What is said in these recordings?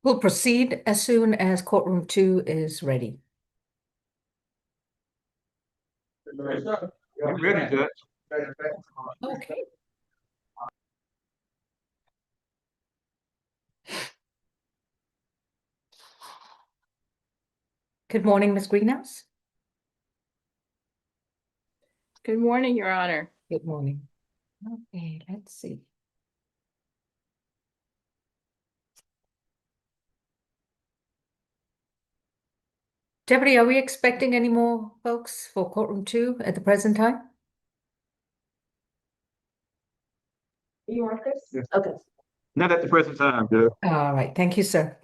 We'll proceed as soon as courtroom 2 is ready. I'm ready, Judge. Okay. Good morning, Ms. Greenhouse. Good morning, Your Honor. Good morning. Okay, let's see. Deputy, are we expecting any more folks for courtroom 2 at the present time? You want this? Yes. Okay. Not at the present time, Judge. All right, thank you, sir.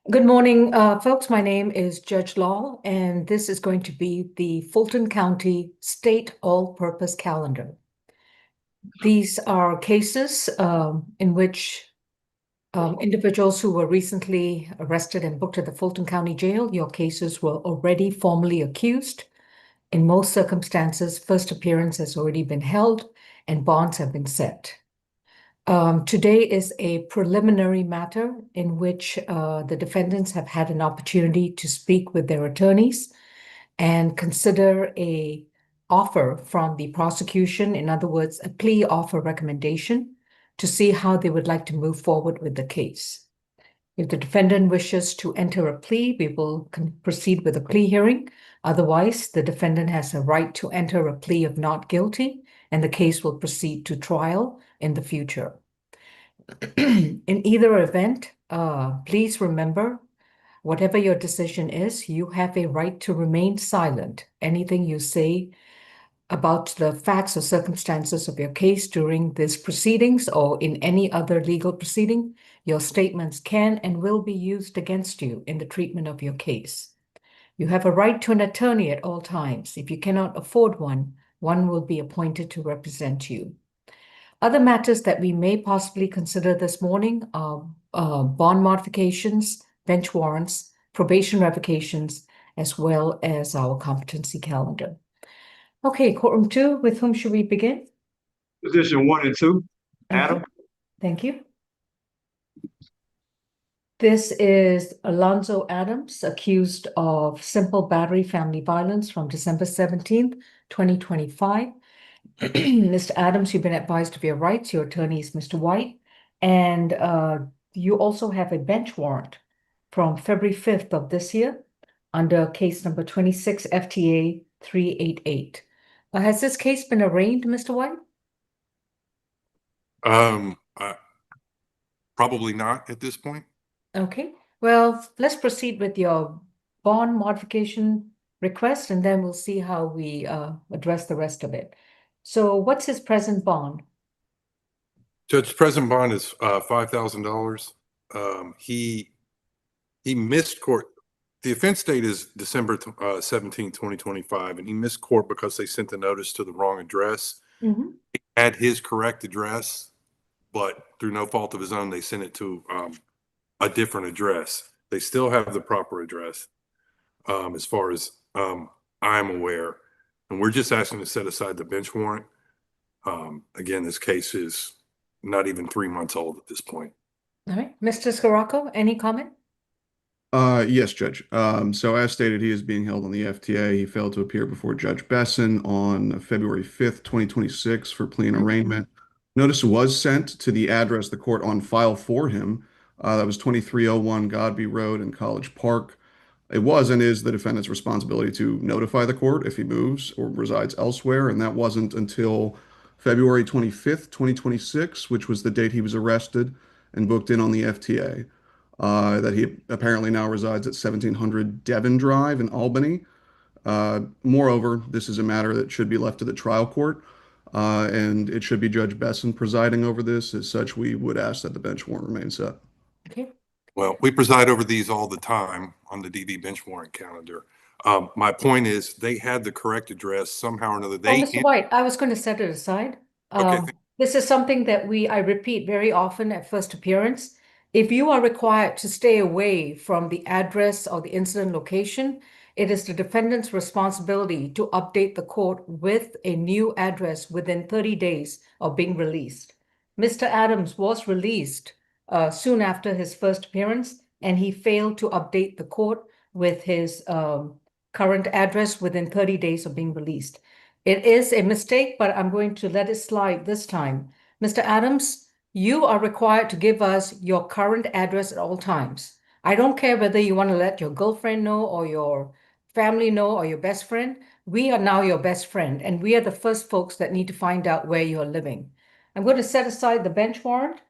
Good morning, folks. My name is Judge Law, and this is going to be the Fulton County State All-Purpose Calendar. These are cases in which individuals who were recently arrested and booked at the Fulton County Jail, your cases were already formally accused. In most circumstances, first appearance has already been held and bonds have been set. Today is a preliminary matter in which the defendants have had an opportunity to speak with their attorneys and consider an offer from the prosecution, in other words, a plea offer recommendation, to see how they would like to move forward with the case. If the defendant wishes to enter a plea, we will proceed with a plea hearing. Otherwise, the defendant has a right to enter a plea of not guilty, and the case will proceed to trial in the future. In either event, please remember, whatever your decision is, you have a right to remain silent. Anything you say about the facts or circumstances of your case during these proceedings or in any other legal proceeding, your statements can and will be used against you in the treatment of your case. You have a right to an attorney at all times. If you cannot afford one, one will be appointed to represent you. Other matters that we may possibly consider this morning are bond modifications, bench warrants, probation revocations, as well as our competency calendar. Okay, courtroom 2, with whom should we begin? Position 1 and 2, Adam. Thank you. This is Alonzo Adams, accused of simple battery family violence from December 17th, 2025. Mr. Adams, you've been advised of your rights. Your attorney is Mr. White. And you also have a bench warrant from February 5th of this year under case number 26 FTA 388. Has this case been arraigned, Mr. White? Probably not at this point. Okay, well, let's proceed with your bond modification request, and then we'll see how we address the rest of it. So what's his present bond? Judge, present bond is $5,000. He missed court. The offense date is December 17, 2025, and he missed court because they sent the notice to the wrong address. Mm-hmm. He had his correct address, but through no fault of his own, they sent it to a different address. They still have the proper address, as far as I'm aware. And we're just asking to set aside the bench warrant. Again, this case is not even 3 months old at this point. All right, Mr. Scirocco, any comment? Yes, Judge. So as stated, he is being held on the FTA. He failed to appear before Judge Besson on February 5th, 2026 for plea and arraignment. Notice was sent to the address the court on file for him. That was 2301 Godby Road in College Park. It was and is the defendant's responsibility to notify the court if he moves or resides elsewhere, and that wasn't until February 25th, 2026, which was the date he was arrested and booked in on the FTA. That he apparently now resides at 1700 Devon Drive in Albany. Moreover, this is a matter that should be left to the trial court, and it should be Judge Besson presiding over this. As such, we would ask that the bench warrant remain set. Okay. Well, we preside over these all the time on the DV bench warrant calendar. My point is they had the correct address somehow or another. Mr. White, I was going to set it aside. Okay. This is something that I repeat very often at first appearance. If you are required to stay away from the address or the incident location, it is the defendant's responsibility to update the court with a new address within 30 days of being released. Mr. Adams was released soon after his first appearance and he failed to update the court with his current address within 30 days of being released. It is a mistake, but I'm going to let it slide this time. Mr. Adams, you are required to give us your current address at all times. I don't care whether you want to let your girlfriend know or your family know or your best friend. We are now your best friend, and we are the first folks that need to find out where you're living. I'm going to set aside the bench warrant,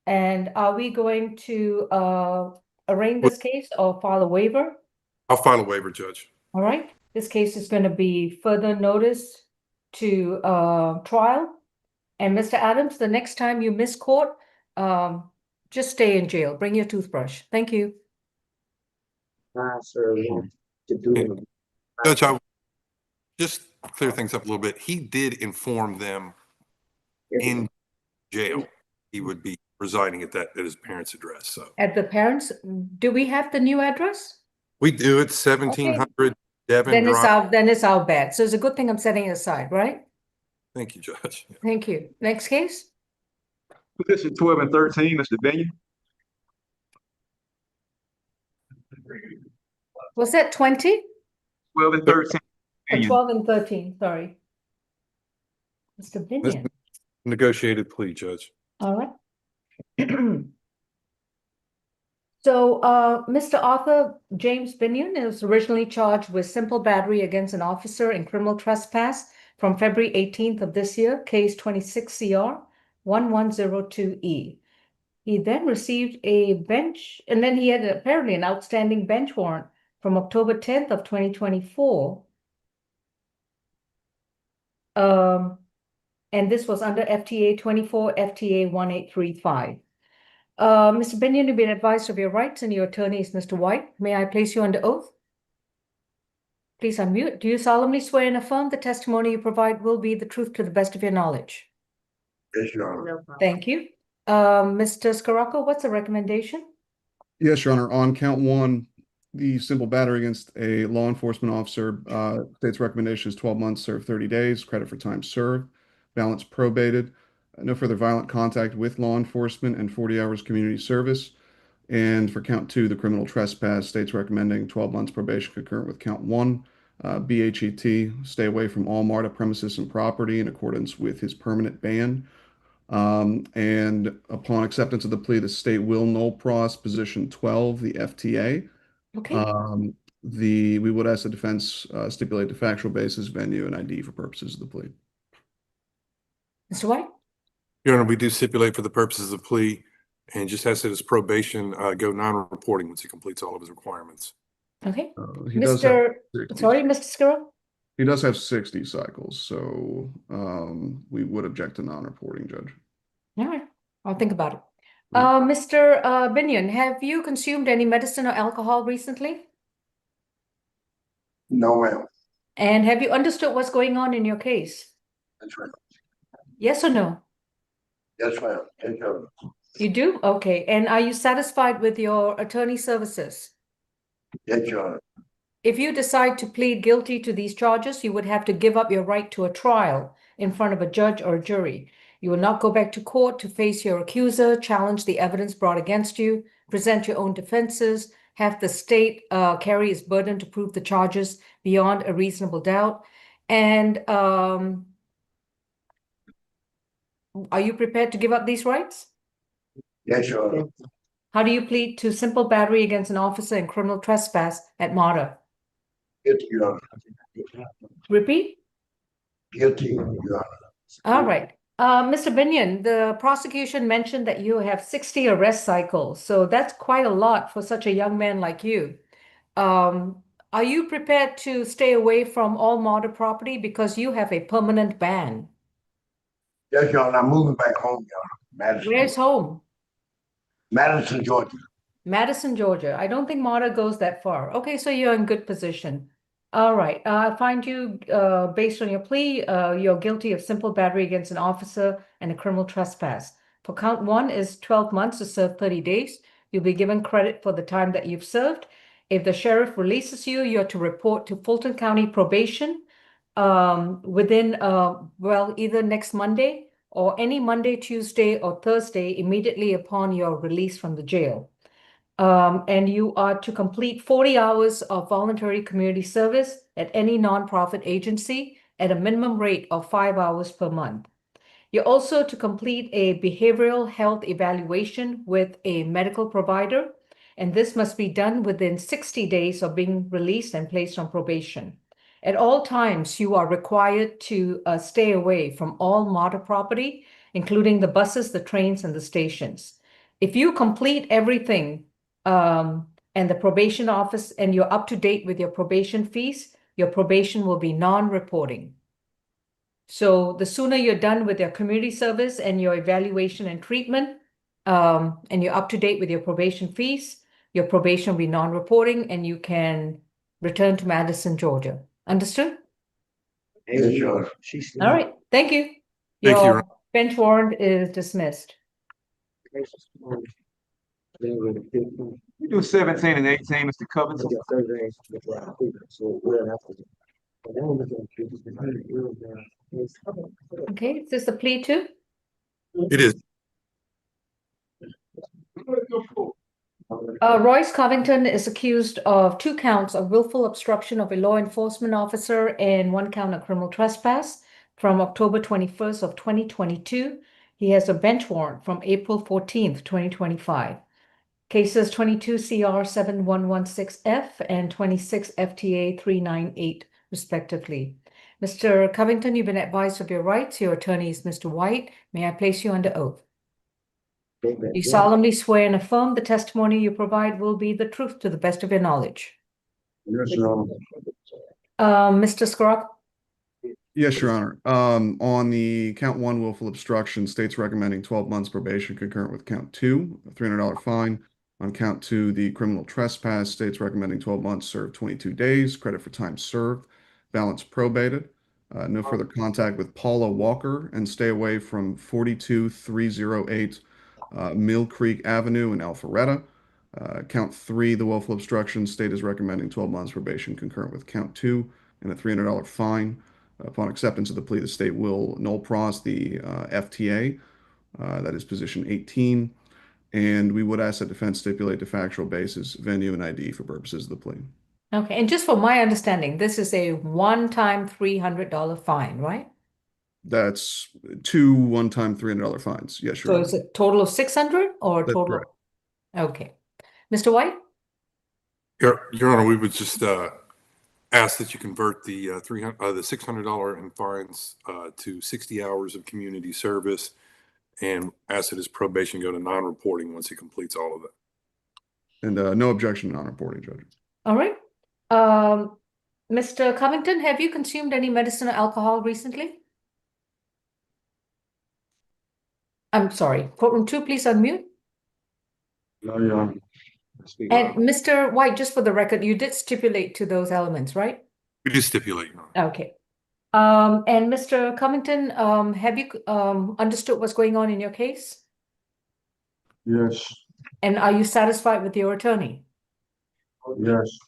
and are we going to arraign this case or file a waiver? I'll file a waiver, Judge. All right, this case is going to be further notice to trial. And Mr. Adams, the next time you miss court, just stay in jail. Bring your toothbrush. Thank you. Judge, I just clear things up a little bit. He did inform them in jail he would be residing at his parents' address. So At the parents, do we have the new address? we do. It's 1700 Devon Drive. Then it's our bad. So it's a good thing I'm setting it aside, right? Thank you, Judge. Thank you. Next case? Position 12 and 13, Mr. Binyan. Was that 20? 12 and 13. Binyan. 12 and 13, sorry. Mr. Binyan. Negotiated plea, Judge. All right. So, Mr. Arthur James Binyan is originally charged with simple battery against an officer and criminal trespass from February 18th of this year, case 26 CR 1102E. He then received a bench, and then he had apparently an outstanding bench warrant from October 10th of 2024. And this was under FTA 24 FTA 1835. Mr. Binyan, you've been advised of your rights, and your attorney is Mr. White. May I place you under oath? Please unmute. Do you solemnly swear and affirm the testimony you provide will be the truth to the best of your knowledge? Yes, Your Honor. Thank you. Mr. Scirocco, what's the recommendation? Yes, Your Honor. On count one, the simple battery against a law enforcement officer, state's recommendation is 12 months, served 30 days, credit for time served, balance probated, no further violent contact with law enforcement, and 40 hours community service. And for count two, the criminal trespass, state's recommending 12 months probation concurrent with count one. BHET, stay away from all MARTA premises and property in accordance with his permanent ban. And upon acceptance of the plea, the state will null pros position 12, the FTA. Okay. We would ask the defense stipulate the factual basis, venue, and ID for purposes of the plea. Mr. White? Your Honor, we do stipulate for the purposes of the plea and just has his probation go non-reporting once he completes all of his requirements. Okay. He does have Mr. 60 Sorry, Mr. Scirocco? He does have 60 cycles, so we would object to non-reporting, Judge. All right. I'll think about it. Mr. Binyan, have you consumed any medicine or alcohol recently? No, ma'am. And have you understood what's going on in your case? That's right. Yes or no? Yes, ma'am. Yes, Your Honor. You do? Okay. And are you satisfied with your attorney services? Yes, Your Honor. If you decide to plead guilty to these charges, you would have to give up your right to a trial in front of a judge or a jury. You will not go back to court to face your accuser, challenge the evidence brought against you, present your own defenses, have the state carry its burden to prove the charges beyond a reasonable doubt. And are you prepared to give up these rights? Yes, Your Honor. How do you plead to simple battery against an officer and criminal trespass at MARTA? Guilty, Your Honor. Repeat? Guilty, Your Honor. All right. Mr. Binyan, the prosecution mentioned that you have 60 arrest cycles, so that's quite a lot for such a young man like you. Are you prepared to stay away from all MARTA property because you have a permanent ban? Yes, Your Honor. I'm moving back home, Your Honor. Madison. Where's home? Madison, Georgia. Madison, Georgia. I don't think MARTA goes that far. Okay, so you're in good position. All right. I find you, based on your plea, you're guilty of simple battery against an officer and a criminal trespass. For count one is 12 months to serve 30 days. You'll be given credit for the time that you've served. If the sheriff releases you, you're to report to Fulton County Probation within, either next Monday or any Monday, Tuesday, or Thursday immediately upon your release from the jail. And you are to complete 40 hours of voluntary community service at any nonprofit agency at a minimum rate of 5 hours per month. You're also to complete a behavioral health evaluation with a medical provider, and this must be done within 60 days of being released and placed on probation. At all times, you are required to stay away from all MARTA property, including the buses, the trains, and the stations. If you complete everything and the probation office and you're up to date with your probation fees, your probation will be non-reporting. So the sooner you're done with your community service and your evaluation and treatment, and you're up to date with your probation fees, your probation will be non-reporting and you can return to Madison, Georgia. Understood? Yes, Your Honor. All right, thank you. Thank you, Your Your bench warrant is dismissed. We do 17 and 18, Mr. Covington. Okay, is this the plea too? It is. Royce Coington is accused of 2 counts of willful obstruction of a law enforcement officer and 1 count of criminal trespass from October 21st of 2022. He has a bench warrant from April 14th, 2025. Cases 22 CR 7116F and 26 FTA 398, respectively. Mr. Covington, you've been advised of your rights. Your attorney is Mr. White. May I place you under oath? You solemnly swear and affirm the testimony you provide will be the truth to the best of your knowledge. Yes, Your Honor. Mr. Scrock? Yes, Your Honor. On the count 1 willful obstruction, state's recommending 12 months probation concurrent with count 2, a $300 fine. On count 2, the criminal trespass, state's recommending 12 months served 22 days, credit for time served, balance probated. No further contact with Paula Walker and stay away from 42308 Mill Creek Avenue in Alpharetta. Count 3, the willful obstruction, state is recommending 12 months probation concurrent with count 2 and a $300 fine. Upon acceptance of the plea, the state will null pros the FTA, that is position 18, and we would ask that defense stipulate the factual basis, venue, and ID for purposes of the plea. Okay, and just for my understanding, this is a one-time $300 fine, right? That's 2 one-time $300 fines. Yes, Your So Honor. is it total of 600 or That's total? correct. Okay. Mr. White? Your Honor, we would just ask that you convert the $600 in fines to 60 hours of community service, and ask that his probation go to non-reporting once he completes all of it. And no objection to non-reporting, Judge. All right. Mr. Covington, have you consumed any medicine or alcohol recently? I'm sorry. Courtroom 2, please unmute. No, Your Honor. And Mr. White, just for the record, you did stipulate to those elements, right? We do stipulate, Your Honor. Okay. And Mr. Covington, have you understood what's going on in your case? Yes, And are you satisfied with your attorney? yes.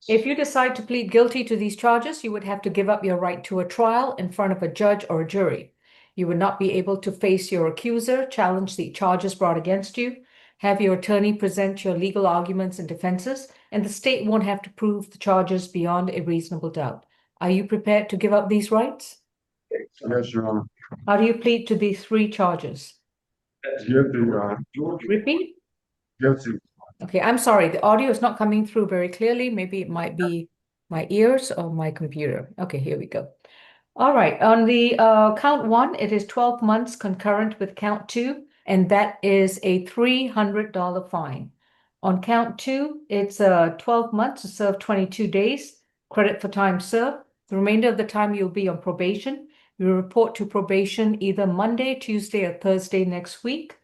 If you decide to plead guilty to these charges, you would have to give up your right to a trial in front of a judge or a jury. You would not be able to face your accuser, challenge the charges brought against you, have your attorney present your legal arguments and defenses, and the state won't have to prove the charges beyond a reasonable doubt. Are you prepared to give up these rights? Yes, Your Honor. How do you plead to these 3 charges? Guilty, Your Honor. Repeat? Guilty. Okay, I'm sorry. The audio is not coming through very clearly. Maybe it might be my ears or my computer. Okay, here we go. All right. On the count 1, it is 12 months concurrent with count 2, and that is a $300 fine. On count 2, it's 12 months to serve 22 days, credit for time served. The remainder of the time you'll be on probation. You report to probation either Monday, Tuesday, or Thursday next week.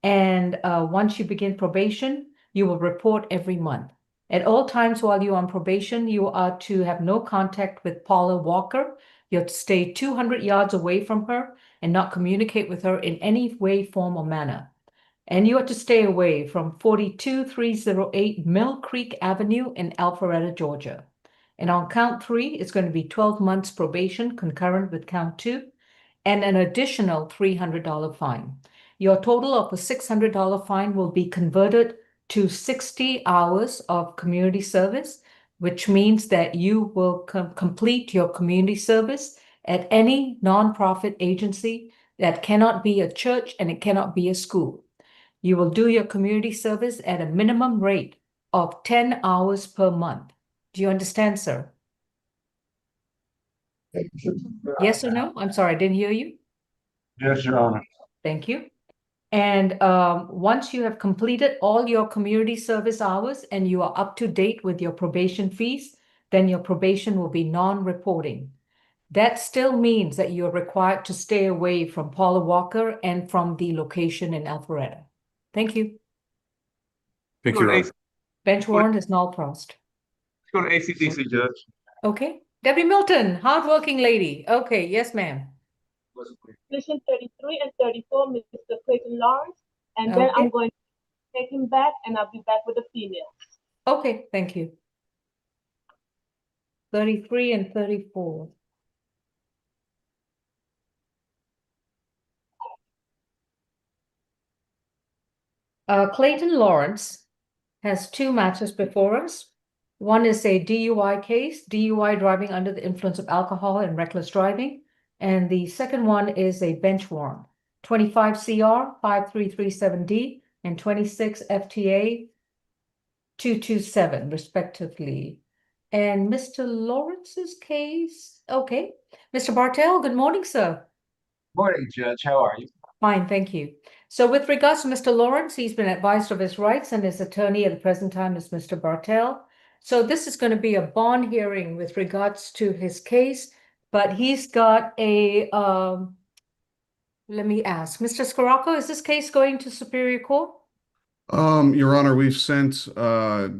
And once you begin probation, you will report every month. At all times while you're on probation, you are to have no contact with Paula Walker. You have to stay 200 yards away from her and not communicate with her in any way, form, or manner. And you have to stay away from 42308 Mill Creek Avenue in Alpharetta, Georgia. And on count 3, it's going to be 12 months probation concurrent with count 2 and an additional $300 fine. Your total of a $600 fine will be converted to 60 hours of community service, which means that you will complete your community service at any nonprofit agency that cannot be a church and it cannot be a school. You will do your community service at a minimum rate of 10 hours per month. Do you understand, sir? Yes or no? I'm sorry, I didn't hear you. Yes, Your Honor. Thank you. And once you have completed all your community service hours and you are up to date with your probation fees, then your probation will be non-reporting. That still means that you're required to stay away from Paula Walker and from the location in Alpharetta. Thank you. Thank you, Your Honor. Bench warrant is null prost. Let's go to ACDC, Judge. Okay. Debbie Milton, hardworking lady. Okay, yes, ma'am. Position 33 and 34, Mr. Clayton Lawrence. And then I'm Okay. going to take him back and I'll be back with the female. Okay, thank you. 33 and 34. Clayton Lawrence has two matters before us. One is a DUI case, DUI driving under the influence of alcohol and reckless driving. And the second one is a bench warrant, 25 CR 5337D and 26 FTA 227 respectively. And Mr. Lawrence's case, okay. Mr. Bartell, good morning, sir. Morning, Judge. How are you? Fine, thank you. So with regards to Mr. Lawrence, he's been advised of his rights and his attorney at the present time is Mr. Bartell. So this is going to be a bond hearing with regards to his case, but he's got a, let me ask, Mr. Scirocco, is this case going to Superior Court? Your Honor, we've sent a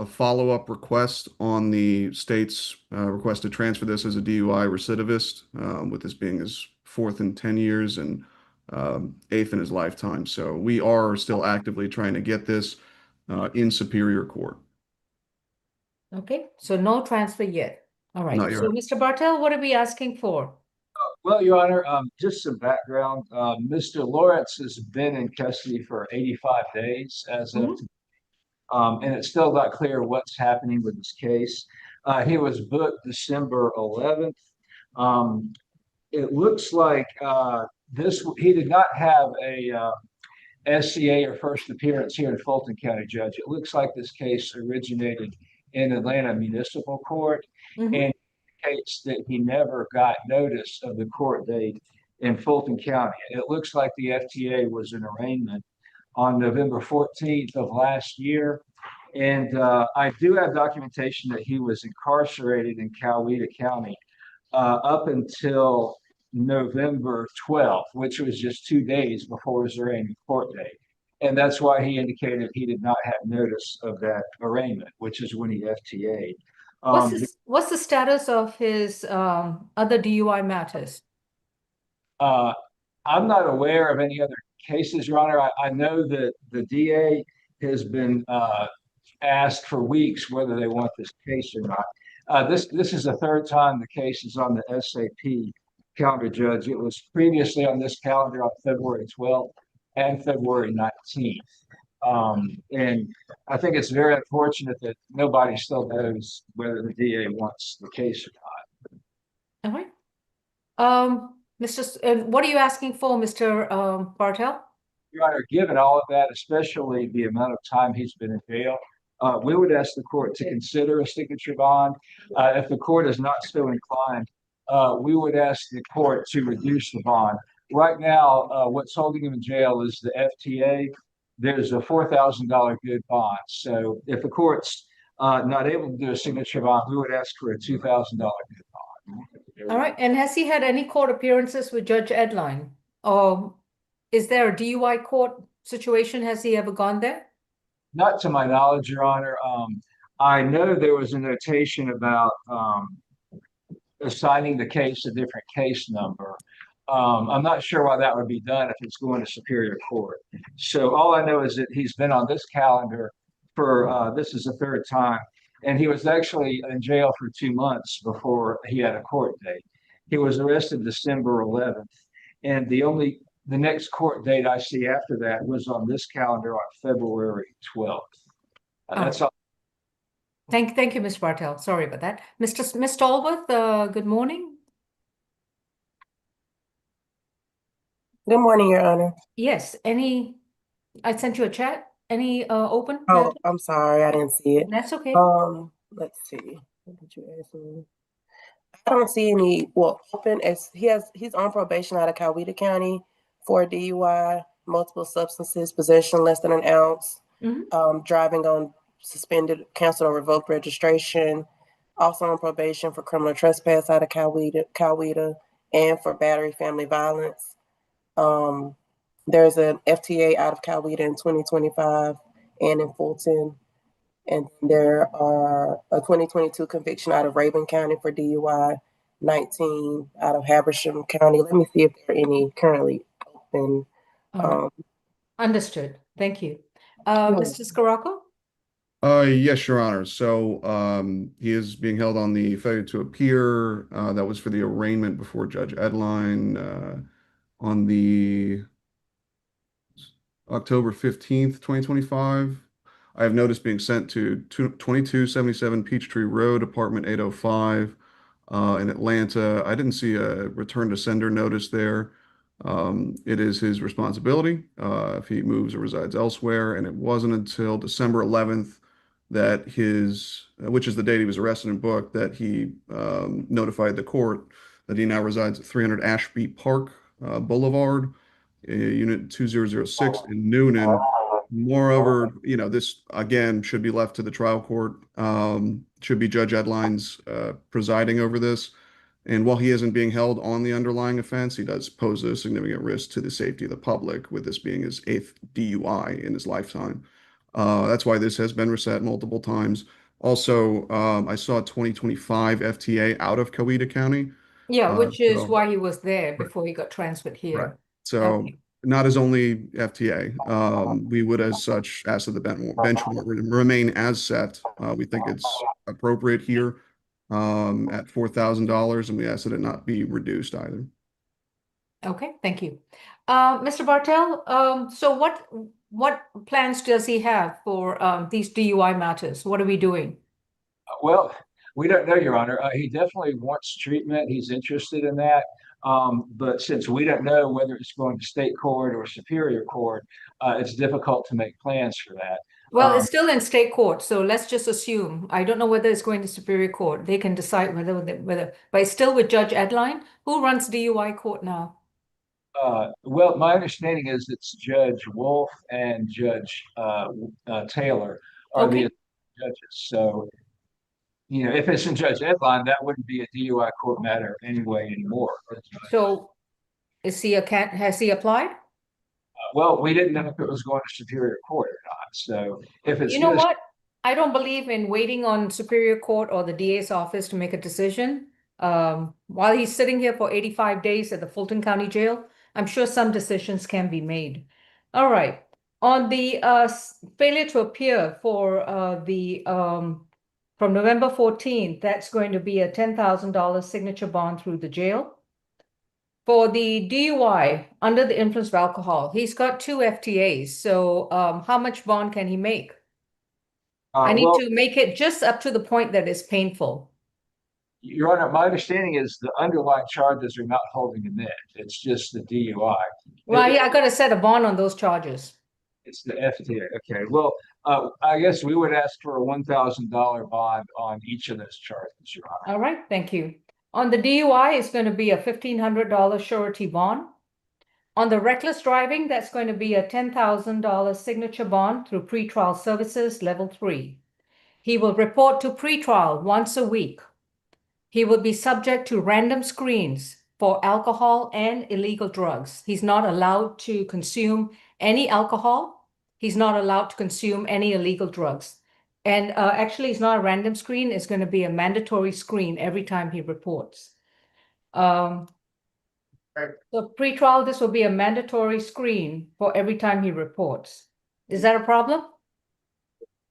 follow-up request on the state's request to transfer this as a DUI recidivist, with this being his fourth in 10 years and eighth in his lifetime. So we are still actively trying to get this in Superior Court. Okay, so no transfer yet. All right. Not yet. So Mr. Bartell, what are we asking for? Well, Your Honor, just some background. Mr. Lawrence has been in custody for 85 days as of, and it's still not clear what's happening with this case. He was booked December 11th. It looks like he did not have a SCA or first appearance here in Fulton County, Judge. It looks like this case originated in Atlanta Municipal Court and indicates that he never got notice of the court date in Fulton County. It looks like the FTA was an arraignment on November 14th of last year. And I do have documentation that he was incarcerated in Coweta County up until November 12th, which was just 2 days before his arraignment court date. And that's why he indicated he did not have notice of that arraignment, which is when he FTA'd. What's the status of his other DUI matters? I'm not aware of any other cases, Your Honor. I know that the DA has been asked for weeks whether they want this case or not. This is the third time the case is on the SAP calendar, Judge. It was previously on this calendar on February 12th and February 19th. And I think it's very unfortunate that nobody still knows whether the DA wants the case or not. All right. What are you asking for, Mr. Bartell? Your Honor, given all of that, especially the amount of time he's been in jail, we would ask the court to consider a signature bond. If the court is not so inclined, we would ask the court to reduce the bond. Right now, what's holding him in jail is the FTA. There's a $4,000 good bond. So if the court's not able to do a signature bond, we would ask for a $2,000 good bond. All right. And has he had any court appearances with Judge Edline? Or is there a DUI court situation? Has he ever gone there? Not to my knowledge, Your Honor. I know there was a notation about assigning the case a different case number. I'm not sure why that would be done if it's going to Superior Court. So all I know is that he's been on this calendar for, this is the third time, and he was actually in jail for 2 months before he had a court date. He was arrested December 11th, and the next court date I see after that was on this calendar on February 12th. That's all. Thank you, Ms. Bartel. Sorry about that. Ms. Stallworth, good morning. Good morning, Your Honor. Yes, I sent you a chat. Any open? Oh, I'm sorry, I didn't see it. That's okay. Let's see. What did you ask me? I don't see any, well, open as he's on probation out of Coweta County for DUI, multiple substances, possession less than an ounce, driving on suspended, canceled, or revoked registration, also on probation for criminal trespass out of Coweta, and for battery family violence. There's an FTA out of Coweta in 2025 and in Fulton. And there are a 2022 conviction out of Rabun County for DUI, 19 out of Habersham County. Let me see if there are any currently open. Understood. Thank you. Mr. Scirocco? Yes, Your Honor. So he is being held on the failure to appear. That was for the arraignment before Judge Edline on the October 15th, 2025. I have notice being sent to 2277 Peachtree Road, apartment 805 in Atlanta. I didn't see a return to sender notice there. It is his responsibility if he moves or resides elsewhere. And it wasn't until December 11th that which is the date he was arrested and booked, that he notified the court that he now resides at 300 Ashby Park Boulevard, Unit 2006 in Noonan. Moreover, this again should be left to the trial court. Should be Judge Edline's presiding over this. And while he isn't being held on the underlying offense, he does pose a significant risk to the safety of the public, with this being his 8th DUI in his lifetime. That's why this has been reset multiple times. Also, I saw a 2025 FTA out of Coweta County. Yeah, which is why he was there before he got transferred here. Right. So not his only FTA. We would, as such, ask that the bench remain as set. We think it's appropriate here at $4,000, and we ask that it not be reduced either. Okay, thank you. Mr. Bartel, so what plans does he have for these DUI matters? What are we doing? Well, we don't know, Your Honor. He definitely wants treatment. He's interested in that. But since we don't know whether it's going to state court or superior court, it's difficult to make plans for that. Well, it's still in state court, so let's just assume. I don't know whether it's going to superior court. They can decide whether, but it's still with Judge Edline. Who runs DUI court now? Well, my understanding is it's Judge Wolf and Judge Taylor are the judges. So, if it's in Judge Edline, that wouldn't be a DUI court matter anymore. So, has he applied? Well, we didn't know if it was going to superior court or not. So, if it's what? I don't believe in waiting on superior court or the DA's office to make a decision. While he's sitting here for 85 days at the Fulton County Jail, I'm sure some decisions can be made. All right. On the failure to appear for from November 14th, that's going to be a $10,000 signature bond through the jail. For the DUI, under the influence of alcohol, he's got 2 FTAs. So how much bond can he make? I need to make it just up to the point that it's painful. Your Honor, my understanding is the underlying charges are not holding him in. It's just the DUI. Well, I got to set a bond on those charges. It's the FTA. Okay. Well, I guess we would ask for a $1,000 bond on each of those charges, Your Honor. All right. Thank you. On the DUI, it's going to be a $1,500 surety bond. On the reckless driving, that's going to be a $10,000 signature bond through pretrial services, level 3. He will report to pretrial once a week. He will be subject to random screens for alcohol and illegal drugs. He's not allowed to consume any alcohol. He's not allowed to consume any illegal drugs. And actually, it's not a random screen. It's going to be a mandatory screen every time he reports. So pre-trial, this will be a mandatory screen for every time he reports. Is that a problem?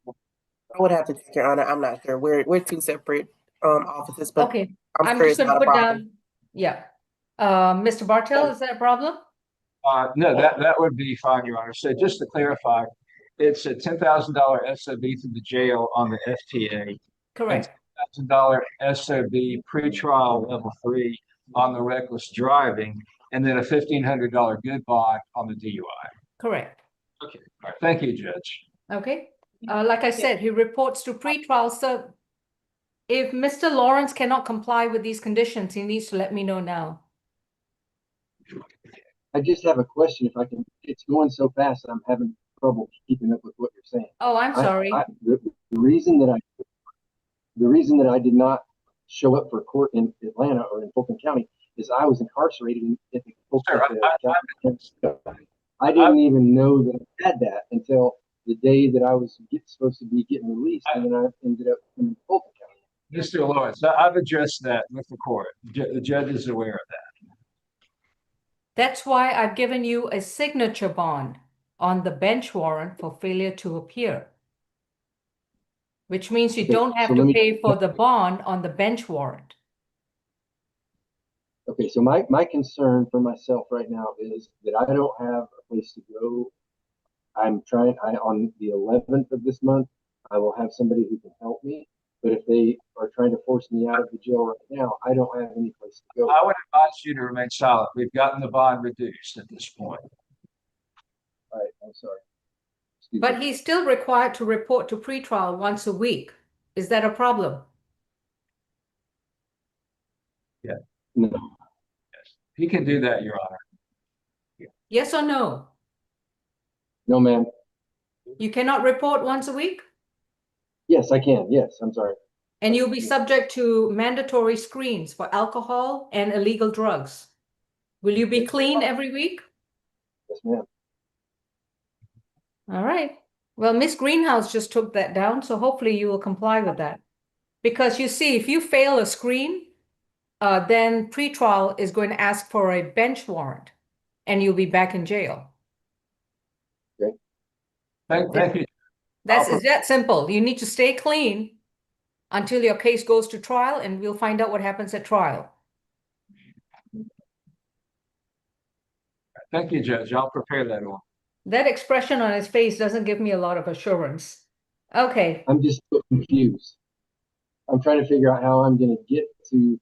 I would have to check, Your Honor. I'm not sure. We're 2 separate offices, but okay. I'm sure just going to put down. Yeah. Mr. Bartel, is that a problem? No, that would be fine, Your Honor. So just to clarify, it's a $10,000 SOB to the jail on the FTA. Correct. $1,000 SOB pretrial level 3 on the reckless driving, and then a $1,500 good bond on the DUI. Correct. Okay. All right. Thank you, Judge. Okay. Like I said, he reports to pretrial. So if Mr. Lawrence cannot comply with these conditions, he needs to let me know now. I just have a question. If I can, it's going so fast that I'm having trouble keeping up with what you're saying. Oh, I'm sorry. The reason that I did not show up for court in Atlanta or in Fulton County is I was incarcerated in the Fulton County. I didn't even know that I had that until the day that I was supposed to be getting released, and then I ended up in Fulton County. Mr. Lawrence, I've addressed that with the court. The judge is aware of that. That's why I've given you a signature bond on the bench warrant for failure to appear, which means you Okay, don't have so to pay for the bond on the bench warrant. Okay, so my concern for myself right now is that I don't have a place to go. On the 11th of this month, I will have somebody who can help me. But if they are trying to force me out of the jail right now, I don't have any place to go. I would advise you to remain silent. We've gotten the bond reduced at this point. All right, I'm sorry. Excuse But me. he's still required to report to pretrial once a week. Is that a problem? Yeah. No. Yes. He can do that, Your Honor. Yes or no? No, ma'am. You cannot report once a week? Yes, I can. Yes, I'm sorry. And you'll be subject to mandatory screens for alcohol and illegal drugs. Will you be clean every week? Yes, ma'am. All right. Well, Miss Greenhouse just took that down, so hopefully you will comply with that. Because you see, if you fail a screen, then pretrial is going to ask for a bench warrant, and you'll be back in jail. Okay. Thank you. It's that simple. You need to stay clean until your case goes to trial, and we'll find out what happens at trial. Thank you, Judge. I'll prepare that one. That expression on his face doesn't give me a lot of assurance. Okay. I'm just so confused. I'm trying to figure out how I'm going to get to.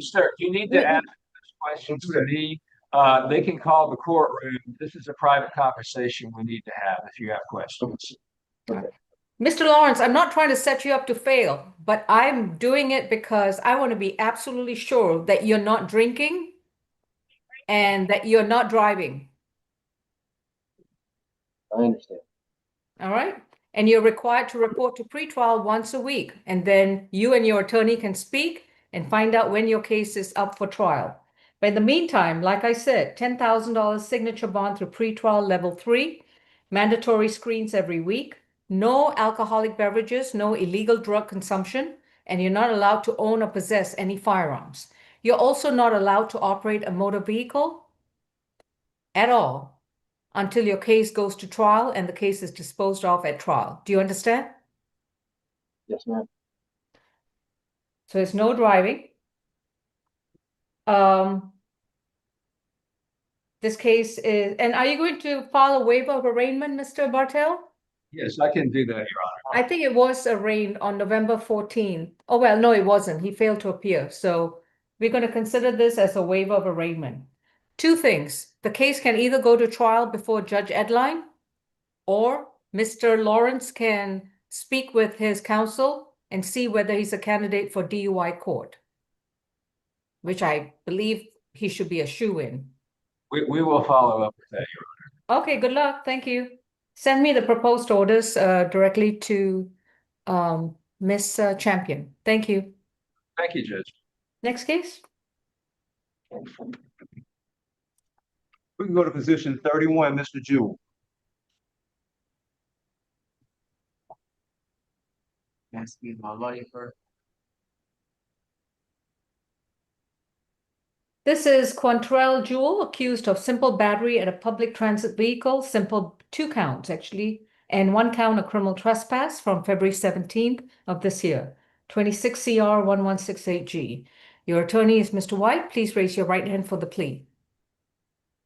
Sir, you need to ask those questions to me. They can call the courtroom. This is a private conversation we need to have if you have questions. Okay. Mr. Lawrence, I'm not trying to set you up to fail, but I'm doing it because I want to be absolutely sure that you're not drinking and that you're not driving. I understand. All right? And you're required to report to pretrial once a week. And then you and your attorney can speak and find out when your case is up for trial. But in the meantime, like I said, $10,000 signature bond through pretrial level 3, mandatory screens every week, no alcoholic beverages, no illegal drug consumption, and you're not allowed to own or possess any firearms. You're also not allowed to operate a motor vehicle at all until your case goes to trial and the case is disposed of at trial. Do you understand? Yes, ma'am. So there's no driving. This case is, and are you going to file a waiver of arraignment, Mr. Bartel? Yes, I can do that, Your Honor. I think it was arraigned on November 14th. Oh, well, no, it wasn't. He failed to appear. So we're going to consider this as a waiver of arraignment. Two things. The case can either go to trial before Judge Edline, or Mr. Lawrence can speak with his counsel and see whether he's a candidate for DUI court, which I believe he should be a shoo-in. We will follow up with that, Your Honor. Okay, good luck. Thank you. Send me the proposed orders directly to Miss Champion. Thank you. Thank you, Judge. Next case. We can go to position 31, Mr. Juul. Ask me my lawyer first. This is Quantrell Juul, accused of simple battery at a public transit vehicle, simple 2 counts actually, and 1 count of criminal trespass from February 17th of this year, 26 CR 1168G. Your attorney is Mr. White. Please raise your right hand for the plea.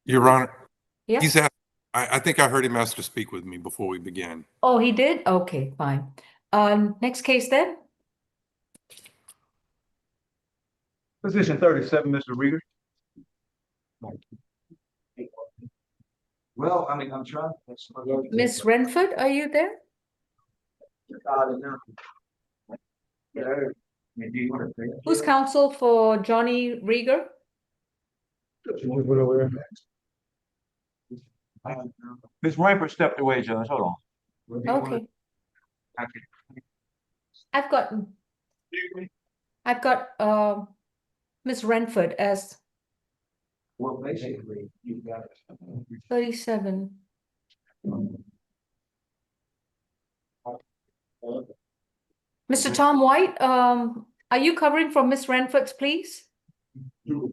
Your Honor, Yes. he's asking I think I heard him ask to speak with me before we began. Oh, he did? Okay, fine. Next case then? Position 37, Mr. Reager. Well, I mean, I'm trying. Miss Renford, are you there? Who's counsel for Johnny Reager? Ms. Rainford stepped away, Judge. Hold on. Okay. I've got Miss Renford as Well, basically, you've got 37. Mr. Tom White, are you covering for Miss Renford's, please? No,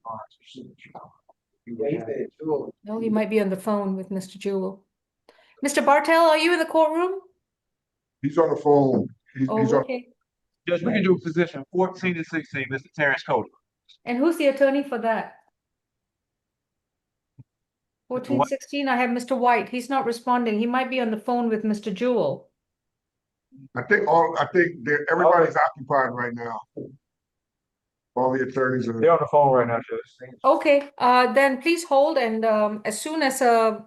he might be on the phone with Mr. Juul. Mr. Bartell, are you in the courtroom? He's on the phone. He's Oh, on. okay. Judge, we can do position 14 and 16, Mr. Terrence Cody. And who's the attorney for that? 14, 16, I have Mr. White. He's not responding. He might be on the phone with Mr. Juul. I think everybody's occupied right now. All the attorneys are. They're on the phone right now, Judge. Okay, then please hold, and as soon as a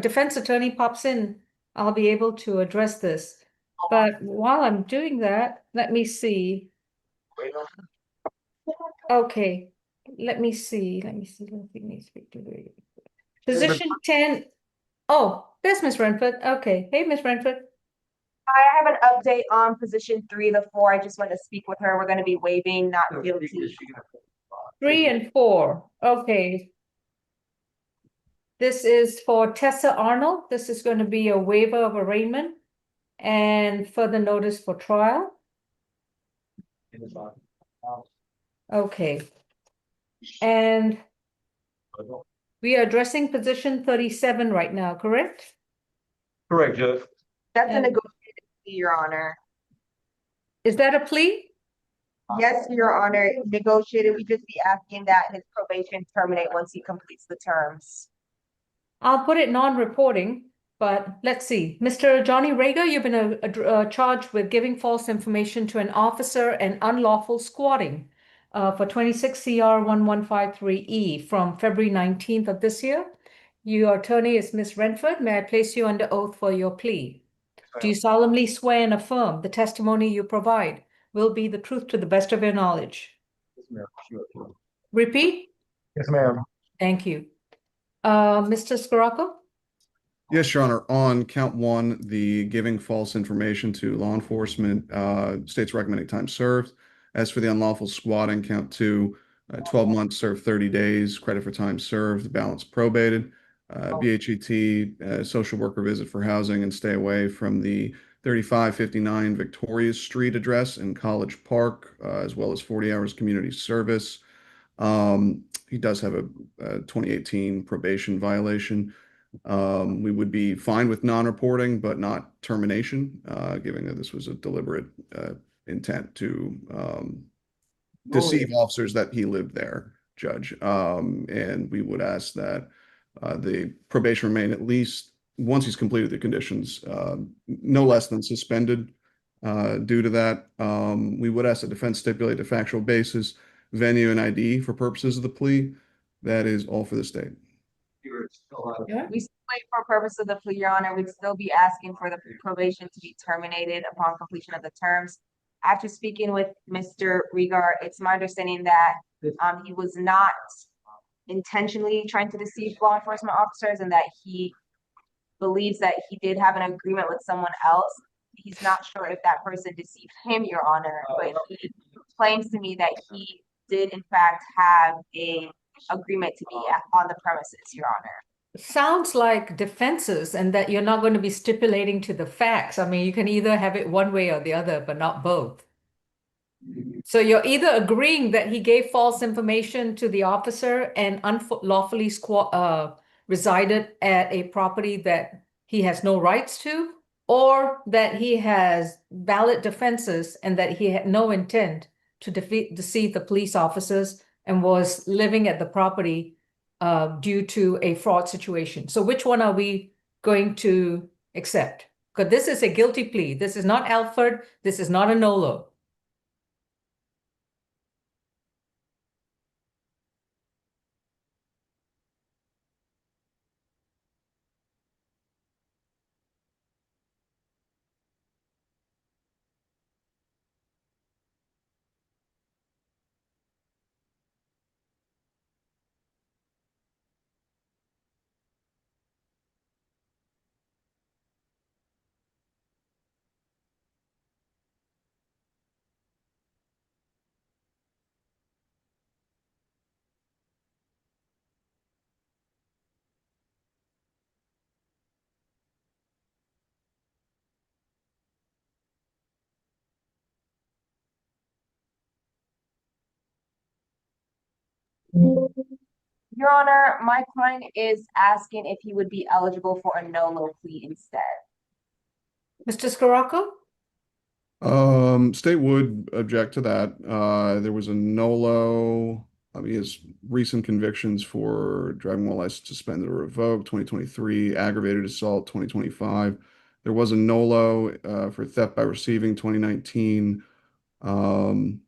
defense attorney pops in, I'll be able to address this. But while I'm doing that, let me see. Okay, let me see. Let me speak to the position 10. Oh, there's Miss Renford. Okay, hey, Miss Renford. I have an update on position 3 of the 4. I just want to speak with her. We're going to be waiving not guilty. 3 and 4. Okay. This is for Tessa Arnold. This is going to be a waiver of arraignment and further notice for trial. Okay. And we are addressing position 37 right now, correct? Correct, Judge. That's a negotiated plea, Your Honor. Is that a plea? Yes, Your Honor, negotiated. We just be asking that his probation terminate once he completes the terms. I'll put it non-reporting, but let's see. Mr. Johnny Reager, you've been charged with giving false information to an officer and unlawful squatting for 26 CR 1153E from February 19th of this year. Your attorney is Ms. Renford. May I place you under oath for your plea? Do you solemnly swear and affirm the testimony you provide will be the truth to the best of your knowledge? Yes, ma'am. Repeat. Yes, ma'am. Thank you. Mr. Scirocco? Yes, Your Honor. On count 1, the giving false information to law enforcement, state's recommending time served. As for the unlawful squatting, count 2, 12 months served 30 days, credit for time served, balance probated. BHET, social worker visit for housing and stay away from the 3559 Victoria Street address in College Park, as well as 40 hours community service. He does have a 2018 probation violation. We would be fine with non-reporting, but not termination, given that this was a deliberate intent to deceive officers that he lived there, Judge. And we would ask that the probation remain at least, once he's completed the conditions, no less than suspended due to that. We would ask the defense stipulate a factual basis, venue, and ID for purposes of the plea. That is all for the state. We still wait for purpose of the plea, Your Honor. We'd still be asking for the probation to be terminated upon completion of the terms. After speaking with Mr. Reager, it's my understanding that he was not intentionally trying to deceive law enforcement officers and that he believes that he did have an agreement with someone else. He's not sure if that person deceived him, Your Honor, but he claims to me that he did in fact have a agreement to be on the premises, Your Honor. Sounds like defenses, and that you're not going to be stipulating to the facts. I mean, you can either have it one way or the other, but not both. So you're either agreeing that he gave false information to the officer and unlawfully resided at a property that he has no rights to, or that he has valid defenses and that he had no intent to deceive the police officers and was living at the property due to a fraud situation. So which one are we going to accept? Because this is a guilty plea. This is not Alford. This is not a NOLO. Your Honor, my client is asking if he would be eligible for a NOLO plea instead. Mr. Scirocco? State would object to that. There was a NOLO. His recent convictions for driving while license suspended or revoked, 2023, aggravated assault, 2025. There was a NOLO for theft by receiving, 2019. And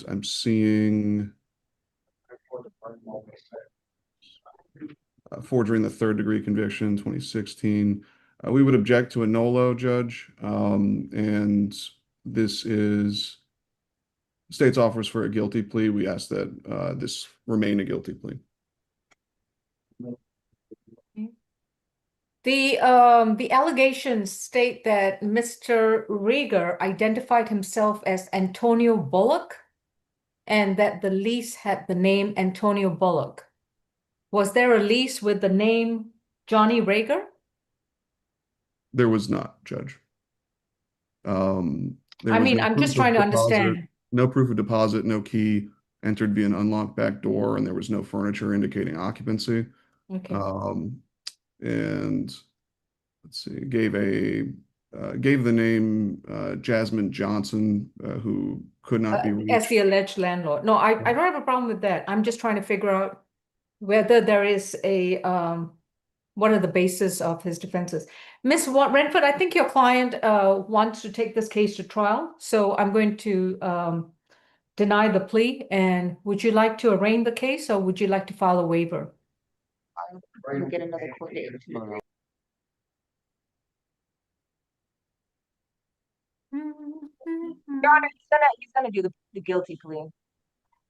I'm seeing forgery in the third degree conviction, 2016. We would object to a NOLO, Judge, and this is state's offers for a guilty plea. We ask that this remain a guilty plea. The allegations state that Mr. Reager identified himself as Antonio Bullock and that the lease had the name Antonio Bullock. Was there a lease with the name Johnny Reager? There was not, Judge. I'm just trying to understand. No proof of deposit, no key entered via an unlocked back door, and there was no furniture indicating occupancy. Okay. And let's see, gave the name Jasmine Johnson, who could not be reached. As the alleged landlord. No, I don't have a problem with that. I'm just trying to figure out whether there is a what are the basis of his defenses. Ms. Renford, I think your client wants to take this case to trial, so I'm going to deny the plea. And would you like to arraign the case, or would you like to file a waiver? I'll get another court date tomorrow. Your Honor, he's gonna do the guilty plea.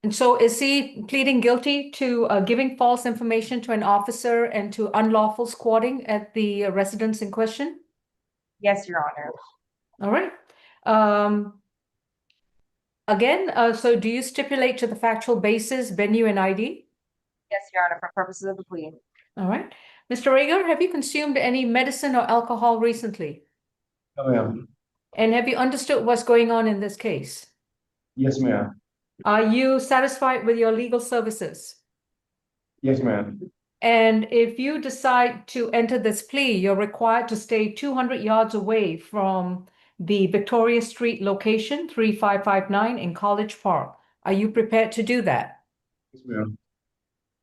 And so is he pleading guilty to giving false information to an officer and to unlawful squatting at the residence in question? Yes, Your Honor. All right. Again, so do you stipulate to the factual basis, venue, and ID? Yes, Your Honor, for purposes of the plea. All right. Mr. Reager, have you consumed any medicine or alcohol recently? No, ma'am. And have you understood what's going on in this case? Yes, ma'am. Are you satisfied with your legal services? Yes, ma'am. And if you decide to enter this plea, you're required to stay 200 yards away from the Victoria Street location, 3559 in College Park. Are you prepared to do that? Yes, ma'am.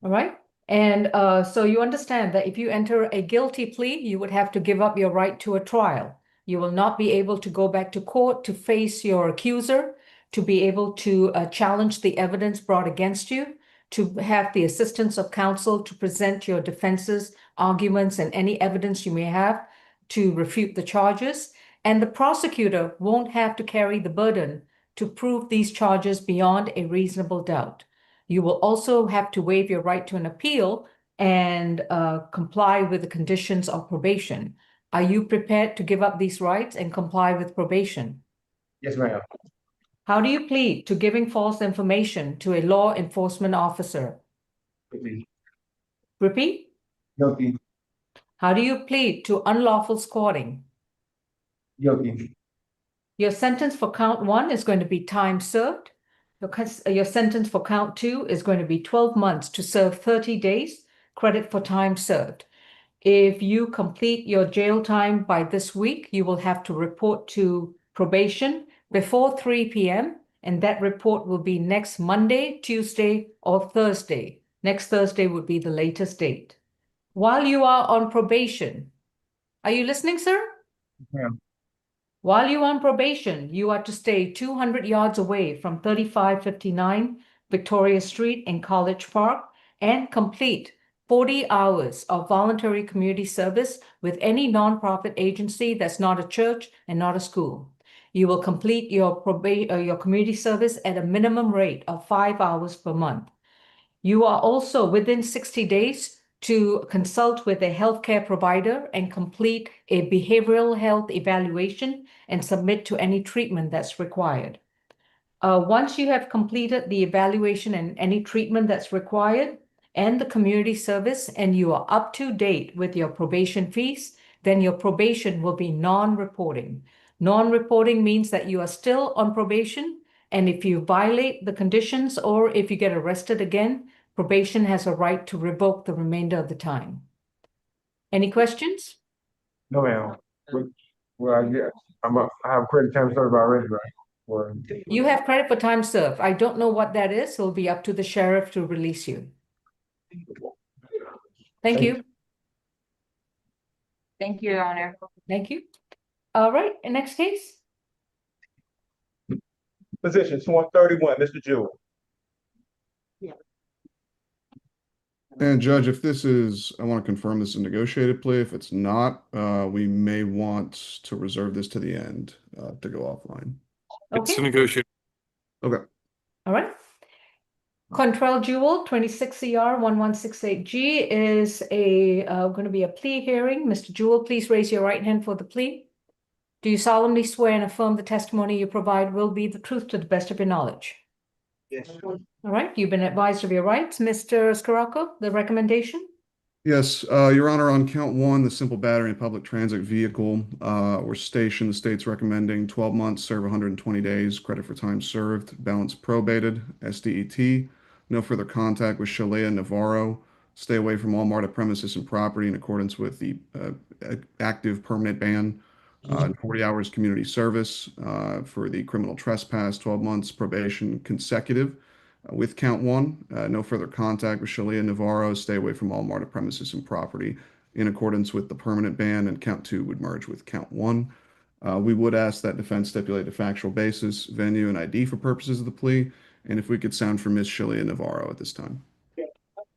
All right. And so you understand that if you enter a guilty plea, you would have to give up your right to a trial. You will not be able to go back to court to face your accuser, to be able to challenge the evidence brought against you, to have the assistance of counsel to present your defenses, arguments, and any evidence you may have to refute the charges. And the prosecutor won't have to carry the burden to prove these charges beyond a reasonable doubt. You will also have to waive your right to an appeal and comply with the conditions of probation. Are you prepared to give up these rights and comply with probation? Yes, ma'am. How do you plead to giving false information to a law enforcement officer? Guilty. Repeat. Guilty. How do you plead to unlawful squatting? Guilty. Your sentence for count 1 is going to be time served. Your sentence for count 2 is going to be 12 months to serve 30 days, credit for time served. If you complete your jail time by this week, you will have to report to probation before 3 p.m. and that report will be next Monday, Tuesday, or Thursday. Next Thursday would be the latest date. While you are on probation, are you listening, sir? Yeah. While you're on probation, you are to stay 200 yards away from 3559 Victoria Street in College Park and complete 40 hours of voluntary community service with any nonprofit agency that's not a church and not a school. You will complete your community service at a minimum rate of 5 hours per month. You are also within 60 days to consult with a healthcare provider and complete a behavioral health evaluation and submit to any treatment that's required. Once you have completed the evaluation and any treatment that's required and the community service, and you are up to date with your probation fees, then your probation will be non-reporting. Non-reporting means that you are still on probation, and if you violate the conditions or if you get arrested again, probation has a right to revoke the remainder of the time. Any questions? No, ma'am. Well, yeah, I have credit time served already, right? Or You have credit for time served. I don't know what that is. It'll be up to the sheriff to release you. Thank you. Thank you, Your Honor. Thank you. All right, next case. Position 131, Mr. Juul. And Judge, if this is, I want to confirm this is a negotiated plea. If it's not, we may want to reserve this to the end to go offline. It's a Okay, negotiation. Okay. all right. Quantrell Juul, 26 CR 1168G is going to be a plea hearing. Mr. Juul, please raise your right hand for the plea. Do you solemnly swear and affirm the testimony you provide will be the truth to the best of your knowledge? Yes. All right, you've been advised of your rights. Mr. Scirocco, the recommendation? Yes, Your Honor, on count one, the simple battery in public transit vehicle or station, the state's recommending 12 months, serve 120 days, credit for time served, balance probated, SDET, no further contact with Shalea Navarro, stay away from all MARTA premises and property in accordance with the active permanent ban, 40 hours community service for the criminal trespass, 12 months probation consecutive. With count one, no further contact with Shalea Navarro, stay away from all MARTA premises and property in accordance with the permanent ban, and count two would merge with count one. We would ask that defense stipulate a factual basis, venue, and ID for purposes of the plea, and if we could sound for Ms. Shalea Navarro at this time.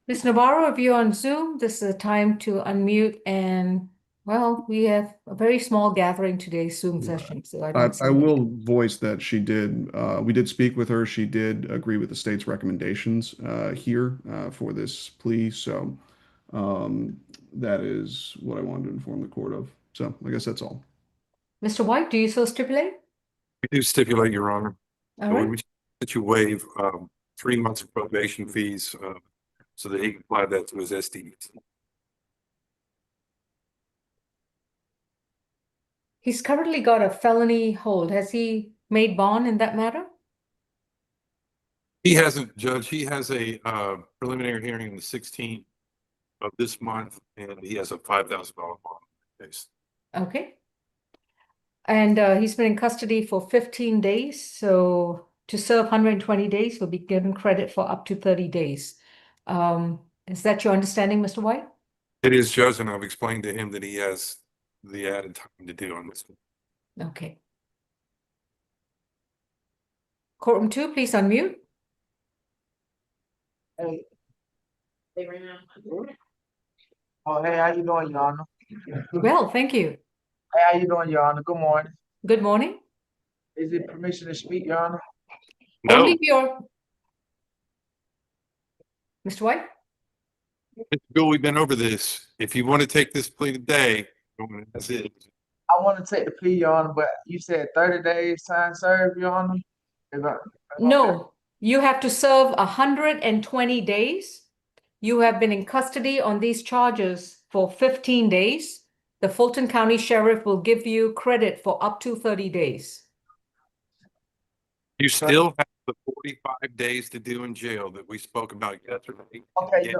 Ms. Navarro, if you're on Zoom, this is a time to unmute and, well, we have a very small gathering today, Zoom session, so I don't see I will voice that she did, we did speak with her. She did agree with the state's recommendations here for this plea. So that is what I wanted to inform the court of. So I guess that's all. Mr. White, do you so stipulate? We do stipulate, Your Honor. All So right. we that you waive 3 months of probation fees so that he can apply that to his SDET. He's currently got a felony hold. Has he made bond in that matter? He hasn't, Judge. He has a preliminary hearing on the 16th of this month, and he has a $5,000 bond case. Okay. And he's been in custody for 15 days. So to serve 120 days, will be given credit for up to 30 days. Is that your understanding, Mr. White? It is, Judge, and I've explained to him that he has the added time to do on this one. Okay. Courtroom 2, please unmute. Hey. Oh, hey, how you doing, Your Honor? Well, thank you. Hey, how you doing, Your Honor? Good morning. Good morning. Is it permission to speak, Your Honor? No, Only if you're... Mr. White? Mr. Bill, we've been over this. If you want to take this plea today, that's it. I want to take the plea, Your Honor, but you said 30 days time served, Your Honor? No, you have to serve 120 days. You have been in custody on these charges for 15 days. The Fulton County Sheriff will give you credit for up to 30 days. You still have the 45 days to do in jail that we spoke about yesterday. Okay, Yeah.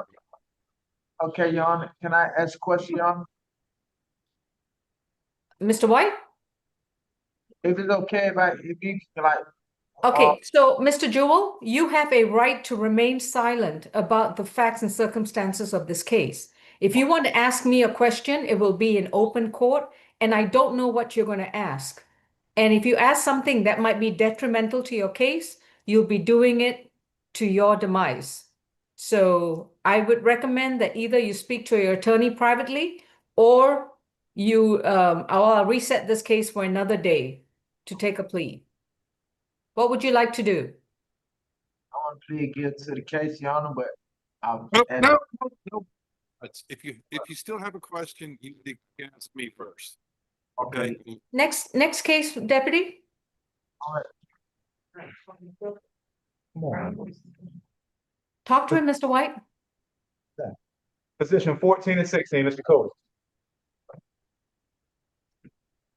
Okay, Your Honor. Can I ask a question, Your Honor? Mr. White? If it's okay if you like. Okay, so Mr. Juul, you have a right to remain silent about the facts and circumstances of this case. If you want to ask me a question, it will be in open court, and I don't know what you're going to ask. And if you ask something that might be detrimental to your case, you'll be doing it to your demise. So I would recommend that either you speak to your attorney privately, or I'll reset this case for another day to take a plea. What would you like to do? I want to plead guilty to the case, Your Honor, but No. If you still have a question, you need to ask me first. Okay. Next case, Deputy. Come on. Talk to him, Mr. White. Position 14 and 16, Mr. Cody.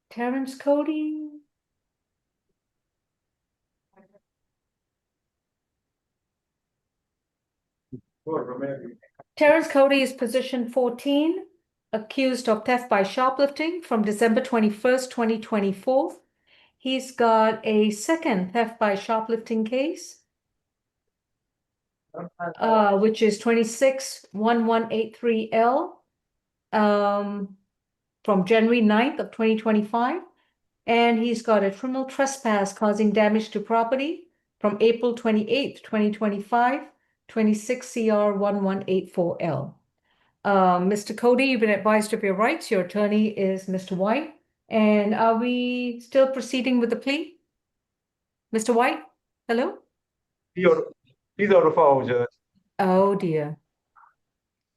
Terrence Cody. Terrence Cody is position 14, accused of theft by shoplifting from December 21st, 2024. He's got a second theft by shoplifting case, which is 261183L from January 9th of 2025. And he's got a criminal trespass causing damage to property from April 28th, 2025, 26 CR 1184L. Mr. Cody, you've been advised of your rights. Your attorney is Mr. White. And are we still proceeding with the plea? Mr. White, hello? He's on the phone, Judge. Oh dear.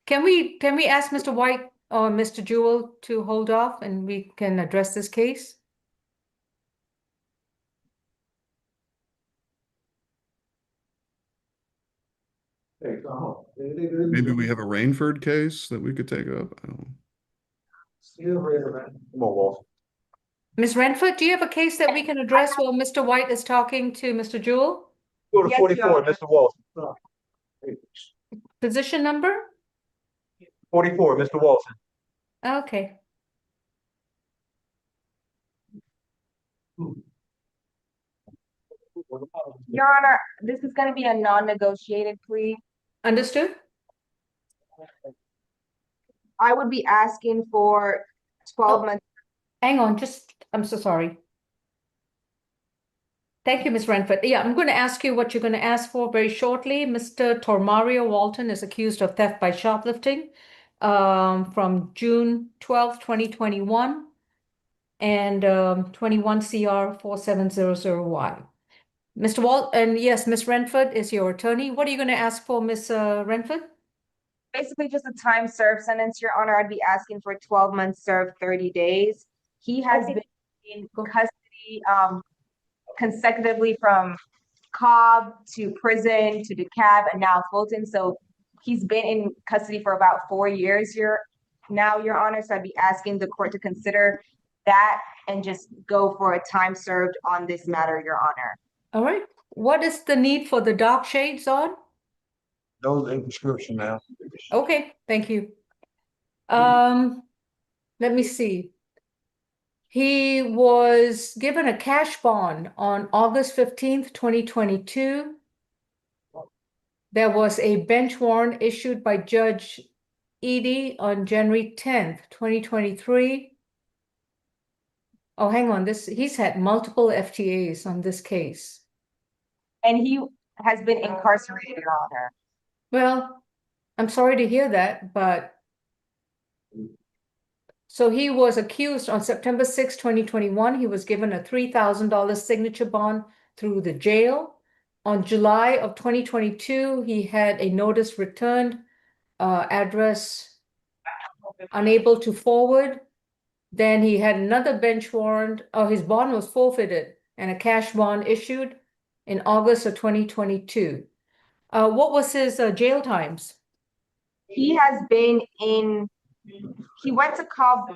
Can we ask Mr. White or Mr. Juul to hold off and we can address this case? Maybe we have a Rainford case that we could take up. I don't know. Come on, Walton. Ms. Renford, do you have a case that we can address while Mr. White is talking to Mr. Juul? Go to 44, Mr. Walton. Position number? 44, Mr. Walton. Okay. Your Honor, this is going to be a non-negotiated plea. Understood? I would be asking for 12 months. Hang on, I'm so sorry. Thank you, Ms. Renford. Yeah, I'm going to ask you what you're going to ask for very shortly. Mr. Tomario Walton is accused of theft by shoplifting from June 12th, 2021 and 21 CR 4700Y. Mr. Walt, and yes, Ms. Renford is your attorney. What are you going to ask for, Ms. Renford? Basically just a time served sentence, Your Honor. I'd be asking for 12 months served, 30 days. He has been in custody consecutively from Cobb to prison to DeKalb and now Fulton. So he's been in custody for about 4 years now, Your Honor. So I'd be asking the court to consider that and just go for a time served on this matter, Your Honor. All right. What is the need for the dark shades on? Those in prescription now. Okay, thank you. Let me see. He was given a cash bond on August 15th, 2022. There was a bench warrant issued by Judge Edie on January 10th, 2023. Oh, hang on. He's had multiple FTAs on this case. And he has been incarcerated, Your Honor. Well, I'm sorry to hear that, but so he was accused on September 6, 2021. He was given a $3,000 signature bond through the jail. On July of 2022, he had a notice returned, address unable to forward. Then he had another bench warrant. His bond was forfeited and a cash bond issued in August of 2022. What was his jail times? He went to Cobb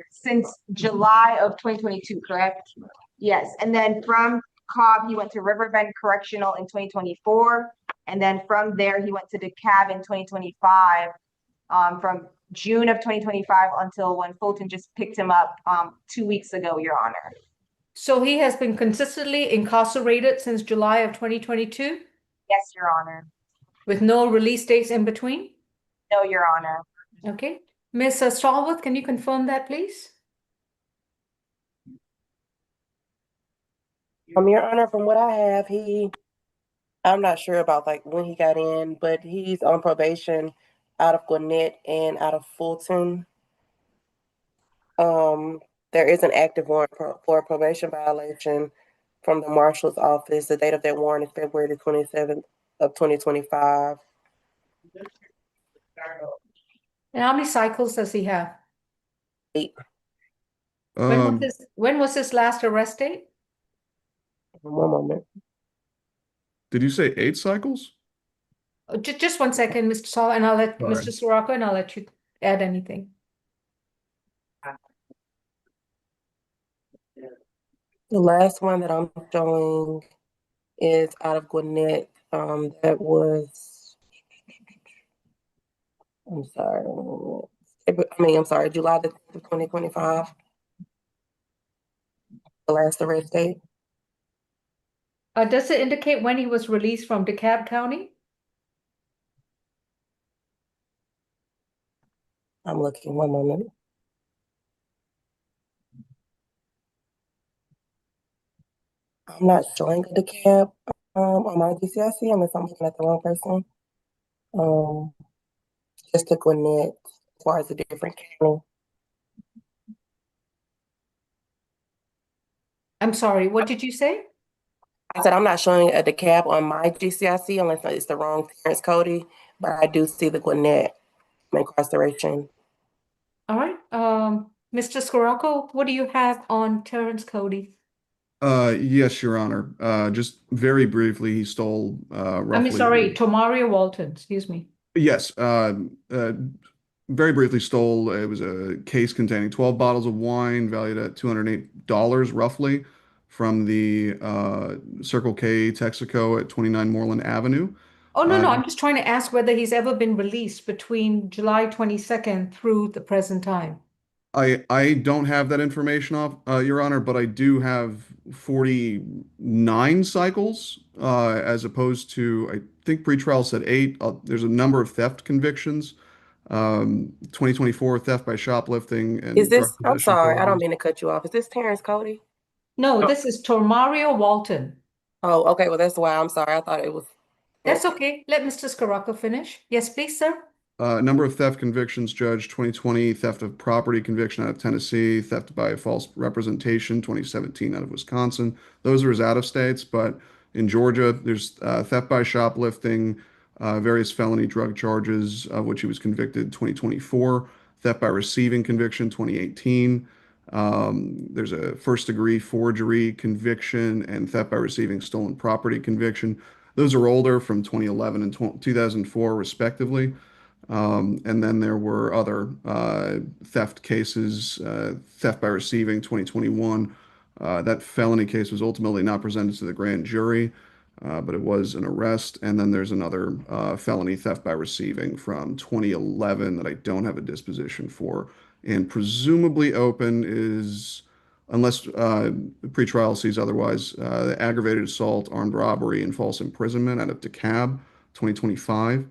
since July of 2022, correct? Yes. And then from Cobb, he went to Riverbend Correctional in 2024. And then from there, he went to DeKalb in 2025, from June of 2025 until when Fulton just picked him up 2 weeks ago, Your Honor. So he has been consistently incarcerated since July of 2022? Yes, Your Honor. With no release dates in between? No, Your Honor. Okay. Ms. Stallworth, can you confirm that, please? Your Honor, from what I have, I'm not sure about like when he got in, but he's on probation out of Gwinnett and out of Fulton. There is an active warrant for a probation violation from the marshal's office. The date of that warrant is February the 27th of 2025. And how many cycles does he have? 8. When was his last arrest date? One moment. Did you say 8 cycles? Just 1 second, Mr. Saul, and I'll let Sorry. Mr. Sirocco, and I'll let you add anything. The last one that I'm showing is out of Gwinnett. That was, I'm sorry, July the 10th of 2025. The last arrest date. Does it indicate when he was released from DeKalb County? I'm looking, one moment. I'm not showing the cab on my DCIC unless I'm looking at the wrong person. Just to Gwinnett as far as a different county. I'm sorry, what did you say? I said I'm not showing a DeKalb on my GCIC unless it's the wrong Terrence Cody, but I do see the Gwinnett incarceration. All right. Mr. Scirocco, what do you have on Terrence Cody? Yes, Your Honor. Just very briefly, he stole roughly. Tomario Walton, excuse me. Yes, very briefly stole, it was a case containing 12 bottles of wine valued at $208 roughly from the Circle K Texaco at 29 Moreland Avenue. Oh, no, I'm just trying to ask whether he's ever been released between July 22nd through the present time. I don't have that information off, Your Honor, but I do have 49 cycles, as opposed to, I think pretrial said 8. There's a number of theft convictions, 2024 theft by shoplifting and Is this, drug I'm possession sorry, I don't charges. mean to cut you off. Is this Terrence Cody? No, this is Tomario Walton. Oh, okay, well, that's why I'm sorry. I thought it was. That's okay. Let Mr. Scirocco finish. Yes, please, sir. Number of theft convictions, Judge, 2020, theft of property conviction out of Tennessee, theft by false representation, 2017 out of Wisconsin. Those are his out of states, but in Georgia, there's theft by shoplifting, various felony drug charges, of which he was convicted 2024, theft by receiving conviction, 2018. There's a first degree forgery conviction and theft by receiving stolen property conviction. Those are older, from 2011 and 2004, respectively. And then there were other theft cases, theft by receiving 2021. That felony case was ultimately not presented to the grand jury, but it was an arrest. And then there's another felony theft by receiving from 2011 that I don't have a disposition for. And presumably open is, unless pretrial sees otherwise, the aggravated assault, armed robbery, and false imprisonment out of DeKalb, 2025.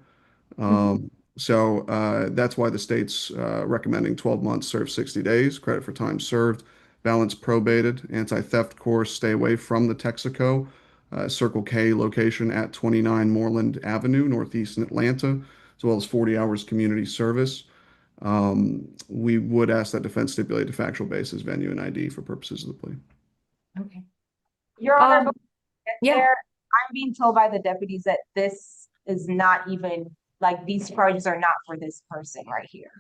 So that's why the state's recommending 12 months, serve 60 days, credit for time served, balance probated, anti-theft course, stay away from the Texaco, Circle K location at 29 Moreland Avenue, Northeast in Atlanta, as well as 40 hours community service. We would ask that defense stipulate a factual basis, venue, and ID for purposes of the plea. Okay. Your Honor, before we get yeah. there, I'm being told by the deputies that this is not even, like, these charges are not for this person right here.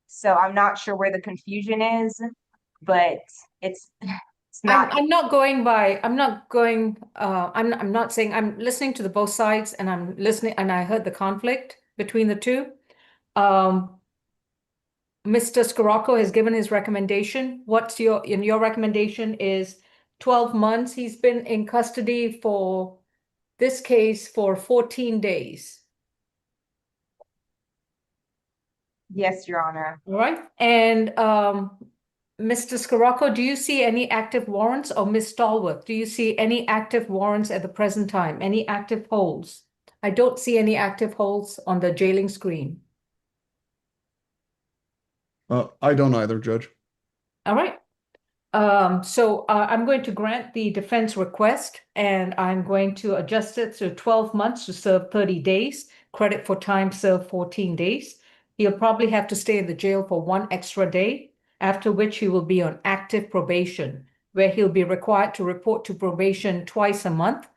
So I'm not sure where the confusion is, but it's not. I'm not going by, I'm not saying, I'm listening to the both sides, and I'm listening, and I heard the conflict between the two. Mr. Scirocco has given his recommendation. Your recommendation is 12 months. He's been in custody for this case for 14 days. Yes, Your Honor. All right. And Mr. Scirocco, do you see any active warrants? Or Ms. Stallworth, do you see any active warrants at the present time? Any active holds? I don't see any active holds on the jailing screen. I don't either, Judge. All right. So I'm going to grant the defense request, and I'm going to adjust it to 12 months to serve 30 days, credit for time served 14 days. He'll probably have to stay in the jail for 1 extra day, after which he will be on active probation, where he'll be required to report to probation twice a month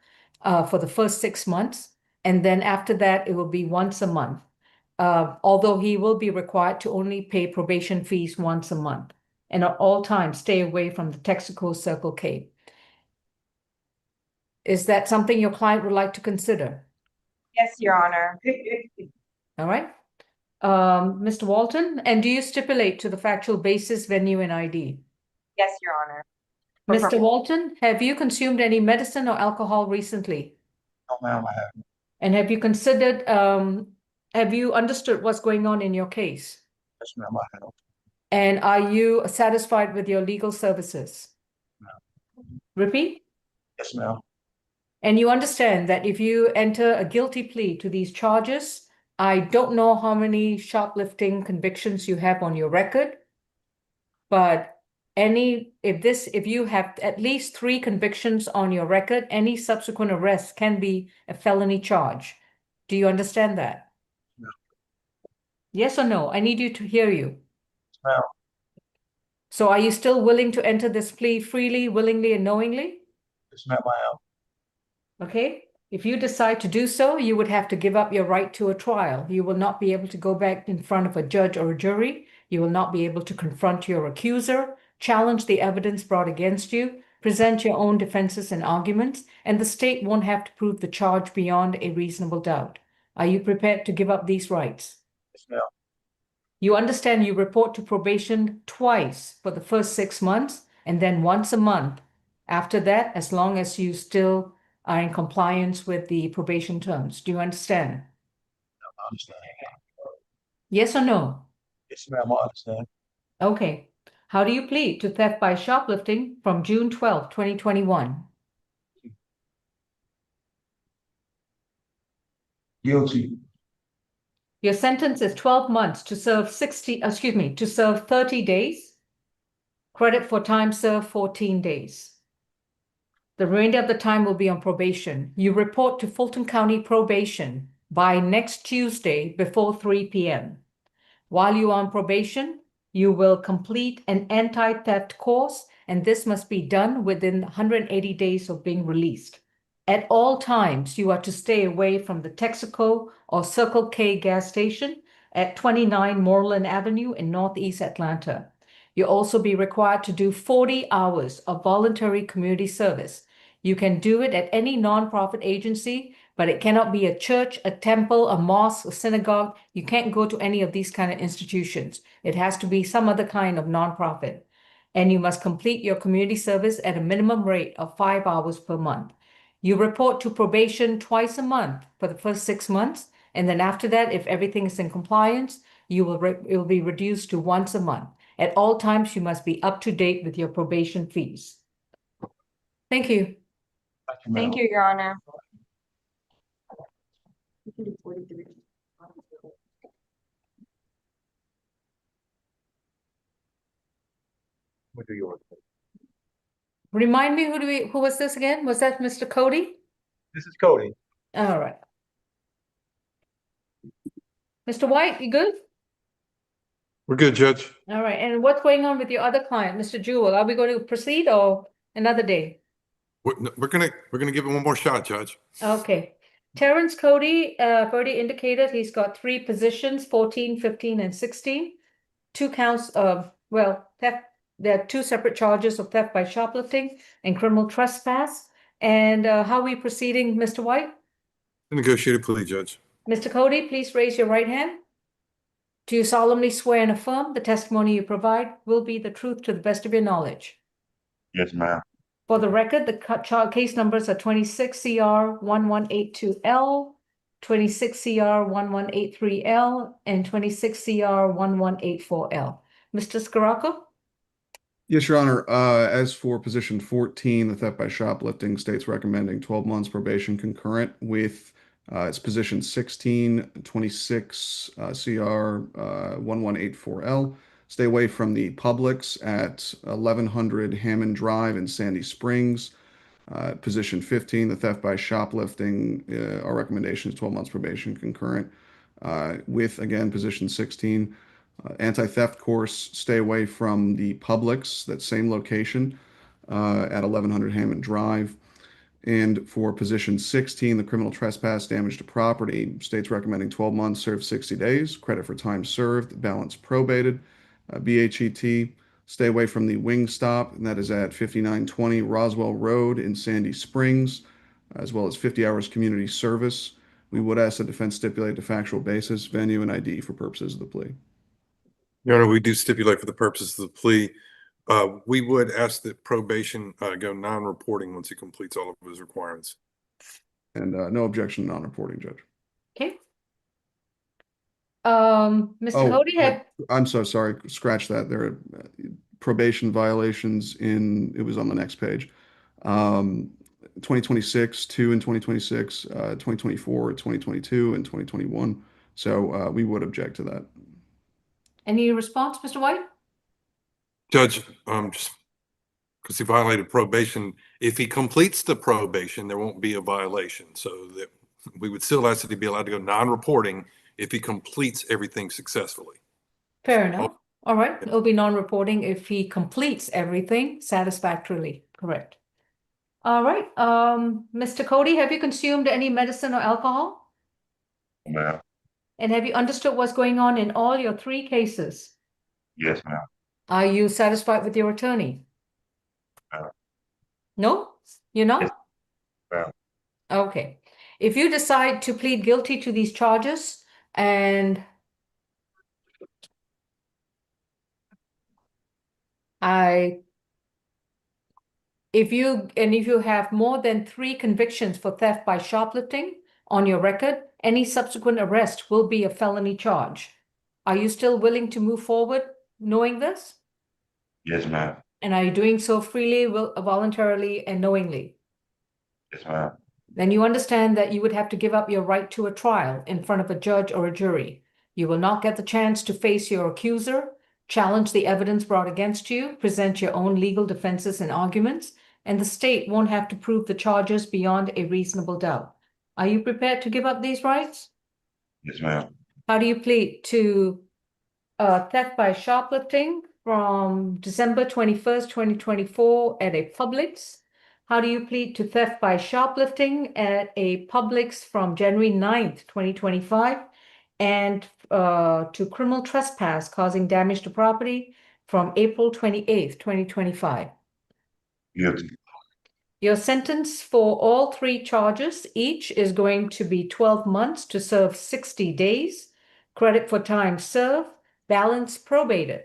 for the first 6 months. And then after that, it will be once a month. Although he will be required to only pay probation fees once a month. And at all times, stay away from the Texaco Circle K. Is that something your client would like to consider? Yes, Your Honor. All right. Mr. Walton, and do you stipulate to the factual basis, venue, and ID? Yes, Your Honor. Mr. Walton, have you consumed any medicine or alcohol recently? No, ma'am, I haven't. And have you considered, have you understood what's going on in your case? Yes, ma'am, I have. And are you satisfied with your legal services? No. Repeat? Yes, ma'am. And you understand that if you enter a guilty plea to these charges, I don't know how many shoplifting convictions you have on your record, but if you have at least 3 convictions on your record, any subsequent arrest can be a felony charge. Do you understand that? No. Yes or no? I need you to hear you. No. So are you still willing to enter this plea freely, willingly, and knowingly? Yes, ma'am, I am. Okay. If you decide to do so, you would have to give up your right to a trial. You will not be able to go back in front of a judge or a jury. You will not be able to confront your accuser, challenge the evidence brought against you, present your own defenses and arguments, and the state won't have to prove the charge beyond a reasonable doubt. Are you prepared to give up these rights? Yes, ma'am. You understand you report to probation twice for the first 6 months and then once a month. After that, as long as you still are in compliance with the probation terms. Do you understand? I understand. Yes or no? Yes, ma'am, I understand. Okay. How do you plead to theft by shoplifting from June 12, 2021? Guilty. Your sentence is 12 months to serve 30 days. Credit for time served 14 days. The remainder of the time will be on probation. You report to Fulton County Probation by next Tuesday before 3 p.m. While you are on probation, you will complete an anti-theft course, and this must be done within 180 days of being released. At all times, you are to stay away from the Texaco or Circle K gas station at 29 Moreland Avenue in Northeast Atlanta. You'll also be required to do 40 hours of voluntary community service. You can do it at any nonprofit agency, but it cannot be a church, a temple, a mosque, a synagogue. You can't go to any of these kind of institutions. It has to be some other kind of nonprofit. And you must complete your community service at a minimum rate of 5 hours per month. You report to probation twice a month for the first 6 months. And then after that, if everything is in compliance, it will be reduced to once a month. At all times, you must be up to date with your probation fees. Thank you. Thank you, Your Honor. What do you want? Remind me, who was this again? Was that Mr. Cody? This is Cody. All right. Mr. White, you good? We're good, Judge. All right. And what's going on with your other client, Mr. Juul? Are we going to proceed or another day? We're gonna give it one more shot, Judge. Okay. Terrence Cody, already indicated he's got 3 positions, 14, 15, and 16. 2 counts of, theft. There are 2 separate charges of theft by shoplifting and criminal trespass. And how are we proceeding, Mr. White? Negotiated plea, Judge. Mr. Cody, please raise your right hand. Do you solemnly swear and affirm the testimony you provide will be the truth to the best of your knowledge? Yes, ma'am. For the record, the case numbers are 26 CR 1182L, 26 CR 1183L, and 26 CR 1184L. Mr. Scirocco? Yes, Your Honor. As for position 14, the theft by shoplifting, state's recommending 12 months probation concurrent with its position 16, 26 CR 1184L. Stay away from the Publix at 1100 Hammond Drive in Sandy Springs. Position 15, the theft by shoplifting, our recommendation is 12 months probation concurrent. With, again, position 16, anti-theft course, stay away from the Publix, that same location, at 1100 Hammond Drive. And for position 16, the criminal trespass, damage to property, state's recommending 12 months, served 60 days, credit for time served, balance probated. BHET, stay away from the Wingstop, and that is at 5920 Roswell Road in Sandy Springs, as well as 50 hours community service. We would ask the defense stipulate the factual basis, venue, and ID for purposes of the plea. Your Honor, we do stipulate for the purposes of the plea. We would ask that probation go non-reporting once he completes all of his requirements. And no objection to non-reporting, Judge. Okay. Mr. Cody, I'm so sorry. Scratch that. There are probation violations it was on the next page. 2026, 2 in 2026, 2024, 2022, and 2021. So we would object to that. any response, Mr. White? Judge, just because he violated probation, if he completes the probation, there won't be a violation. So that we would still ask that he be allowed to go non-reporting if he completes everything successfully. Fair enough. All right. It'll be non-reporting if he completes everything satisfactorily. Correct. All right. Mr. Cody, have you consumed any medicine or alcohol? Ma'am. And have you understood what's going on in all your 3 cases? Yes, ma'am. Are you satisfied with your attorney? No? You're not? Yes, ma'am. Okay. If you decide to plead guilty to these charges and if you have more than 3 convictions for theft by shoplifting on your record, any subsequent arrest will be a felony charge. Are you still willing to move forward knowing this? Yes, ma'am. And are you doing so freely, voluntarily, and knowingly? Yes, ma'am. Then you understand that you would have to give up your right to a trial in front of a judge or a jury. You will not get the chance to face your accuser, challenge the evidence brought against you, present your own legal defenses and arguments, and the state won't have to prove the charges beyond a reasonable doubt. Are you prepared to give up these rights? Yes, ma'am. How do you plead to theft by shoplifting from December 21st, 2024 at a Publix? How do you plead to theft by shoplifting at a Publix from January 9th, 2025, and to criminal trespass causing damage to property from April 28th, 2025? Guilty. Your sentence for all 3 charges each is going to be 12 months to serve 60 days, credit for time served, balance probated.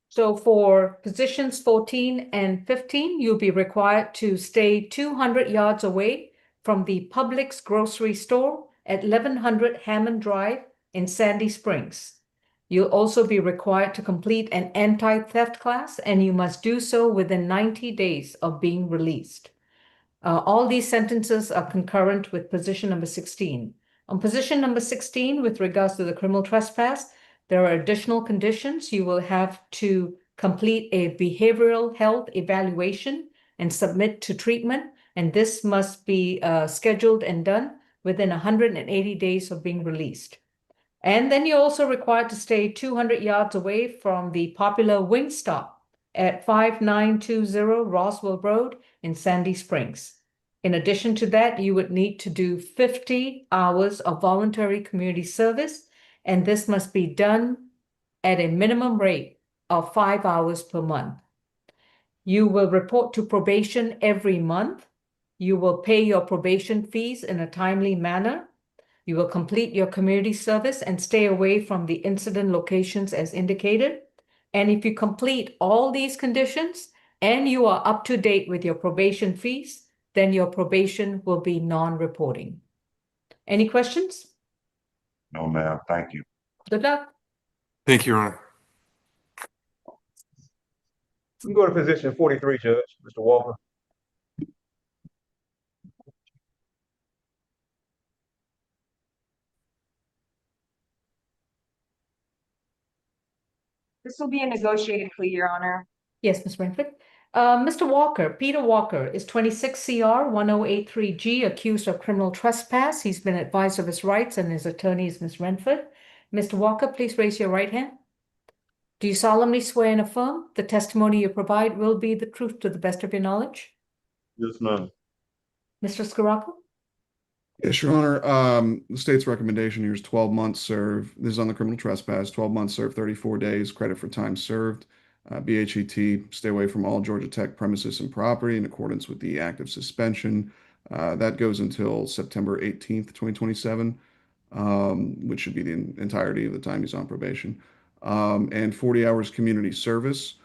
So for positions 14 and 15, you'll be required to stay 200 yards away from the Publix grocery store at 1100 Hammond Drive in Sandy Springs. You'll also be required to complete an anti-theft class, and you must do so within 90 days of being released. All these sentences are concurrent with position number 16. On position number 16, with regards to the criminal trespass, there are additional conditions. You will have to complete a behavioral health evaluation and submit to treatment, and this must be scheduled and done within 180 days of being released. And then you're also required to stay 200 yards away from the popular Wingstop at 5920 Roswell Road in Sandy Springs. In addition to that, you would need to do 50 hours of voluntary community service, and this must be done at a minimum rate of 5 hours per month. You will report to probation every month. You will pay your probation fees in a timely manner. You will complete your community service and stay away from the incident locations as indicated. And if you complete all these conditions and you are up to date with your probation fees, then your probation will be non-reporting. Any questions? No, ma'am. Thank you. Good luck. Thank you, Your Honor. We can go to position 43, Judge, Mr. Walker. This will be a negotiated plea, Your Honor. Yes, Ms. Renford. Mr. Walker, Peter Walker is 26 CR 1083G, accused of criminal trespass. He's been advised of his rights and his attorney is Ms. Renford. Mr. Walker, please raise your right hand. Do you solemnly swear and affirm the testimony you provide will be the truth to the best of your knowledge? Yes, ma'am. Mr. Scirocco? Yes, Your Honor. The state's recommendation here is 12 months served. This is on the criminal trespass, 12 months served, 34 days, credit for time served. BHET, stay away from all Georgia Tech premises and property in accordance with the act of suspension. That goes until September 18th, 2027, which should be the entirety of the time he's on probation. And 40 hours community service.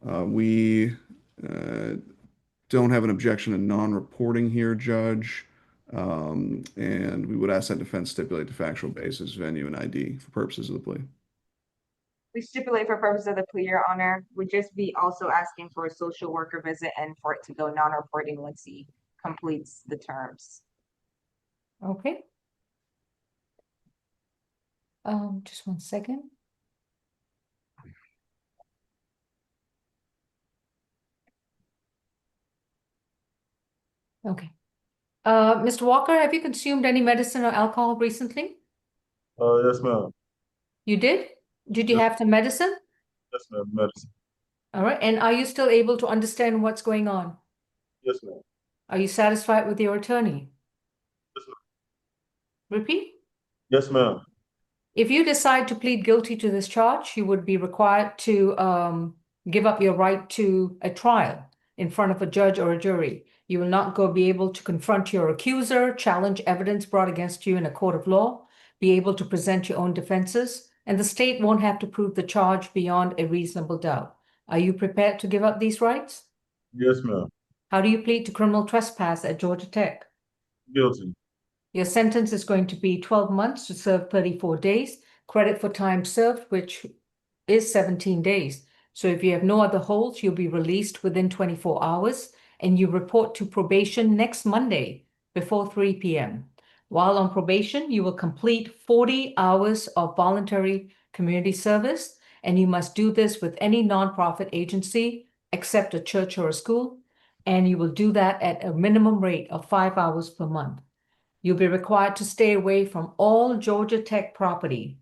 We don't have an objection to non-reporting here, Judge. And we would ask that defense stipulate the factual basis, venue, and ID for purposes of the plea. We stipulate for purpose of the plea, Your Honor. We'd just be also asking for a social worker visit and for it to go non-reporting once he completes the terms. Okay. Just one second. Okay. Mr. Walker, have you consumed any medicine or alcohol recently? Yes, ma'am. You did? Did you have some medicine? Yes, ma'am. Medicine. All right. And are you still able to understand what's going on? Yes, ma'am. Are you satisfied with your attorney? Yes, ma'am. Repeat. Yes, ma'am. If you decide to plead guilty to this charge, you would be required to give up your right to a trial in front of a judge or a jury. You will not be able to confront your accuser, challenge evidence brought against you in a court of law, be able to present your own defenses, and the state won't have to prove the charge beyond a reasonable doubt. Are you prepared to give up these rights? Yes, ma'am. How do you plead to criminal trespass at Georgia Tech? Guilty. Your sentence is going to be 12 months to serve 34 days, credit for time served, which is 17 days. So if you have no other holds, you'll be released within 24 hours, and you report to probation next Monday before 3 p.m. While on probation, you will complete 40 hours of voluntary community service, and you must do this with any nonprofit agency except a church or a school, and you will do that at a minimum rate of 5 hours per month. You'll be required to stay away from all Georgia Tech property.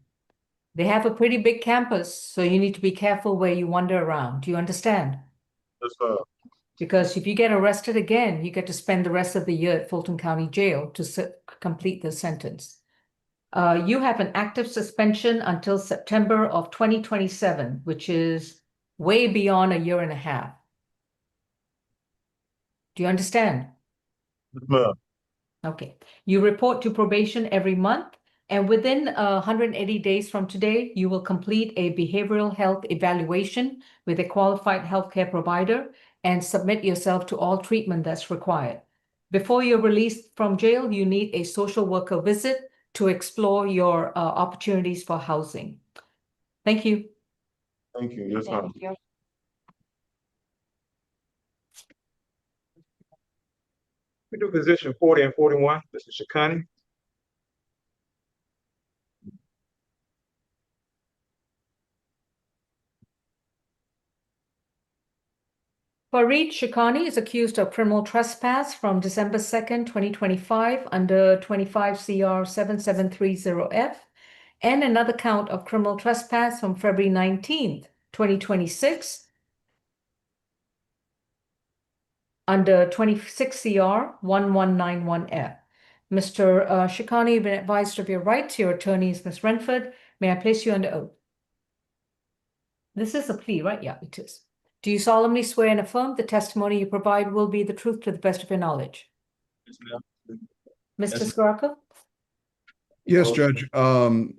They have a pretty big campus, so you need to be careful where you wander around. Do you understand? Yes, ma'am. Because if you get arrested again, you get to spend the rest of the year at Fulton County Jail to complete the sentence. You have an active suspension until September of 2027, which is way beyond a year and a half. Do you understand? Yes, ma'am. Okay. You report to probation every month, and within 180 days from today, you will complete a behavioral health evaluation with a qualified healthcare provider and submit yourself to all treatment that's required. Before you're released from jail, you need a social worker visit to explore your opportunities for housing. Thank you. Thank you. Yes, ma'am. Thank you. We do position 40 and 41, Mr. Shikani. Farit Shikani is accused of criminal trespass from December 2nd, 2025 under 25 CR 7730F and another count of criminal trespass from February 19th, 2026 under 26 CR 1191F. Mr. Shikani, you've been advised of your rights. Your attorney is Ms. Renford. May I place you under oath? This is a plea, right? Yeah, it is. Do you solemnly swear and affirm the testimony you provide will be the truth to the best of your knowledge? Yes, ma'am. Mr. Yes. Scirocco? Yes, Judge.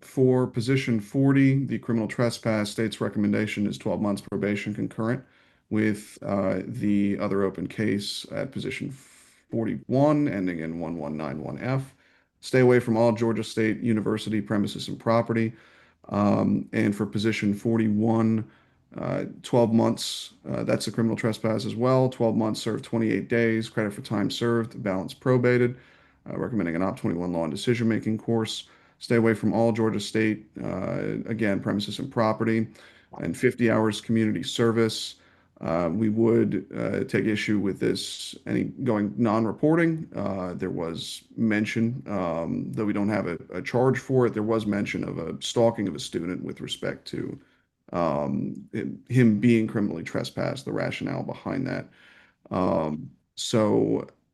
For position 40, the criminal trespass, state's recommendation is 12 months probation concurrent with the other open case at position 41, ending in 1191F. Stay away from all Georgia State University premises and property. And for position 41, 12 months, that's a criminal trespass as well. 12 months served, 28 days, credit for time served, balance probated. Recommending an Op 21 law and decision-making course. Stay away from all Georgia State, again, premises and property. and 50 hours community service. We would take issue with this going non-reporting. There was mention, though we don't have a charge for it, there was mention of a stalking of a student with respect to him being criminally trespassed, the rationale behind that.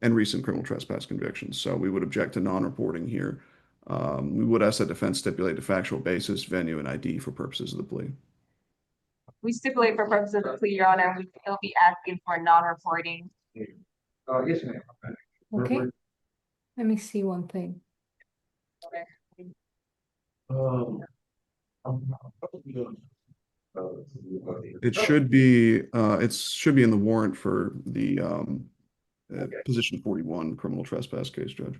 And recent criminal trespass convictions. So we would object to non-reporting here. We would ask that defense stipulate the factual basis, venue, and ID for purposes of the plea. We stipulate for purposes of the plea, Your Honor, we still be asking for non-reporting. Yes, ma'am. Okay. Let me see one thing. It should be in the warrant for the position 41 criminal trespass case, Judge.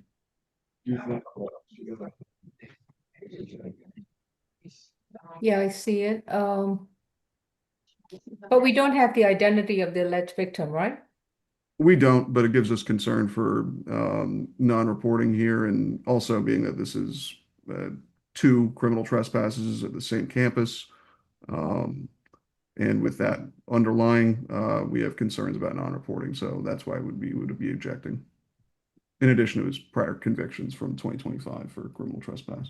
Yeah, I see it. But we don't have the identity of the alleged victim, right? We don't, but it gives us concern for non-reporting here, and also being that this is 2 criminal trespasses at the same campus. And with that underlying, we have concerns about non-reporting, so that's why we would be objecting. In addition to his prior convictions from 2025 for criminal trespass.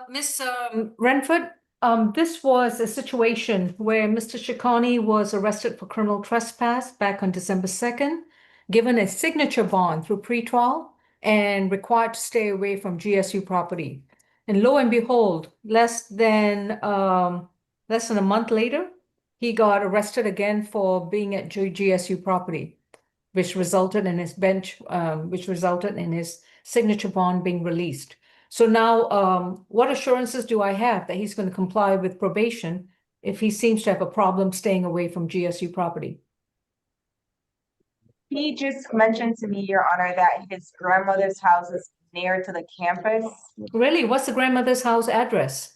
Ms. Renford, this was a situation where Mr. Shikani was arrested for criminal trespass back on December 2nd, given a signature bond through pretrial, and required to stay away from GSU property. And lo and behold, less than a month later, he got arrested again for being at GSU property, which resulted in his signature bond being released. So now, what assurances do I have that he's going to comply with probation if he seems to have a problem staying away from GSU property? He just mentioned to me, Your Honor, that his grandmother's house is near to the campus. Really? What's the grandmother's house address?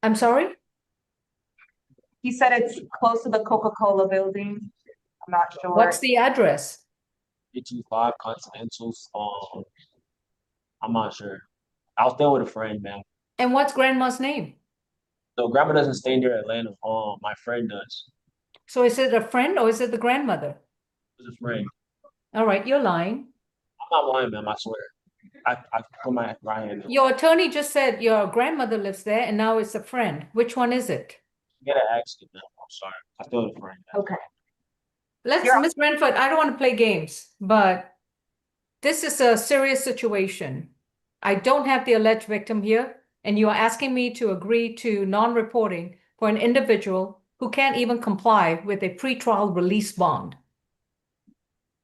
I'm sorry? He said it's close to the Coca-Cola building. I'm not sure. What's the address? 325 Continentals. I'm not sure. I was there with a friend, man. And what's grandma's name? So grandma doesn't stay near Atlanta. My friend does. So is it a friend or is it the grandmother? It's a friend. All right, you're lying. I'm not lying, ma'am. I swear. I put my right hand. Your attorney just said your grandmother lives there and now it's a friend. Which one is it? You gotta ask it, ma'am. I'm sorry. I still have a friend. Okay. Miss Renford, I don't want to play games, but this is a serious situation. I don't have the alleged victim here, and you are asking me to agree to non-reporting for an individual who can't even comply with a pretrial release bond.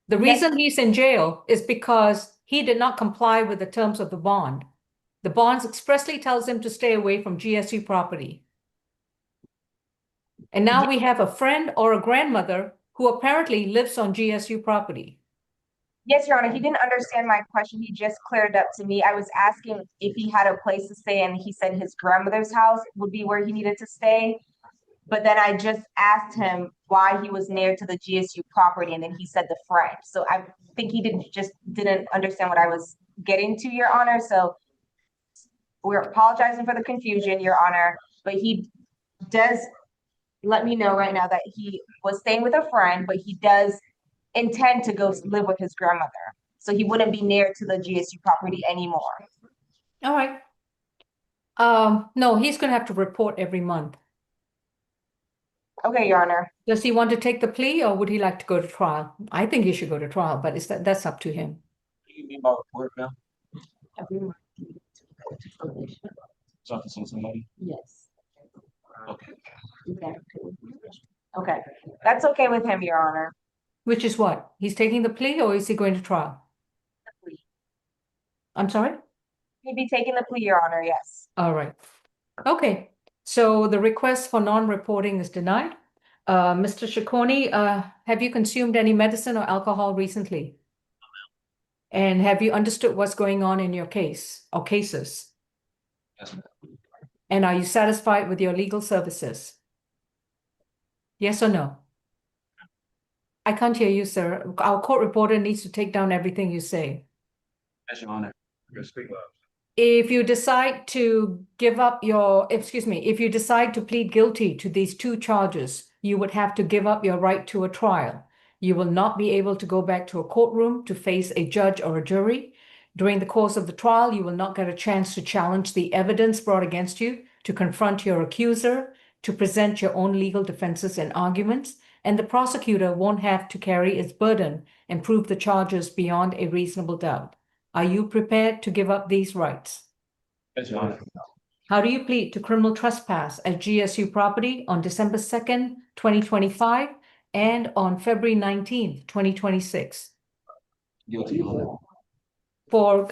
The reason he's in jail is because he did not comply with the terms of the bond. The bonds expressly tells him to stay away from GSU property. And now we have a friend or a grandmother who apparently lives on GSU property. Yes, Your Honor, he didn't understand my question. He just cleared it up to me. I was asking if he had a place to stay, and he said his grandmother's house would be where he needed to stay. But then I just asked him why he was near to the GSU property, and then he said the friend. So I think he didn't understand what I was getting to, Your Honor. So we're apologizing for the confusion, Your Honor, but he does let me know right now that he was staying with a friend, but he does intend to go live with his grandmother. So he wouldn't be near to the GSU property anymore. All right. No, he's going to have to report every month. Okay, Your Honor. Does he want to take the plea or would he like to go to trial? I think he should go to trial, but that's up to him. What do you mean by report, ma'am? Talking to somebody? Yes. Okay. Okay. That's okay with him, Your Honor. Which is what? He's taking the plea or is he going to trial? The plea. I'm sorry? He'd be taking the plea, Your Honor, yes. All right. Okay. So the request for non-reporting is denied. Mr. Shikani, have you consumed any medicine or alcohol recently? And have you understood what's going on in your case or cases? Yes, ma'am. And are you satisfied with your legal services? Yes or no? I can't hear you, sir. Our court reporter needs to take down everything you say. Yes, Your Honor. Speak loud. If you decide to give up your, excuse me, if you decide to plead guilty to these two charges, you would have to give up your right to a trial. You will not be able to go back to a courtroom to face a judge or a jury. During the course of the trial, you will not get a chance to challenge the evidence brought against you, to confront your accuser, to present your own legal defenses and arguments, and the prosecutor won't have to carry its burden and prove the charges beyond a reasonable doubt. Are you prepared to give up these rights? Yes, Your Honor. How do you plead to criminal trespass at GSU property on December 2nd, 2025, and on February 19th, 2026? Guilty, Your Honor. For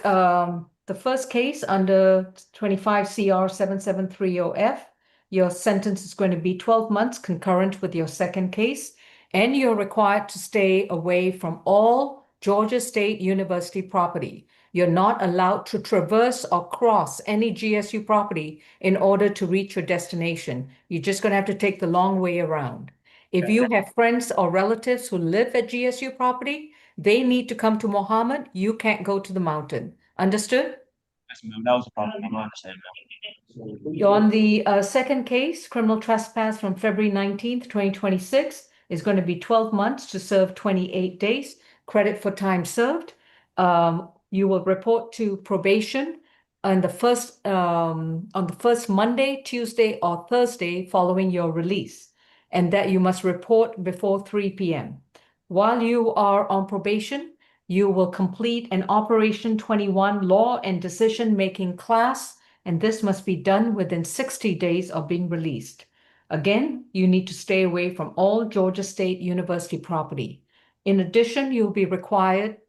the first case under 25 CR 7730F, your sentence is going to be 12 months concurrent with your second case, and you're required to stay away from all Georgia State University property. You're not allowed to traverse or cross any GSU property in order to reach your destination. You're just going to have to take the long way around. If you have friends or relatives who live at GSU property, they need to come to Mohammed. You can't go to the mountain. Understood? Yes, ma'am. That was a problem. I understand that. On the second case, criminal trespass from February 19th, 2026 is going to be 12 months to serve 28 days. Credit for time served. You will report to probation on the first Monday, Tuesday, or Thursday following your release, and that you must report before 3 p.m. While you are on probation, you will complete an Operation 21 law and decision-making class, and this must be done within 60 days of being released. Again, you need to stay away from all Georgia State University property. In addition, you'll be required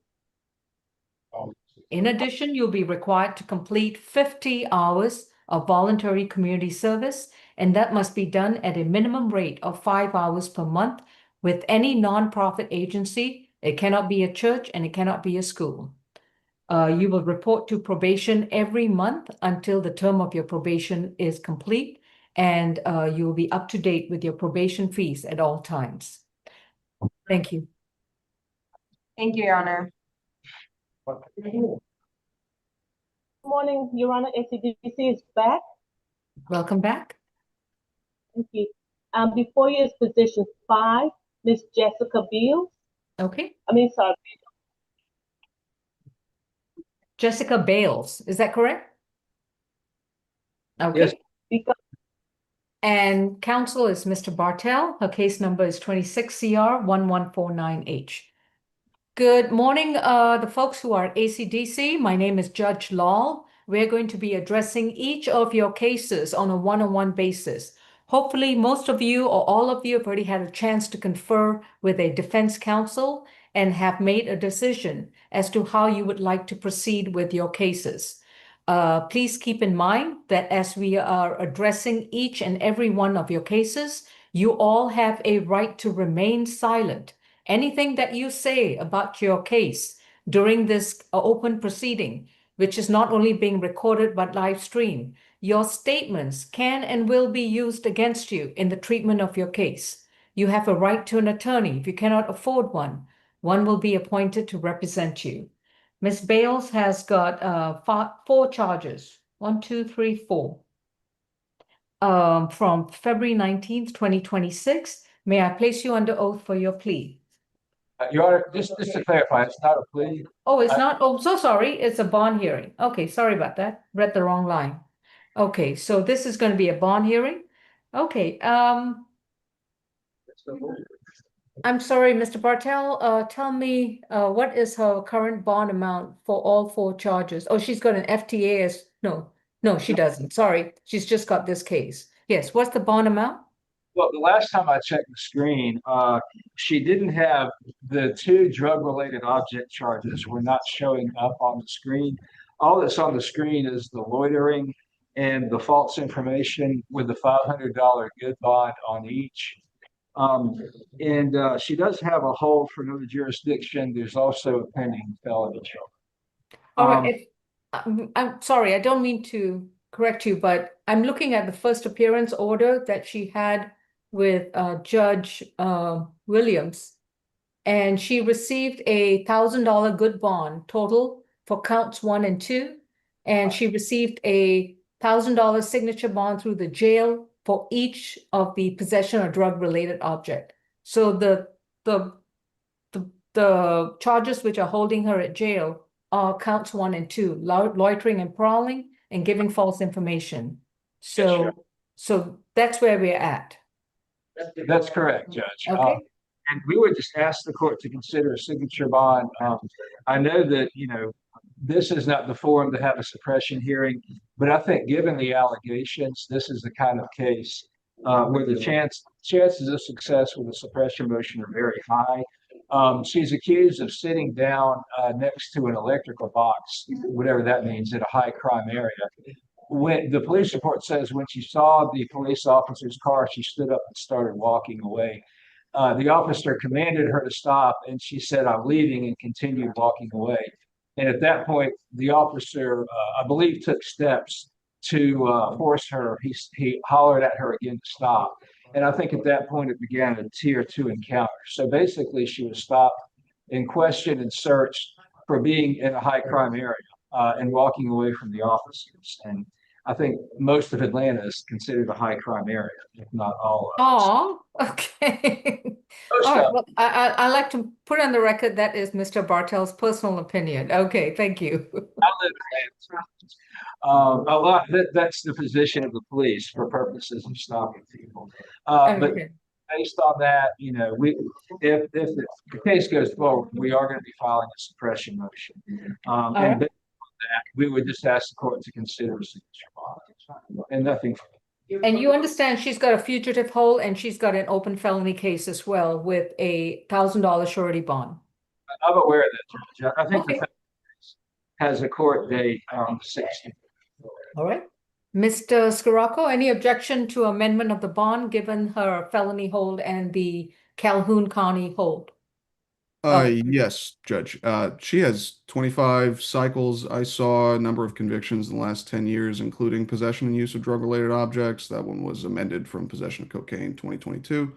to complete 50 hours of voluntary community service, and that must be done at a minimum rate of 5 hours per month with any nonprofit agency. It cannot be a church and it cannot be a school. You will report to probation every month until the term of your probation is complete, and you will be up to date with your probation fees at all times. Thank you. Thank you, Your Honor. Good morning, Your Honor. SCDC is back. Welcome back. Thank you. Before you is position 5, Miss Jessica Bales. Okay. Sorry. Jessica Bales, is that correct? Okay. Yes. And counsel is Mr. Bartell. Her case number is 26 CR 1149H. Good morning, the folks who are at ACDC. My name is Judge Lal. We're going to be addressing each of your cases on a one-on-one basis. Hopefully, most of you or all of you have already had a chance to confer with a defense counsel and have made a decision as to how you would like to proceed with your cases. Please keep in mind that as we are addressing each and every one of your cases, you all have a right to remain silent. Anything that you say about your case during this open proceeding, which is not only being recorded but live streamed, your statements can and will be used against you in the treatment of your case. You have a right to an attorney. If you cannot afford one, one will be appointed to represent you. Ms. Bales has got 4 charges, 1, 2, 3, 4, from February 19th, 2026. May I place you under oath for your plea? Your Honor, just to clarify, it's not a plea. Oh, it's not? Oh, so sorry. It's a bond hearing. Okay, sorry about that. Read the wrong line. Okay, so this is going to be a bond hearing. Okay, I'm sorry, Mr. Bartell, tell me, what is her current bond amount for all 4 charges? Oh, she's got an FTA as, no, she doesn't. Sorry, she's just got this case. Yes, what's the bond amount? Well, the last time I checked the screen, she didn't have the 2 drug-related object charges were not showing up on the screen. All that's on the screen is the loitering and the false information with the $500 good bond on each. She does have a hold for another jurisdiction. There's also a pending felony charge. All right, I'm sorry, I don't mean to correct you, but I'm looking at the first appearance order that she had with Judge Williams. And she received a $1,000 good bond total for counts 1 and 2. And she received a $1,000 signature bond through the jail for each of the possession or drug-related object. So the charges which are holding her at jail are counts 1 and 2, loitering and prowling and giving false information. So that's where we're at. That's correct, Judge. Okay. And we would just ask the court to consider a signature bond. I know that, this is not the forum to have a suppression hearing, but I think given the allegations, this is the kind of case where the chances of success with a suppression motion are very high. She's accused of sitting down next to an electrical box, whatever that means, in a high crime area. When the police report says when she saw the police officer's car, she stood up and started walking away. The officer commanded her to stop, and she said, "I'm leaving," and continued walking away. And at that point, the officer, I believe, took steps to force her. He hollered at her again to stop. And I think at that point, it began a tier 2 encounter. So basically, she was stopped and questioned and searched for being in a high crime area and walking away from the officers. And I think most of Atlanta is considered a high crime area, if not all of it. Oh, okay. All right. Well, I like to put on the record that is Mr. Bartel's personal opinion. Okay, thank you. That's the position of the police for purposes of stopping people. But based on that, if the case goes forward, we are going to be filing a suppression motion. And based on that, we would just ask the court to consider a signature bond and nothing. And you understand she's got a fugitive hold and she's got an open felony case as well with a $1,000 surety bond. I'm aware of that, Judge. I think the case has a court date on the 16th. All right. Mr. Scirocco, any objection to amendment of the bond given her felony hold and the Calhoun County hold? Yes, Judge. She has 25 cycles. I saw a number of convictions in the last 10 years, including possession and use of drug-related objects. That one was amended from possession of cocaine 2022.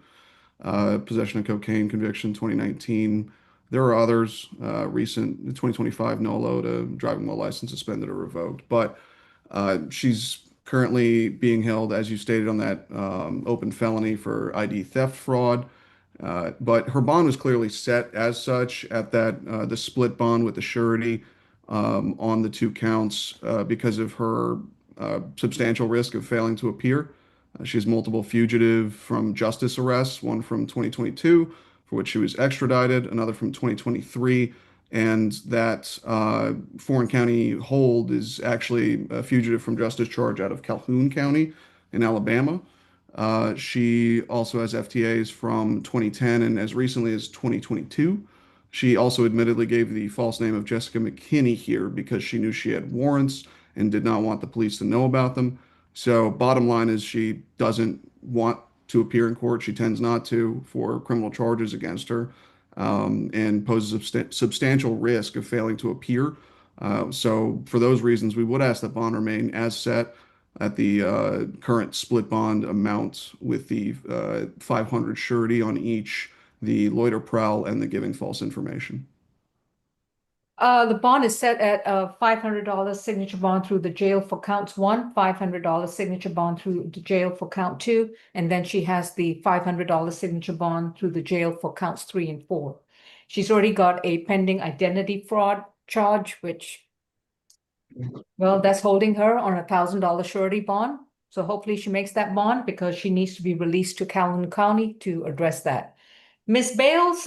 Possession of cocaine conviction 2019. There are others, recent 2025 NOLO to driving while license suspended or revoked. But she's currently being held, as you stated, on that open felony for ID theft fraud. But her bond was clearly set as such at that the split bond with the surety on the 2 counts because of her substantial risk of failing to appear. She has multiple fugitive from justice arrests, one from 2022 for which she was extradited, another from 2023, and that foreign county hold is actually a fugitive from justice charge out of Calhoun County in Alabama. She also has FTAs from 2010 and as recently as 2022. She also admittedly gave the false name of Jessica McKinney here because she knew she had warrants and did not want the police to know about them. So bottom line is she doesn't want to appear in court. She tends not to for criminal charges against her and poses a substantial risk of failing to appear. So for those reasons, we would ask that bond remain as set at the current split bond amount with the 500 surety on each, the loiter prowl, and the giving false information. The bond is set at a $500 signature bond through the jail for counts 1, $500 signature bond through the jail for count 2, and then she has the $500 signature bond through the jail for counts 3 and 4. She's already got a pending identity fraud charge, which, well, that's holding her on a $1,000 surety bond. So hopefully she makes that bond because she needs to be released to Calhoun County to address that. Ms. Bales,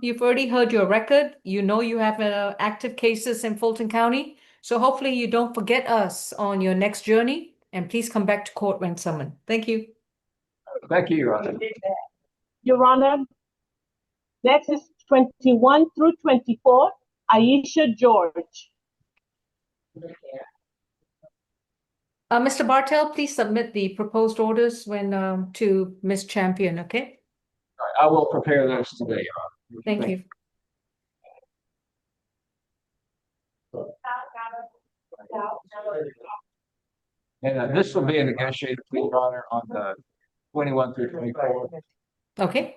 you've already heard your record. You know you have active cases in Fulton County. So hopefully you don't forget us on your next journey. And please come back to court when summoned. Thank you. Thank you, Your Honor. Your Honor, next is 21 through 24, Aisha George. Mr. Bartel, please submit the proposed orders when to Ms. Champion, okay? I will prepare those today, Your Honor. Thank you. And this will be a negotiated plea, Your Honor, on the 21 through 24. Okay.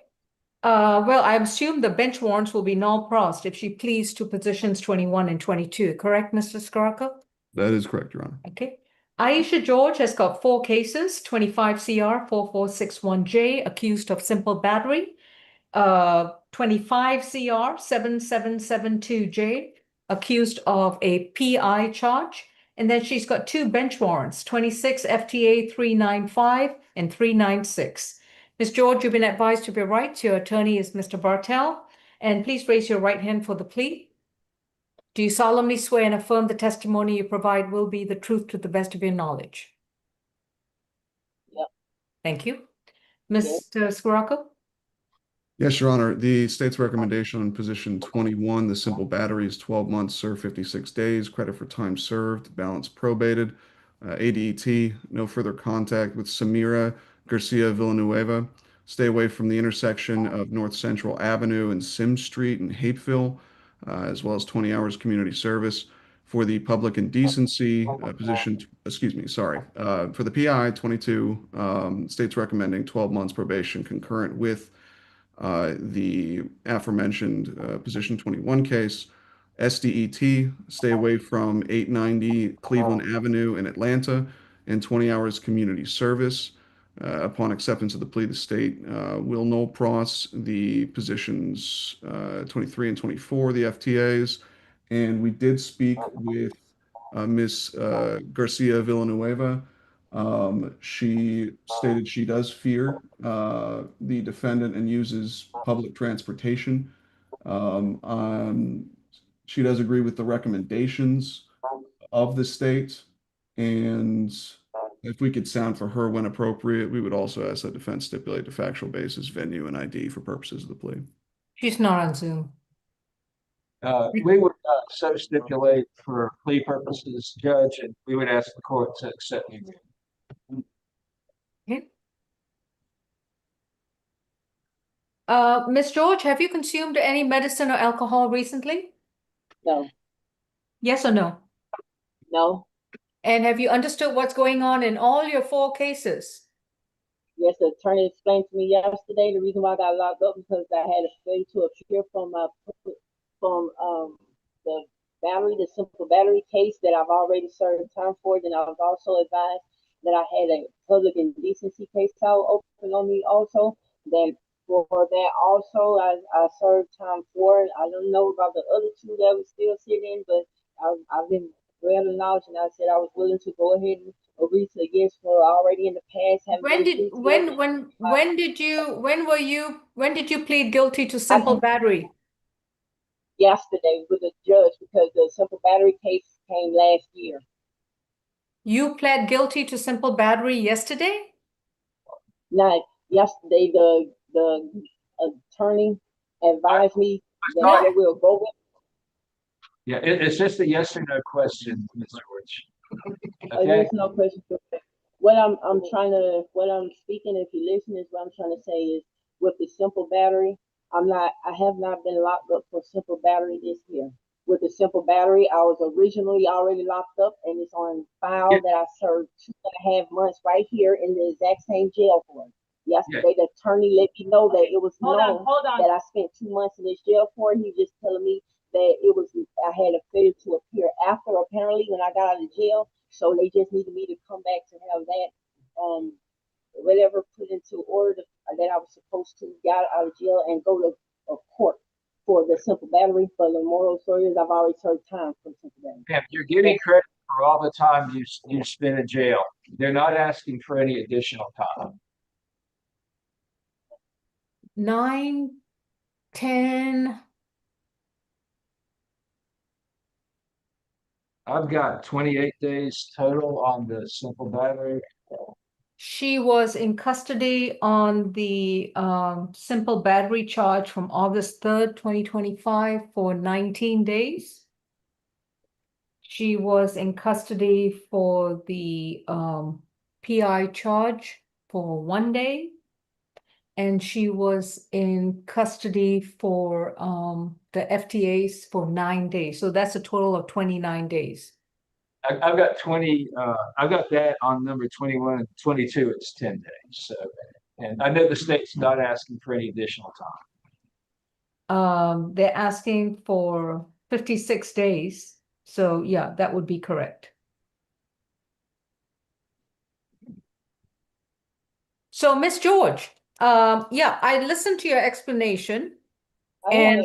Well, I assume the bench warrants will be null prost if she pleads to positions 21 and 22, correct, Mr. Skorka? That is correct, Your Honor. Okay. Aisha George has got 4 cases, 25 CR 4461J, accused of simple battery, 25 CR 7772J, accused of a PI charge, and then she's got 2 bench warrants, 26 FTA 395 and 396. Ms. George, you've been advised of your rights. Your attorney is Mr. Bartel, and please raise your right hand for the plea. Do you solemnly swear and affirm the testimony you provide will be the truth to the best of your knowledge? Yep. Thank you. Mr. Skoraka? Yes, Your Honor. The state's recommendation on position 21, the simple battery, is 12 months, served 56 days, credit for time served, balance probated, ADET, no further contact with Samira Garcia Villanueva. Stay away from the intersection of North Central Avenue and Sims Street in Hapeville, as well as 20 hours community service. For the public indecency position, for the PI 22, state's recommending 12 months probation concurrent with the aforementioned position 21 case. SDET, stay away from 890 Cleveland Avenue in Atlanta, and 20 hours community service. Upon acceptance of the plea, the state will null pros the positions 23 and 24, the FTAs. And we did speak with Ms. Garcia Villanueva. She stated she does fear the defendant and uses public transportation. She does agree with the recommendations of the state, and if we could sound for her when appropriate, we would also ask that defense stipulate the factual basis, venue, and ID for purposes of the plea. She's not on Zoom. We would so stipulate for plea purposes, Judge, and we would ask the court to accept you. Okay. Ms. George, have you consumed any medicine or alcohol recently? No. Yes or no? No. And have you understood what's going on in all your 4 cases? Yes, the attorney explained to me yesterday the reason why I got locked up because I had a failure to appear from the simple battery case that I've already served time for. Then I was also advised that I had a public indecency case open on me also. Then for that also I served time for. I don't know about the other 2 that were still sitting, but I've been well acknowledged, and I said I was willing to go ahead and agree to against for already in the past. When did you plead guilty to simple battery? Yesterday with the judge because the simple battery case came last year. You pled guilty to simple battery yesterday? Not yesterday. The attorney advised me that it will go with. Yeah, it's just a yes or no question, Ms. George. Okay. There's no question. What I'm speaking, if you listen, is what I'm trying to say is with the simple battery, I have not been locked up for simple battery this year. With the simple battery, I was originally already locked up, and it's on file that I served 2.5 months right here in the exact same jail for. Yesterday, the attorney let me know that it was known that I spent 2 months in this jail for. He just telling me that I had a failure to appear after apparently when I got out of jail. So they just needed me to come back to have that whatever put into order that I was supposed to get out of jail and go to a court for the simple battery. But the moral story is I've already served time for simple battery. Yeah, you're getting credit for all the time you spent in jail. They're not asking for any additional time. 9, 10. I've got 28 days total on the simple battery. She was in custody on the simple battery charge from August 3rd, 2025 for 19 days. She was in custody for the PI charge for 1 day. And she was in custody for the FTAs for 9 days. So that's a total of 29 days. I've got 20, I've got that on number 21 and 22, it's 10 days. So, and I know the state's not asking for any additional time. They're asking for 56 days. So yeah, that would be correct. So Miss George, yeah, I listened to your explanation and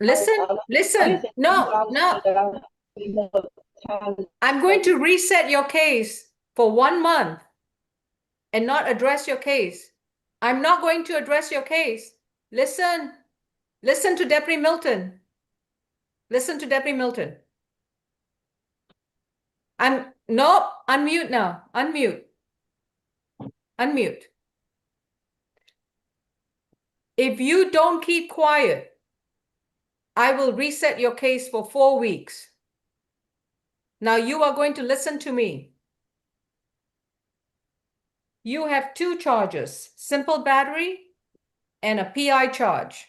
listen, no. I'm going to reset your case for 1 month and not address your case. I'm not going to address your case. Listen to Deputy Milton. Listen to Deputy Milton. No, unmute now. Unmute. If you don't keep quiet, I will reset your case for 4 weeks. Now you are going to listen to me. You have 2 charges, simple battery and a PI charge.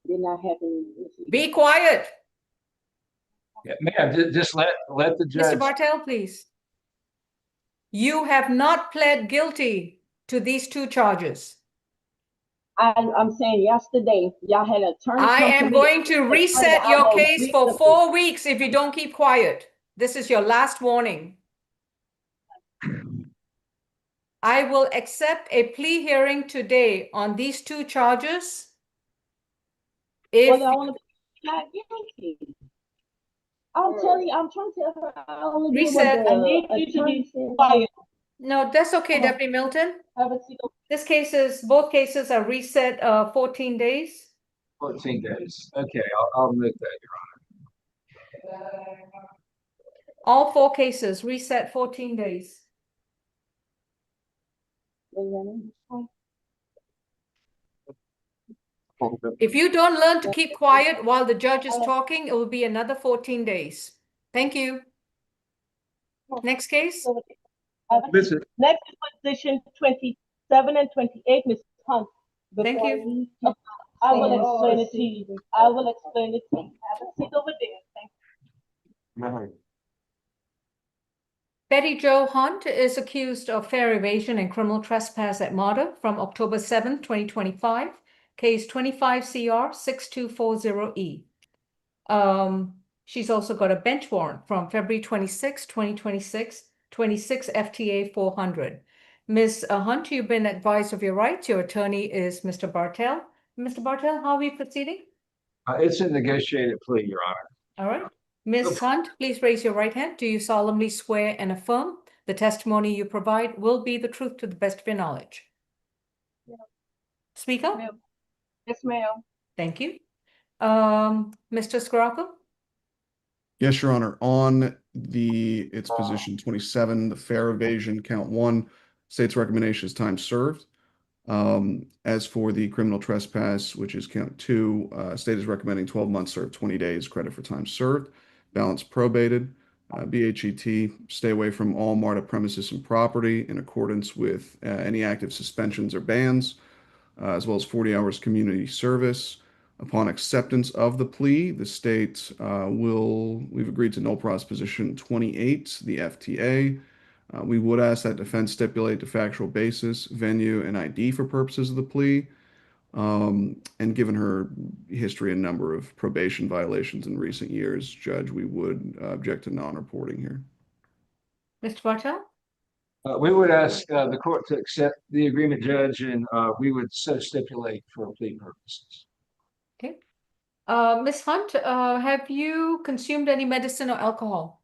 Did not happen. Be quiet. Yeah, ma'am, just let the judge. Mr. Bartel, please. You have not pled guilty to these 2 charges. I'm saying yesterday, y'all had an attorney. I am going to reset your case for 4 weeks if you don't keep quiet. This is your last warning. I will accept a plea hearing today on these 2 charges. Well, I want to be not guilty. I'm telling you, I'm trying to tell her I only reset. I need you to be quiet. No, that's okay, Deputy Milton. Both cases are reset 14 days. 14 days. Okay, I'll note that, Your Honor. All 4 cases reset 14 days. If you don't learn to keep quiet while the judge is talking, it will be another 14 days. Thank you. Next case. Next position 27 and 28, Ms. Hunt. Thank you. I will explain it to you. Have a seat over there. Thank you. Betty Jo Hunt is accused of fair evasion and criminal trespass at Marta from October 7, 2025, case 25 CR 6240E. She's also got a bench warrant from February 26, 2026, 26 FTA 400. Ms. Hunt, you've been advised of your rights. Your attorney is Mr. Bartel. Mr. Bartel, how are we proceeding? It's a negotiated plea, Your Honor. All right. Ms. Hunt, please raise your right hand. Do you solemnly swear and affirm the testimony you provide will be the truth to the best of your knowledge? Yeah. Speak up. Yes, ma'am. Thank you. Mr. Scaraco? Yes, Your Honor. On it's position 27, the fair evasion, count 1, state's recommendation is time served. As for the criminal trespass, which is count 2, state is recommending 12 months served, 20 days credit for time served. Balance probated. BHET, stay away from all MARTA premises and property in accordance with any active suspensions or bans, as well as 40 hours community service. Upon acceptance of the plea, the state we've agreed to null pros position 28, the FTA. We would ask that defense stipulate the factual basis, venue, and ID for purposes of the plea. And given her history and number of probation violations in recent years, Judge, we would object to non-reporting here. Mr. Bartel? We would ask the court to accept the agreement, Judge, and we would so stipulate for plea purposes. Okay. Ms. Hunt, have you consumed any medicine or alcohol?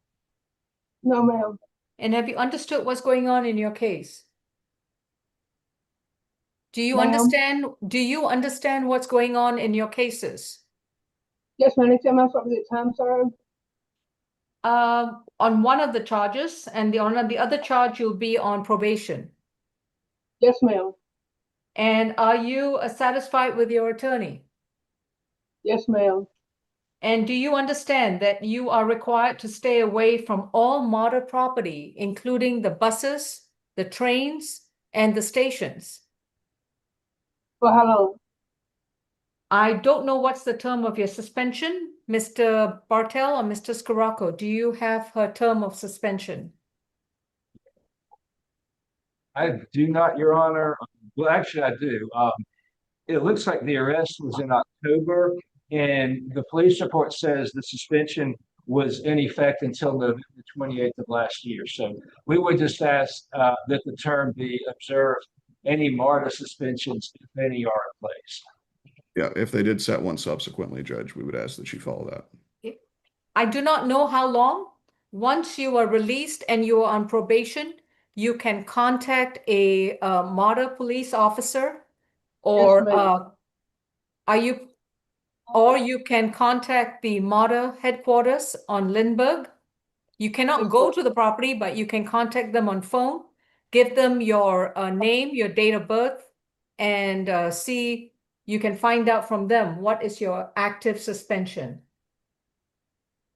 No, ma'am. And have you understood what's going on in your case? Do you understand what's going on in your cases? Yes, ma'am. Tell me something at time, sir. On one of the charges, and on the other charge, you'll be on probation. Yes, ma'am. And are you satisfied with your attorney? Yes, ma'am. And do you understand that you are required to stay away from all MARTA property, including the buses, the trains, and the stations? For how long? I don't know what's the term of your suspension, Mr. Bartel or Mr. Scirocco, do you have her term of suspension? I do not, Your Honor. Well, actually, I do. It looks like the arrest was in October, and the police report says the suspension was in effect until November 28th of last year. So we would just ask that the term be observed. Any MARTA suspensions, if any, are in place. Yeah, if they did set one subsequently, Judge, we would ask that she follow that. I do not know how long. Once you are released and you are on probation, you can contact a MARTA police officer, or or you can contact the MARTA headquarters on Lindbergh. You cannot go to the property, but you can contact them on phone, give them your name, your date of birth, and see, you can find out from them what is your active suspension.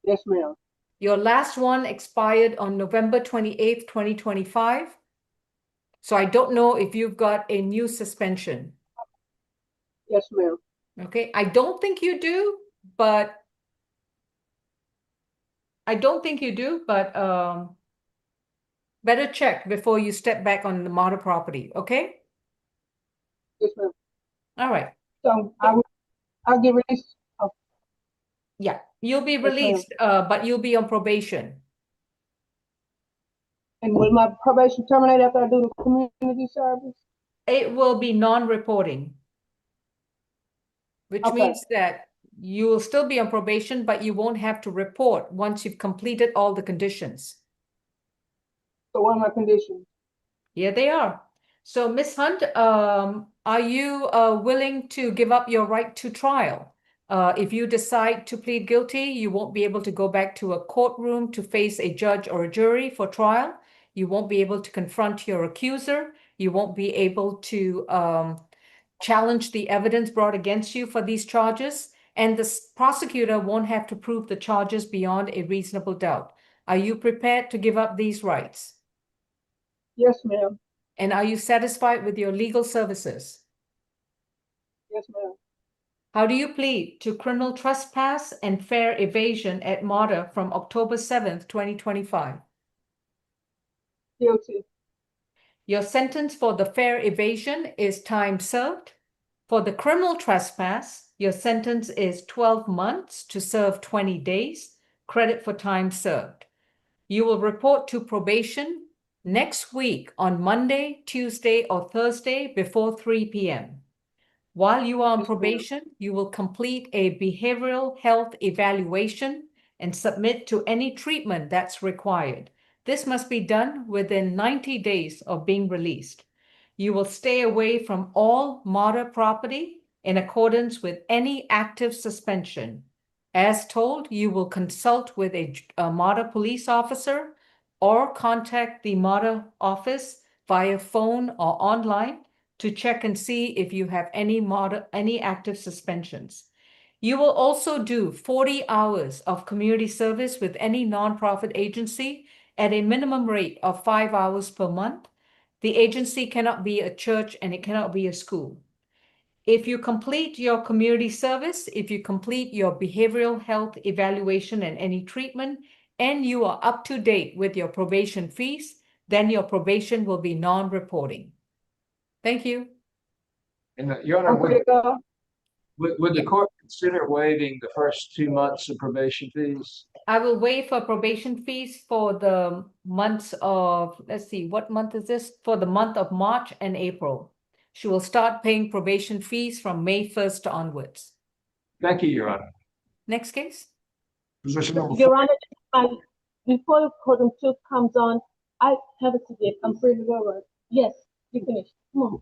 Yes, ma'am. Your last one expired on November 28th, 2025. So I don't know if you've got a new suspension. Yes, ma'am. Okay, I don't think you do, but better check before you step back on the MARTA property, okay? Yes, ma'am. All right. So I'll get released. Oh. Yeah, you'll be released, but you'll be on probation. And will my probation terminate after I do the community service? It will be non-reporting, which means that you will still be on probation, but you won't have to report once you've completed all the conditions. So what are my conditions? Here they are. So, Ms. Hunt, are you willing to give up your right to trial? If you decide to plead guilty, you won't be able to go back to a courtroom to face a judge or a jury for trial. You won't be able to confront your accuser. You won't be able to challenge the evidence brought against you for these charges. And the prosecutor won't have to prove the charges beyond a reasonable doubt. Are you prepared to give up these rights? Yes, ma'am. And are you satisfied with your legal services? Yes, ma'am. How do you plead to criminal trespass and fare evasion at MARTA from October 7th, 2025? Guilty. Your sentence for the fare evasion is time served. For the criminal trespass, your sentence is 12 months to serve 20 days, credit for time served. You will report to probation next week on Monday, Tuesday, or Thursday before 3 p.m. While you are on probation, you will complete a behavioral health evaluation and submit to any treatment that's required. This must be done within 90 days of being released. You will stay away from all MARTA property in accordance with any active suspension. As told, you will consult with a MARTA police officer or contact the MARTA office via phone or online to check and see if you have any active suspensions. You will also do 40 hours of community service with any nonprofit agency at a minimum rate of 5 hours per month. The agency cannot be a church and it cannot be a school. If you complete your community service, if you complete your behavioral health evaluation and any treatment, and you are up to date with your probation fees, then your probation will be non-reporting. Thank you. And Your Honor, would the court consider waiving the first 2 months of probation fees? I will waive for probation fees for the months of, let's see, what month is this? For the month of March and April. She will start paying probation fees from May 1st onwards. Thank you, Your Honor. Next case. Your Honor, before the courtroom 2 comes on, I have a suggestion. I'm free to go, right? Yes, you finished. Come on.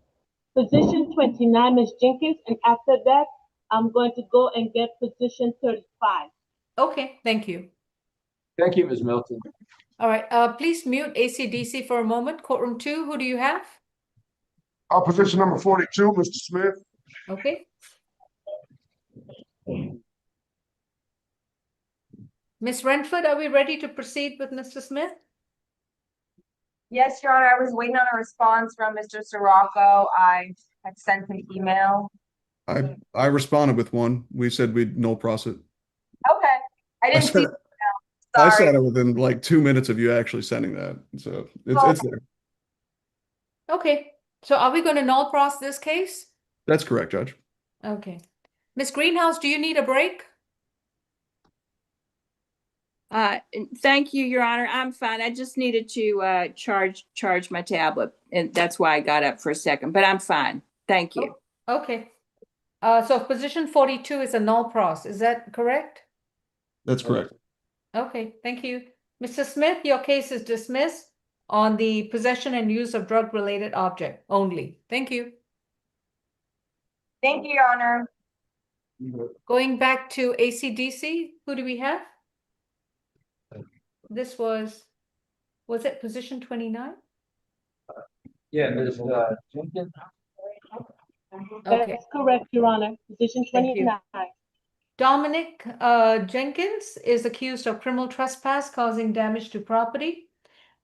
Position 29, Ms. Jenkins, and after that, I'm going to go and get position 35. Okay, thank you. Thank you, Ms. Milton. All right, please mute AC/DC for a moment. Courtroom 2, who do you have? Position number 42, Mr. Smith. Okay. Ms. Renford, are we ready to proceed with Mr. Smith? Yes, Your Honor, I was waiting on a response from Mr. Scirocco. I had sent an email. I responded with one. We said we'd null process it. Okay, I didn't see. I Sorry. saw it within like 2 minutes of you actually sending that. So it's there. Okay, so are we going to null pros this case? That's correct, Judge. Okay. Ms. Greenhouse, do you need a break? Thank you, Your Honor. I'm fine. I just needed to charge my tablet, and that's why I got up for a second, but I'm fine. Thank you. Okay. So position 42 is a null pros. Is that correct? That's correct. Okay, thank you. Mr. Smith, your case is dismissed on the possession and use of drug-related object only. Thank you. Thank you, Your Honor. Going back to ACDC, who do we have? This was it position 29? Yeah, Ms. Jenkins. Okay. That's correct, Your Honor. Position Thank you. 29. Dominic Jenkins is accused of criminal trespass causing damage to property.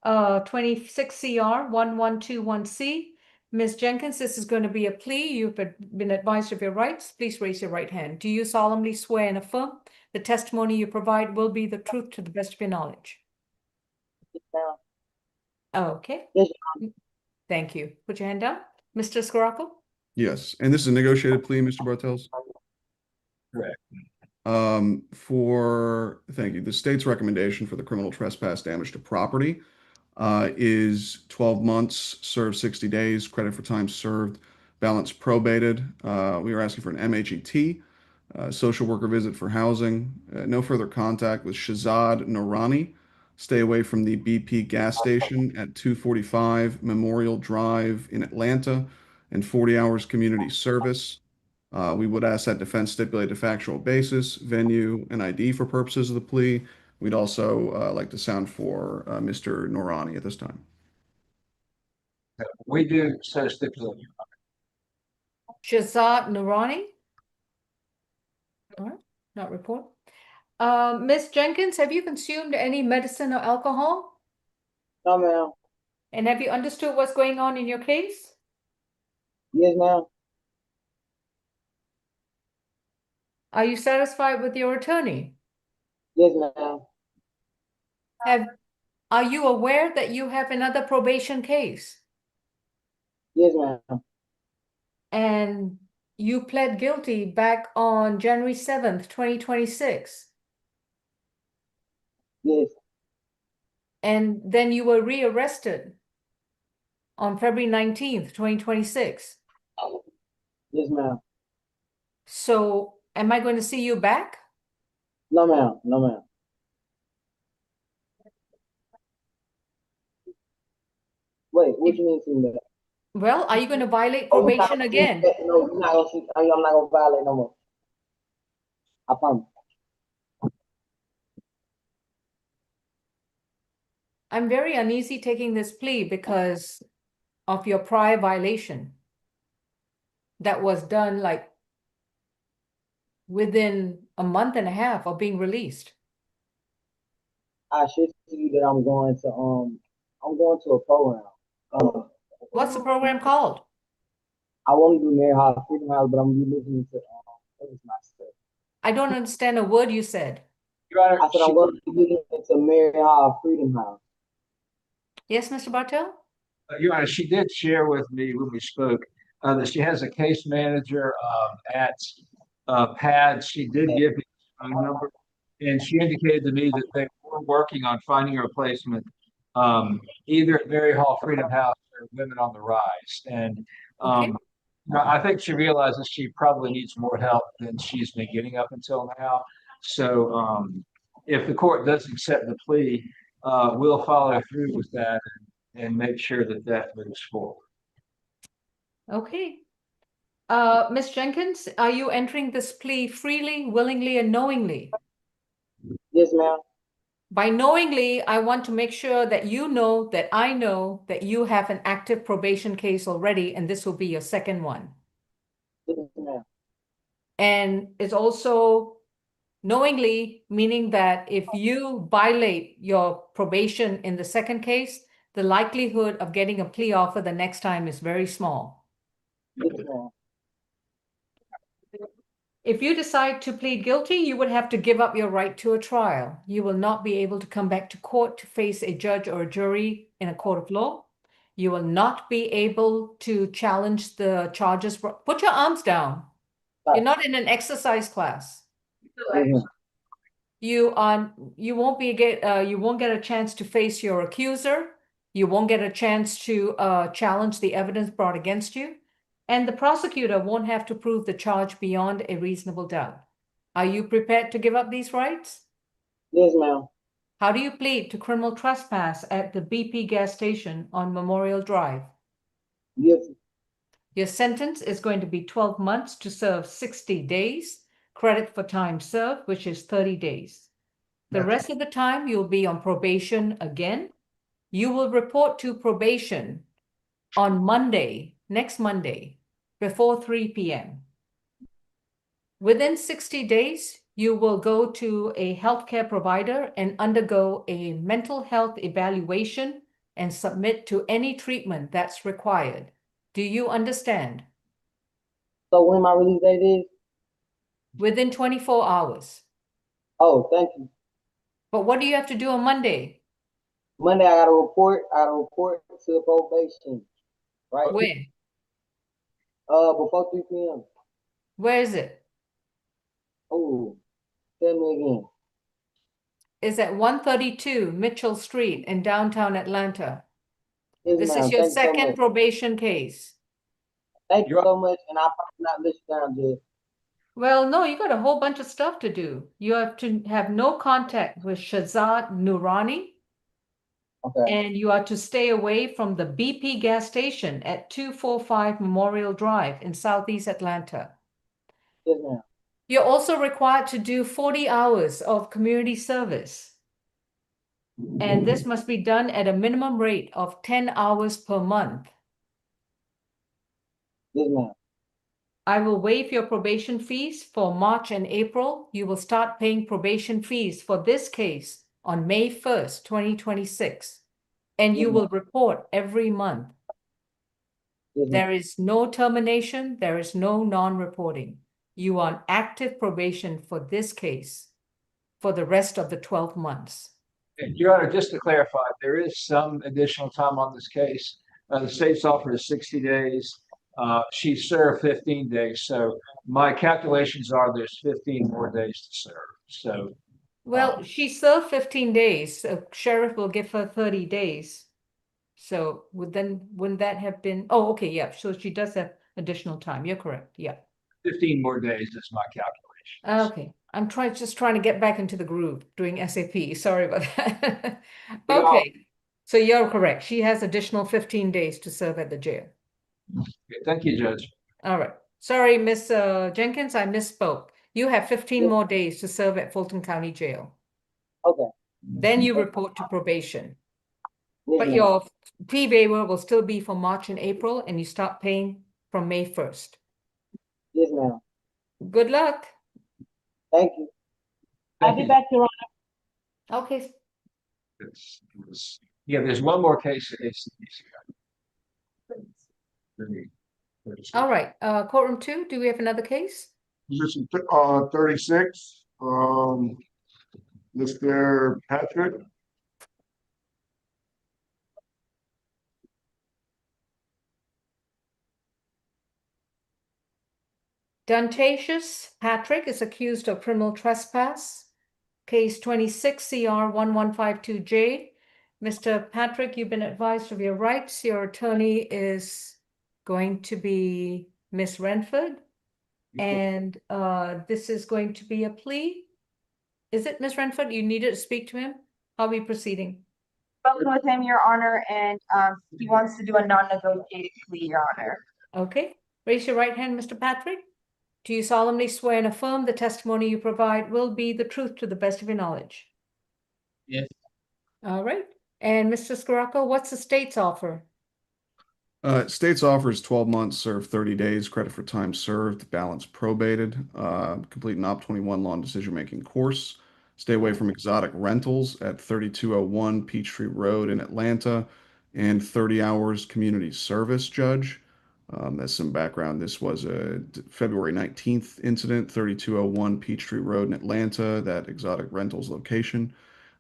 26 CR 1121C. Ms. Jenkins, this is going to be a plea. You've been advised of your rights. Please raise your right hand. Do you solemnly swear and affirm the testimony you provide will be the truth to the best of your knowledge? Yes, ma'am. Okay. Yes, Thank you. Put your hand down. Mr. Scirocco? Yes. And this is a negotiated plea, Mr. Bartels? Correct. Thank you. The state's recommendation for the criminal trespass damage to property is 12 months, served 60 days, credit for time served, balance probated. We are asking for an MHET, social worker visit for housing, no further contact with Shazad Noorani. Stay away from the BP gas station at 245 Memorial Drive in Atlanta, and 40 hours community service. We would ask that defense stipulate a factual basis, venue, and ID for purposes of the plea. We'd also like to sound for Mr. Noorani at this time. We do so stipulate. Shazad Noorani? All right, not report. Ms. Jenkins, have you consumed any medicine or alcohol? No, ma'am. And have you understood what's going on in your case? Yes, ma'am. Are you satisfied with your attorney? Yes, ma'am. Are you aware that you have another probation case? Yes, ma'am. And you pled guilty back on January 7th, 2026. Yes. And then you were rearrested on February 19th, 2026. Yes, ma'am. So am I going to see you back? No, ma'am. No, ma'am. Wait, what do you mean see that? Well, are you going to violate probation again? No, I'm not gonna see, I'm not gonna violate no more. I promise. I'm very uneasy taking this plea because of your prior violation that was done like within a month and a half of being released. I should see you that I'm going to a program. What's the program called? I want to do Mary Hall Freedom House, but I'm gonna be listening to what is my stuff. I don't understand a word you said. Your Honor, I said I'm going to be listening to Mary Hall Freedom House. Yes, Mr. Bartel? Your Honor, she did share with me when we spoke that she has a case manager at PAD. She did give me a phone number, and she indicated to me that they were working on finding a replacement either at Mary Hall Freedom House or Women on the Rise. And Okay. I think she realizes she probably needs more help than she's been getting up until now. So if the court does accept the plea, we'll follow through with that and make sure that that moves forward. Okay. Ms. Jenkins, are you entering this plea freely, willingly, and knowingly? Yes, ma'am. By knowingly, I want to make sure that you know that I know that you have an active probation case already, and this will be your second one. Yes, ma'am. And it's also knowingly, meaning that if you violate your probation in the second case, the likelihood of getting a plea offer the next time is very small. Yes, ma'am. If you decide to plead guilty, you would have to give up your right to a trial. You will not be able to come back to court to face a judge or a jury in a court of law. You will not be able to challenge the charges. Put your arms down. You're not in an exercise class. You won't get a chance to face your accuser. You won't get a chance to challenge the evidence brought against you. And the prosecutor won't have to prove the charge beyond a reasonable doubt. Are you prepared to give up these rights? Yes, ma'am. How do you plead to criminal trespass at the BP gas station on Memorial Drive? Yes. Your sentence is going to be 12 months to serve 60 days, credit for time served, which is 30 days. The rest of the time, you'll be on probation again. You will report to probation on Monday, next Monday, before 3 p.m. Within 60 days, you will go to a healthcare provider and undergo a mental health evaluation and submit to any treatment that's required. Do you understand? So when my release date is? Within 24 hours. Oh, thank you. But what do you have to do on Monday? Monday, I gotta report to probation. Right? Where? Before 3 p.m. Where is it? Oh, tell me again. It's at 132 Mitchell Street in downtown Atlanta. Yes, This ma'am. is your Thank you so second much. probation case. Thank you so much, and I'll probably not let you down, Judge. Well, no, you got a whole bunch of stuff to do. You have to have no contact with Shahzad Noorani. Okay. And you are to stay away from the BP gas station at 245 Memorial Drive in Southeast Atlanta. Yes, ma'am. You're also required to do 40 hours of community service. And this must be done at a minimum rate of 10 hours per month. Yes, ma'am. I will waive your probation fees for March and April. You will start paying probation fees for this case on May 1st, 2026. And you will report every month. There is no termination. There is no non-reporting. You are on active probation for this case for the rest of the 12 months. Your Honor, just to clarify, there is some additional time on this case. The state's offered is 60 days. She served 15 days. So my calculations are there's 15 more days to serve. So. Well, she served 15 days. So sheriff will give her 30 days. So wouldn't that have been, oh, okay, yeah. So she does have additional time. You're correct. Yeah. 15 more days is my calculation. Okay. I'm just trying to get back into the groove doing SAP. Sorry about that. Okay. So you're correct. She has additional 15 days to serve at the jail. Okay, thank you, Judge. All right. Sorry, Miss Jenkins, I misspoke. You have 15 more days to serve at Fulton County Jail. Okay. Then you report to probation. But your fee waiver will still be for March and April, and you start paying from May 1st. Yes, ma'am. Good luck. Thank you. I'll be back, Your Honor. Okay. Yeah, there's one more case. All right. Courtroom 2, do we have another case? Position 36, Mr. Patrick. Dantarius Patrick is accused of criminal trespass. Case 26 CR 1152J. Mr. Patrick, you've been advised of your rights. Your attorney is going to be Miss Renford. And this is going to be a plea. Is it Miss Renford? You needed to speak to him? How are we proceeding? Spoken with him, Your Honor, and he wants to do a non-negotiated plea, Your Honor. Okay. Raise your right hand, Mr. Patrick. Do you solemnly swear and affirm the testimony you provide will be the truth to the best of your knowledge? Yes. All right. And Mr. Scirocco, what's the state's offer? State's offer is 12 months, serve 30 days, credit for time served, balance probated, complete an Op 21 law and decision-making course, stay away from exotic rentals at 3201 Peachtree Road in Atlanta, and 30 hours community service, Judge. As some background, this was a February 19th incident, 3201 Peachtree Road in Atlanta, that exotic rentals location.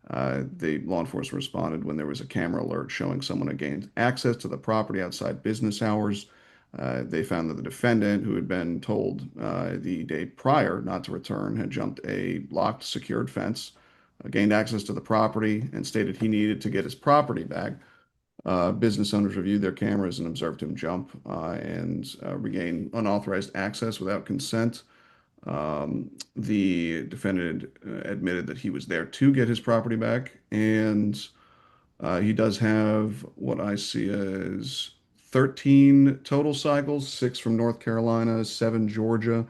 The law enforcement responded when there was a camera alert showing someone had gained access to the property outside business hours. They found that the defendant, who had been told the day prior not to return, had jumped a locked, secured fence, gained access to the property, and stated he needed to get his property back. Business owners reviewed their cameras and observed him jump and regain unauthorized access without consent. The defendant admitted that he was there to get his property back, and he does have what I see as 13 total cycles, 6 from North Carolina, 7 Georgia,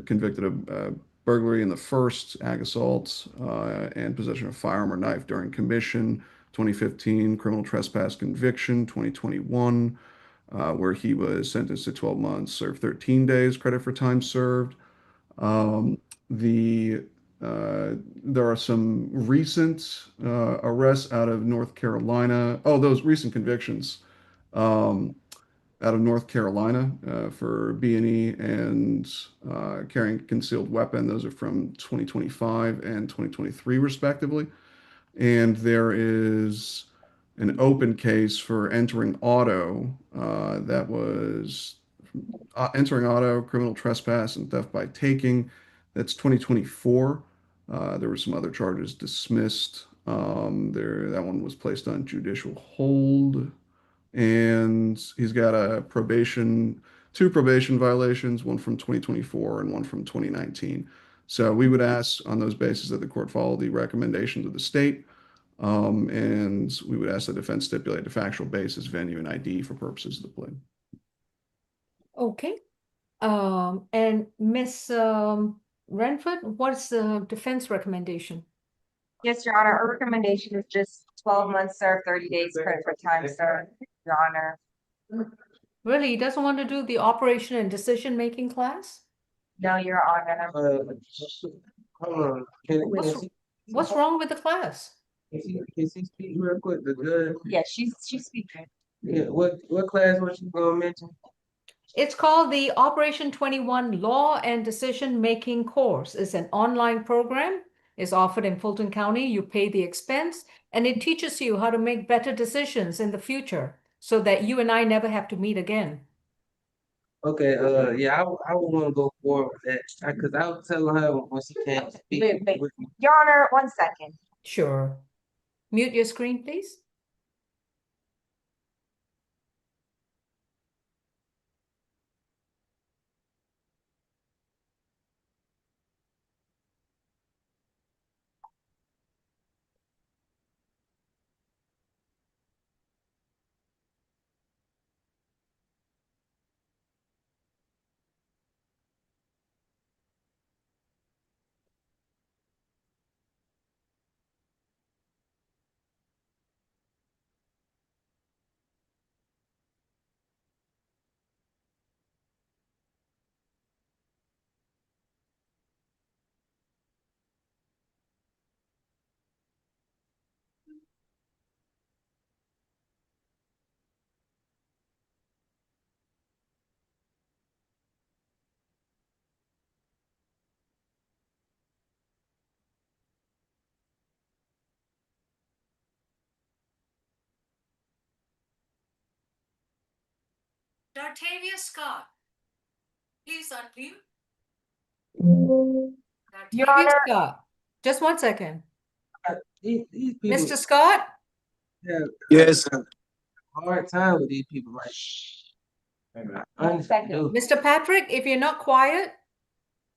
convicted of burglary in the first, ag assault, and possession of firearm or knife during commission, 2015 criminal trespass conviction, 2021, where he was sentenced to 12 months, served 13 days, credit for time served. There are some recent arrests out of North Carolina. Oh, those recent convictions out of North Carolina for B&E and carrying a concealed weapon. Those are from 2025 and 2023, respectively. And there is an open case for entering auto that was entering auto, criminal trespass, and theft by taking. That's 2024. There were some other charges dismissed. That one was placed on judicial hold, and he's got two probation violations, one from 2024 and one from 2019. So we would ask on those bases that the court follow the recommendations of the state, and we would ask the defense stipulate the factual basis, venue, and ID for purposes of the plea. Okay. And Miss Renford, what's the defense recommendation? Yes, Your Honor, our recommendation is just 12 months served, 30 days credit for time served, Your Honor. Really, he doesn't want to do the operation and decision-making class? No, Your Honor. Hold on. What's wrong with the class? Can she speak real quick? The judge. Yeah, she's speaking. Yeah, what class was she gonna mention? It's called the Operation 21 Law and Decision Making course. It's an online program. It's offered in Fulton County. You pay the expense, and it teaches you how to make better decisions in the future so that you and I never have to meet again. Okay, yeah, I would want to go forward with that because I was telling her when she can't speak. Wait. Your Honor, 1 second. Sure. Mute your screen, please. Dartavia Scott, please unmute. Your Dartavia Honor. Scott, just 1 second. These people, Mr. Scott? yes, hard time with these people, right? Mr. Patrick, if you're not quiet,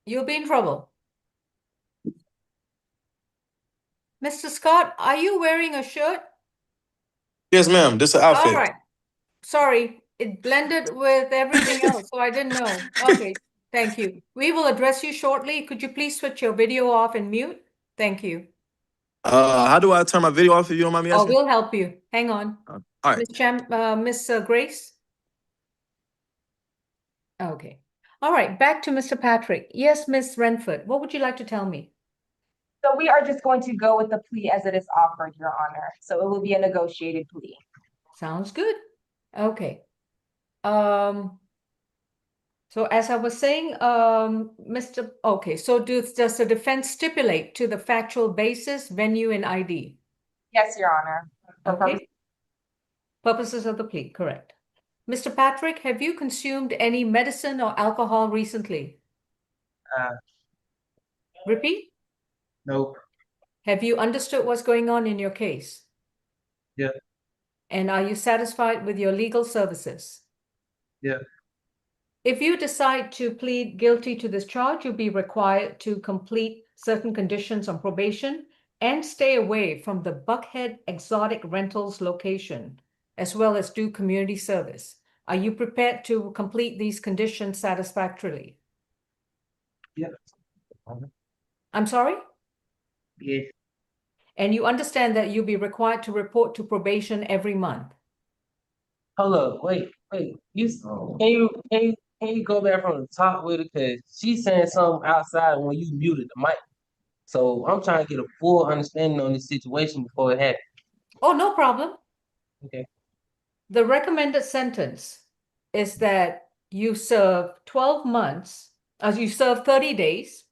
you'll be in trouble. Mr. Scott, are you wearing a shirt? Yes, ma'am. This is an outfit. All right. Sorry, it blended with everything else, so I didn't know. Okay, thank you. We will address you shortly. Could you please switch your video off and mute? Thank you. How do I turn my video off if you don't mind me Oh, asking? we'll help you. Hang on. All right. Miss Grace? Okay. All right, back to Mr. Patrick. Yes, Miss Renford, what would you like to tell me? So we are just going to go with the plea as it is offered, Your Honor. So it will be a negotiated plea. Sounds good. Okay. So as I was saying, okay, so does the defense stipulate to the factual basis, venue, and ID? Yes, Your Honor. For purpose- Okay. Purposes of the plea, correct. Mr. Patrick, have you consumed any medicine or alcohol recently? Repeat? Nope. Have you understood what's going on in your case? Yeah. And are you satisfied with your legal services? Yeah. If you decide to plead guilty to this charge, you'll be required to complete certain conditions on probation and stay away from the Buckhead Exotic Rentals location, as well as do community service. Are you prepared to complete these conditions satisfactorily? Yeah. I'm sorry? Yeah. And you understand that you'll be required to report to probation every month? Hold up, wait. Can you go back from the top with it? Cause she's saying something outside when you muted the mic. So I'm trying to get a full understanding on this situation before it happens. Oh, no problem. Okay. The recommended sentence is that you serve 12 months, as you serve 30 days,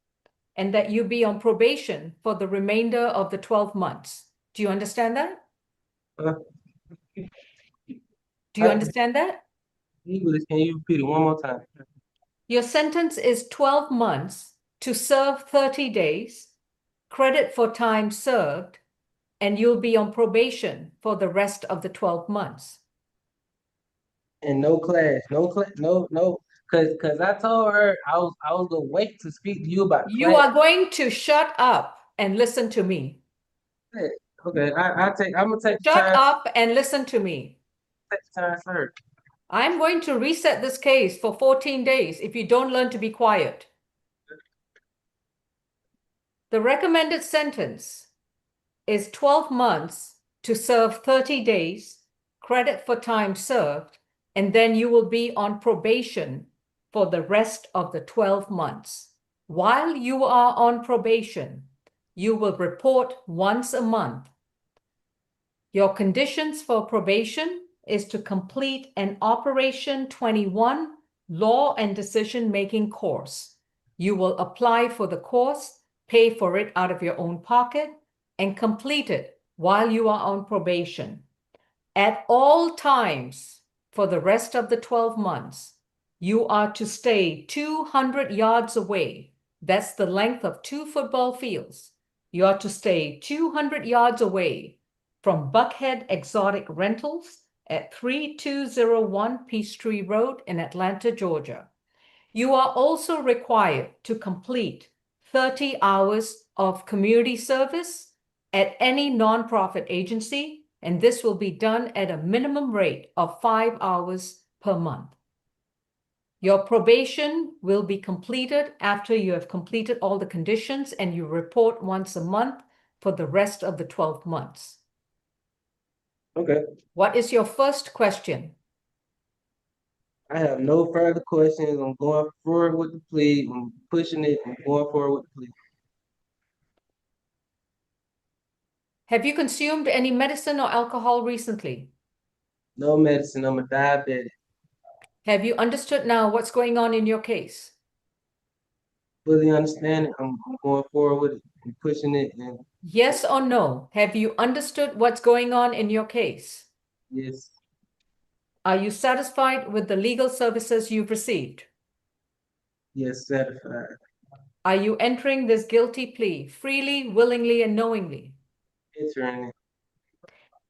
and that you be on probation for the remainder of the 12 months. Do you understand that? Do you understand that? English, can you repeat it one more time? Your sentence is 12 months to serve 30 days, credit for time served, and you'll be on probation for the rest of the 12 months. And no class, no. Cause I told her I was gonna wait to speak to you about You class. are going to shut up and listen to me. Okay, I'm gonna take the Shut time. up and listen to me. Take the time first. I'm going to reset this case for 14 days if you don't learn to be quiet. The recommended sentence is 12 months to serve 30 days, credit for time served, and then you will be on probation for the rest of the 12 months. While you are on probation, you will report once a month. Your conditions for probation is to complete an Operation 21 Law and Decision-Making course. You will apply for the course, pay for it out of your own pocket, and complete it while you are on probation. At all times for the rest of the 12 months, you are to stay 200 yards away. That's the length of 2 football fields. You are to stay 200 yards away from Buckhead Exotic Rentals at 3201 Peachtree Road in Atlanta, Georgia. You are also required to complete 30 hours of community service at any nonprofit agency, and this will be done at a minimum rate of 5 hours per month. Your probation will be completed after you have completed all the conditions, and you report once a month for the rest of the 12 months. Okay. What is your first question? I have no further questions. I'm going forward with the plea. I'm pushing it. I'm going forward with the plea. Have you consumed any medicine or alcohol recently? No medicine. I'm a diabetic. Have you understood now what's going on in your case? Fully understand it. I'm going forward with it. I'm pushing it. And Yes or no? Have you understood what's going on in your case? yes. Are you satisfied with the legal services you've received? Yes, satisfied. Are you entering this guilty plea freely, willingly, and knowingly? Entering it.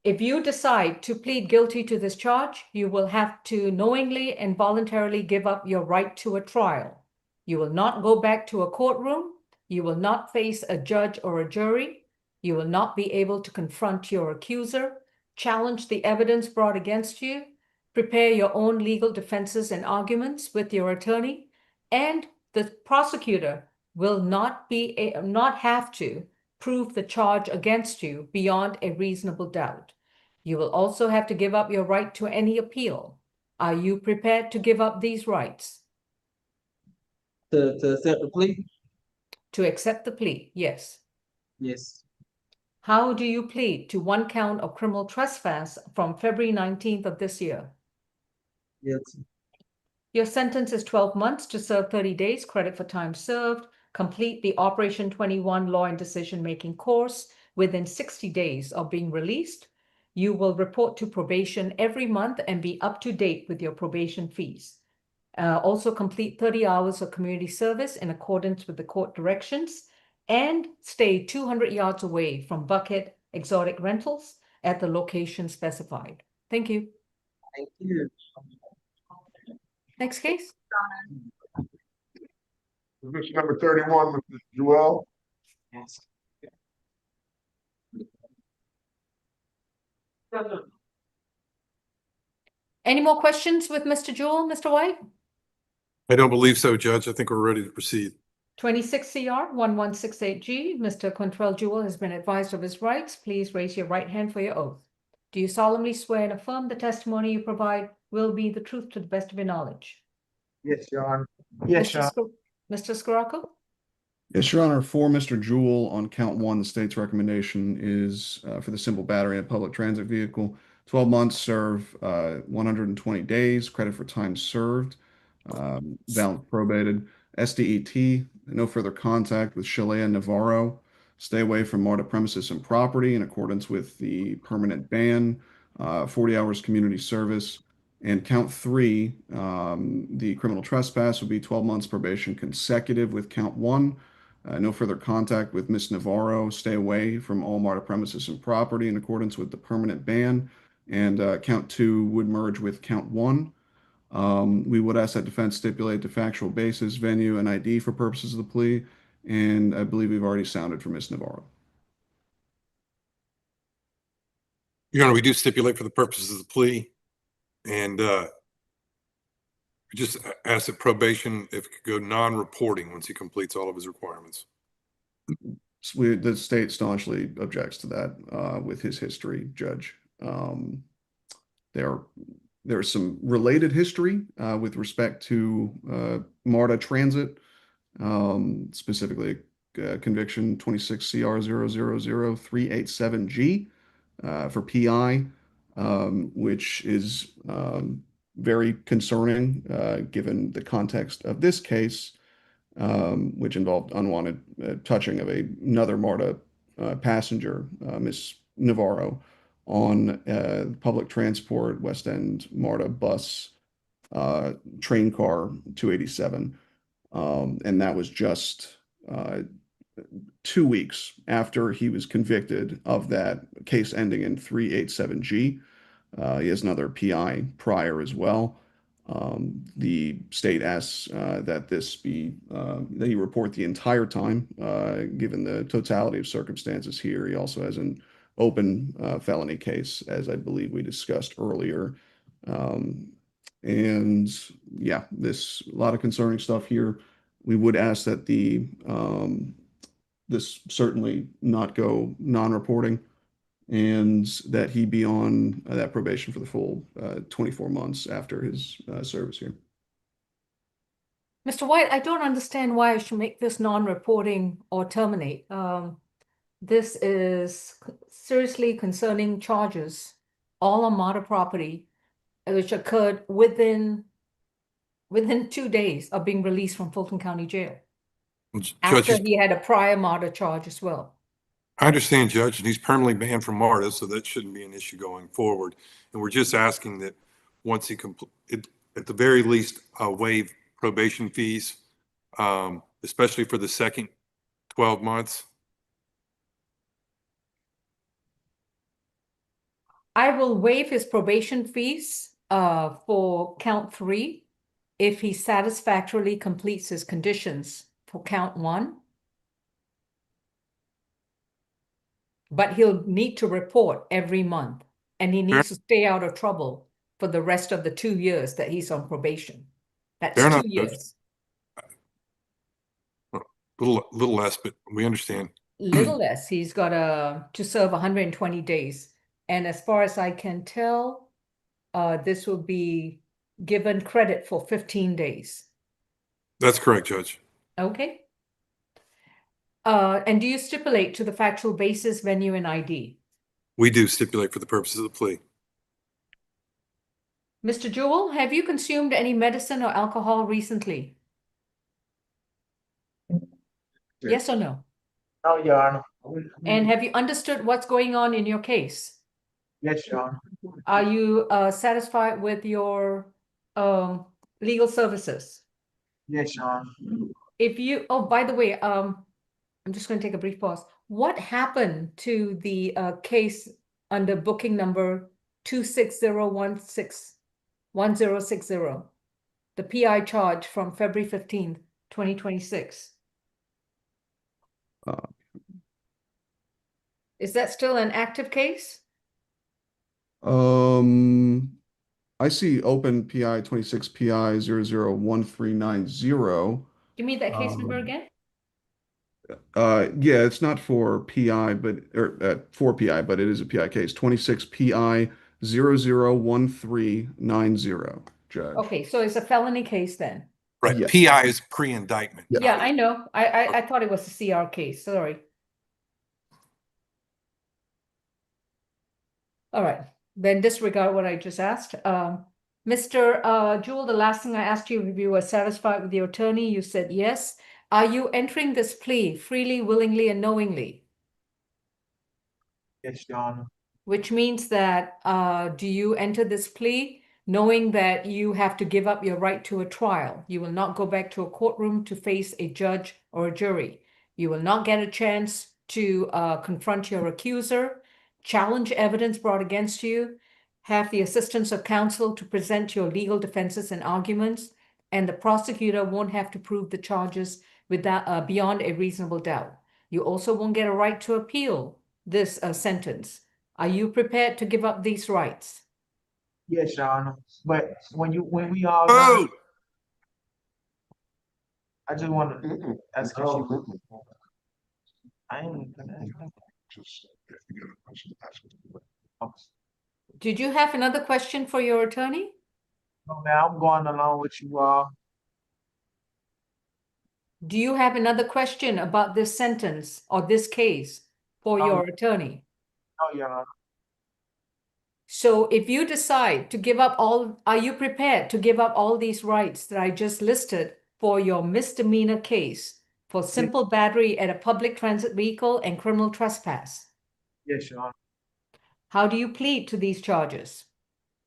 If you decide to plead guilty to this charge, you will have to knowingly and voluntarily give up your right to a trial. You will not go back to a courtroom. You will not face a judge or a jury. You will not be able to confront your accuser, challenge the evidence brought against you, prepare your own legal defenses and arguments with your attorney, and the prosecutor will not have to prove the charge against you beyond a reasonable doubt. You will also have to give up your right to any appeal. Are you prepared to give up these rights? To accept the plea? To accept the plea, yes. Yes. How do you plead to 1 count of criminal trespass from February 19th of this year? Guilty. Your sentence is 12 months to serve 30 days, credit for time served. Complete the Operation 21 law and decision-making course within 60 days of being released. You will report to probation every month and be up to date with your probation fees. Also complete 30 hours of community service in accordance with the court directions and stay 200 yards away from Bucket Exotic Rentals at the location specified. Thank you. Thank you. Next case. Position number 31, Mr. Juul. Any more questions with Mr. Juul, Mr. White? I don't believe so, Judge. I think we're ready to proceed. 26 CR 1168G. Mr. Quantrell Juul has been advised of his rights. Please raise your right hand for your oath. Do you solemnly swear and affirm the testimony you provide will be the truth to the best of your knowledge? Yes, Your Honor. Yes, Your Honor. Mr. Scirocco? Yes, Your Honor. For Mr. Juul, on count 1, the state's recommendation is for the simple battery in a public transit vehicle, 12 months, serve 120 days, credit for time served, valid probated, SDET, no further contact with Shalea Navarro, stay away from MARTA premises and property in accordance with the permanent ban, 40 hours community service, and count 3, the criminal trespass would be 12 months probation consecutive with count 1. No further contact with Ms. Navarro. Stay away from all MARTA premises and property in accordance with the permanent ban. And count 2 would merge with count 1. We would ask that defense stipulate the factual basis, venue, and ID for purposes of the plea. And I believe we've already sounded for Ms. Navarro. Your Honor, we do stipulate for the purposes of the plea. And we just ask that probation, if it could go non-reporting once he completes all of his requirements. The state staunchly objects to that with his history, Judge. There's some related history with respect to MARTA transit, specifically conviction 26 CR 000387G for PI, which is very concerning given the context of this case, which involved unwanted touching of another MARTA passenger, Ms. Navarro, on public transport, West End MARTA bus, train car 287. And that was just 2 weeks after he was convicted of that case ending in 387G. He has another PI prior as well. The state asks that this be, that he report the entire time, given the totality of circumstances here. He also has an open felony case, as I believe we discussed earlier. And yeah, this a lot of concerning stuff here. We would ask that this certainly not go non-reporting, and that he be on that probation for the full 24 months after his service here. Mr. White, I don't understand why I should make this non-reporting or terminate. This is seriously concerning charges, all on MARTA property, which occurred within 2 days of being released from Fulton County Jail. After he had a prior MARTA charge as well. I understand, Judge, and he's permanently banned from MARTA, so that shouldn't be an issue going forward. And we're just asking that once he at the very least, waive probation fees, especially for the second 12 months. I will waive his probation fees for count 3 if he satisfactorily completes his conditions for count 1. But he'll need to report every month, and he needs to stay out of trouble for the rest of the 2 years that he's on probation. That's 2 years. A little less, but we understand. Little less. He's got to serve 120 days. And as far as I can tell, this will be given credit for 15 days. That's correct, Judge. Okay. And do you stipulate to the factual basis, venue, and ID? We do stipulate for the purposes of the plea. Mr. Juul, have you consumed any medicine or alcohol recently? Yes or no? No, Your Honor. And have you understood what's going on in your case? Yes, Your Honor. Are you satisfied with your legal services? Yes, Your Honor. If you, oh, by the way, I'm just going to take a brief pause. What happened to the case under booking number 260161060? The PI charge from February 15th, 2026. Is that still an active case? I see open PI 26 PI 001390. Give me that case number again. Yeah, it's not for PI, but for PI, but it is a PI case. 26 PI 001390, Judge. Okay, so it's a felony case then. Right. Yes. PI is pre-indictment. Yeah, I know. I thought it was a CR case. Sorry. All right. Then disregard what I just asked. Mr. Juul, the last thing I asked you if you were satisfied with your attorney, you said yes. Are you entering this plea freely, willingly, and knowingly? Yes, Your Honor. Which means that do you enter this plea knowing that you have to give up your right to a trial? You will not go back to a courtroom to face a judge or a jury. You will not get a chance to confront your accuser, challenge evidence brought against you, have the assistance of counsel to present your legal defenses and arguments, and the prosecutor won't have to prove the charges without, beyond a reasonable doubt. You also won't get a right to appeal this sentence. Are you prepared to give up these rights? Yes, Your Honor. But when we all Oh! I just want to ask you. I ain't. Did you have another question for your attorney? No, man, I'm going along with you all. Do you have another question about this sentence or this case for your attorney? No, Your Honor. So if you decide to give up all, are you prepared to give up all these rights that I just listed for your misdemeanor case for simple battery at a public transit vehicle and criminal trespass? Yes, Your Honor. How do you plead to these charges?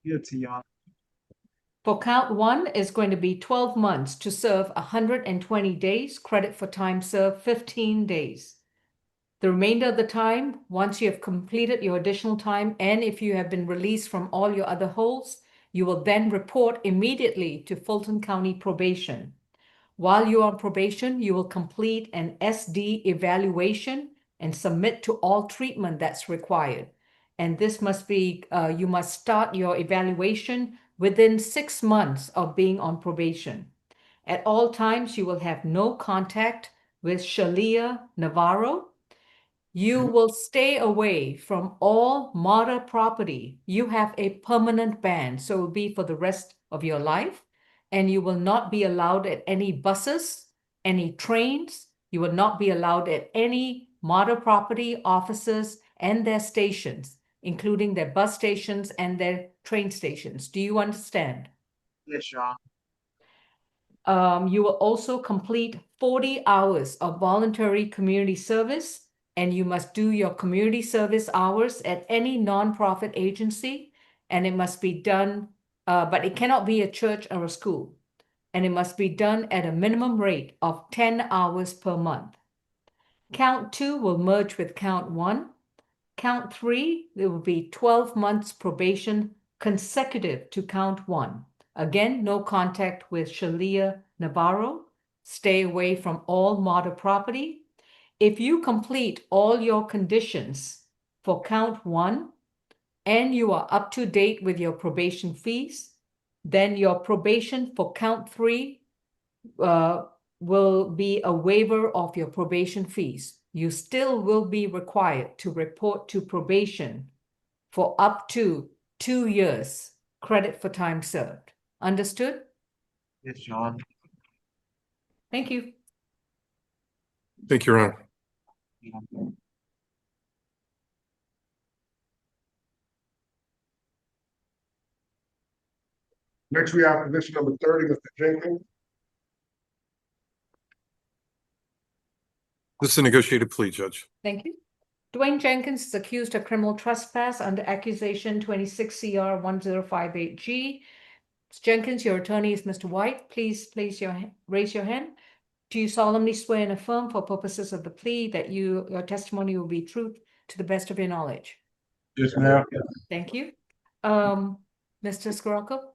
Guilty, Your Honor. For count one is going to be 12 months to serve 120 days, credit for time served 15 days. The remainder of the time, once you have completed your additional time, and if you have been released from all your other holds, you will then report immediately to Fulton County Probation. While you're on probation, you will complete an SD evaluation and submit to all treatment that's required. And this must be, you must start your evaluation within 6 months of being on probation. At all times, you will have no contact with Shalia Navarro. You will stay away from all Mata property. You have a permanent ban, so it will be for the rest of your life. And you will not be allowed at any buses, any trains. You will not be allowed at any Mata property offices and their stations, including their bus stations and their train stations. Do you understand? Yes, Your Honor. You will also complete 40 hours of voluntary community service, and you must do your community service hours at any nonprofit agency, and it must be done, but it cannot be a church or a school, and it must be done at a minimum rate of 10 hours per month. Count 2 will merge with count 1. Count 3, there will be 12 months probation consecutive to count 1. Again, no contact with Shalia Navarro. Stay away from all Mata property. If you complete all your conditions for count 1 and you are up to date with your probation fees, then your probation for count 3 will be a waiver of your probation fees. You still will be required to report to probation for up to 2 years credit for time served. Understood? Yes, Your Honor. Thank you. Thank you, Your Honor. Next, we have position number 30, Mr. Jenkins. This is a negotiated plea, Judge. Thank you. Dwayne Jenkins is accused of criminal trespass under accusation 26 CR 1058G. Mr. Jenkins, your attorney is Mr. White. Please raise your hand. Do you solemnly swear and affirm for purposes of the plea that your testimony will be true to the best of your knowledge? Yes, ma'am. Thank you. Mr. Scirocco?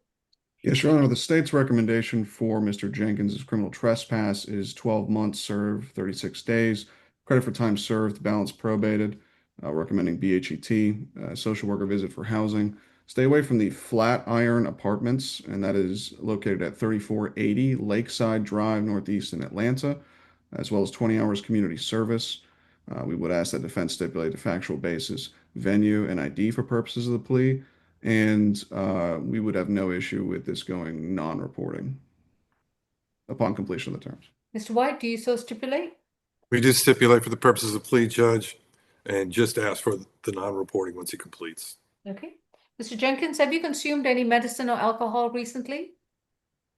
Yes, Your Honor, the state's recommendation for Mr. Jenkins' criminal trespass is 12 months served, 36 days, credit for time served, balance probated, recommending BHET, social worker visit for housing. Stay away from the Flatiron Apartments, and that is located at 3480 Lakeside Drive, Northeast in Atlanta, as well as 20 hours community service. We would ask that defense stipulate the factual basis, venue, and ID for purposes of the plea, and we would have no issue with this going non-reporting upon completion of the terms. Mr. White, do you so stipulate? We do stipulate for the purposes of plea, Judge, and just ask for the non-reporting once he completes. Okay. Mr. Jenkins, have you consumed any medicine or alcohol recently?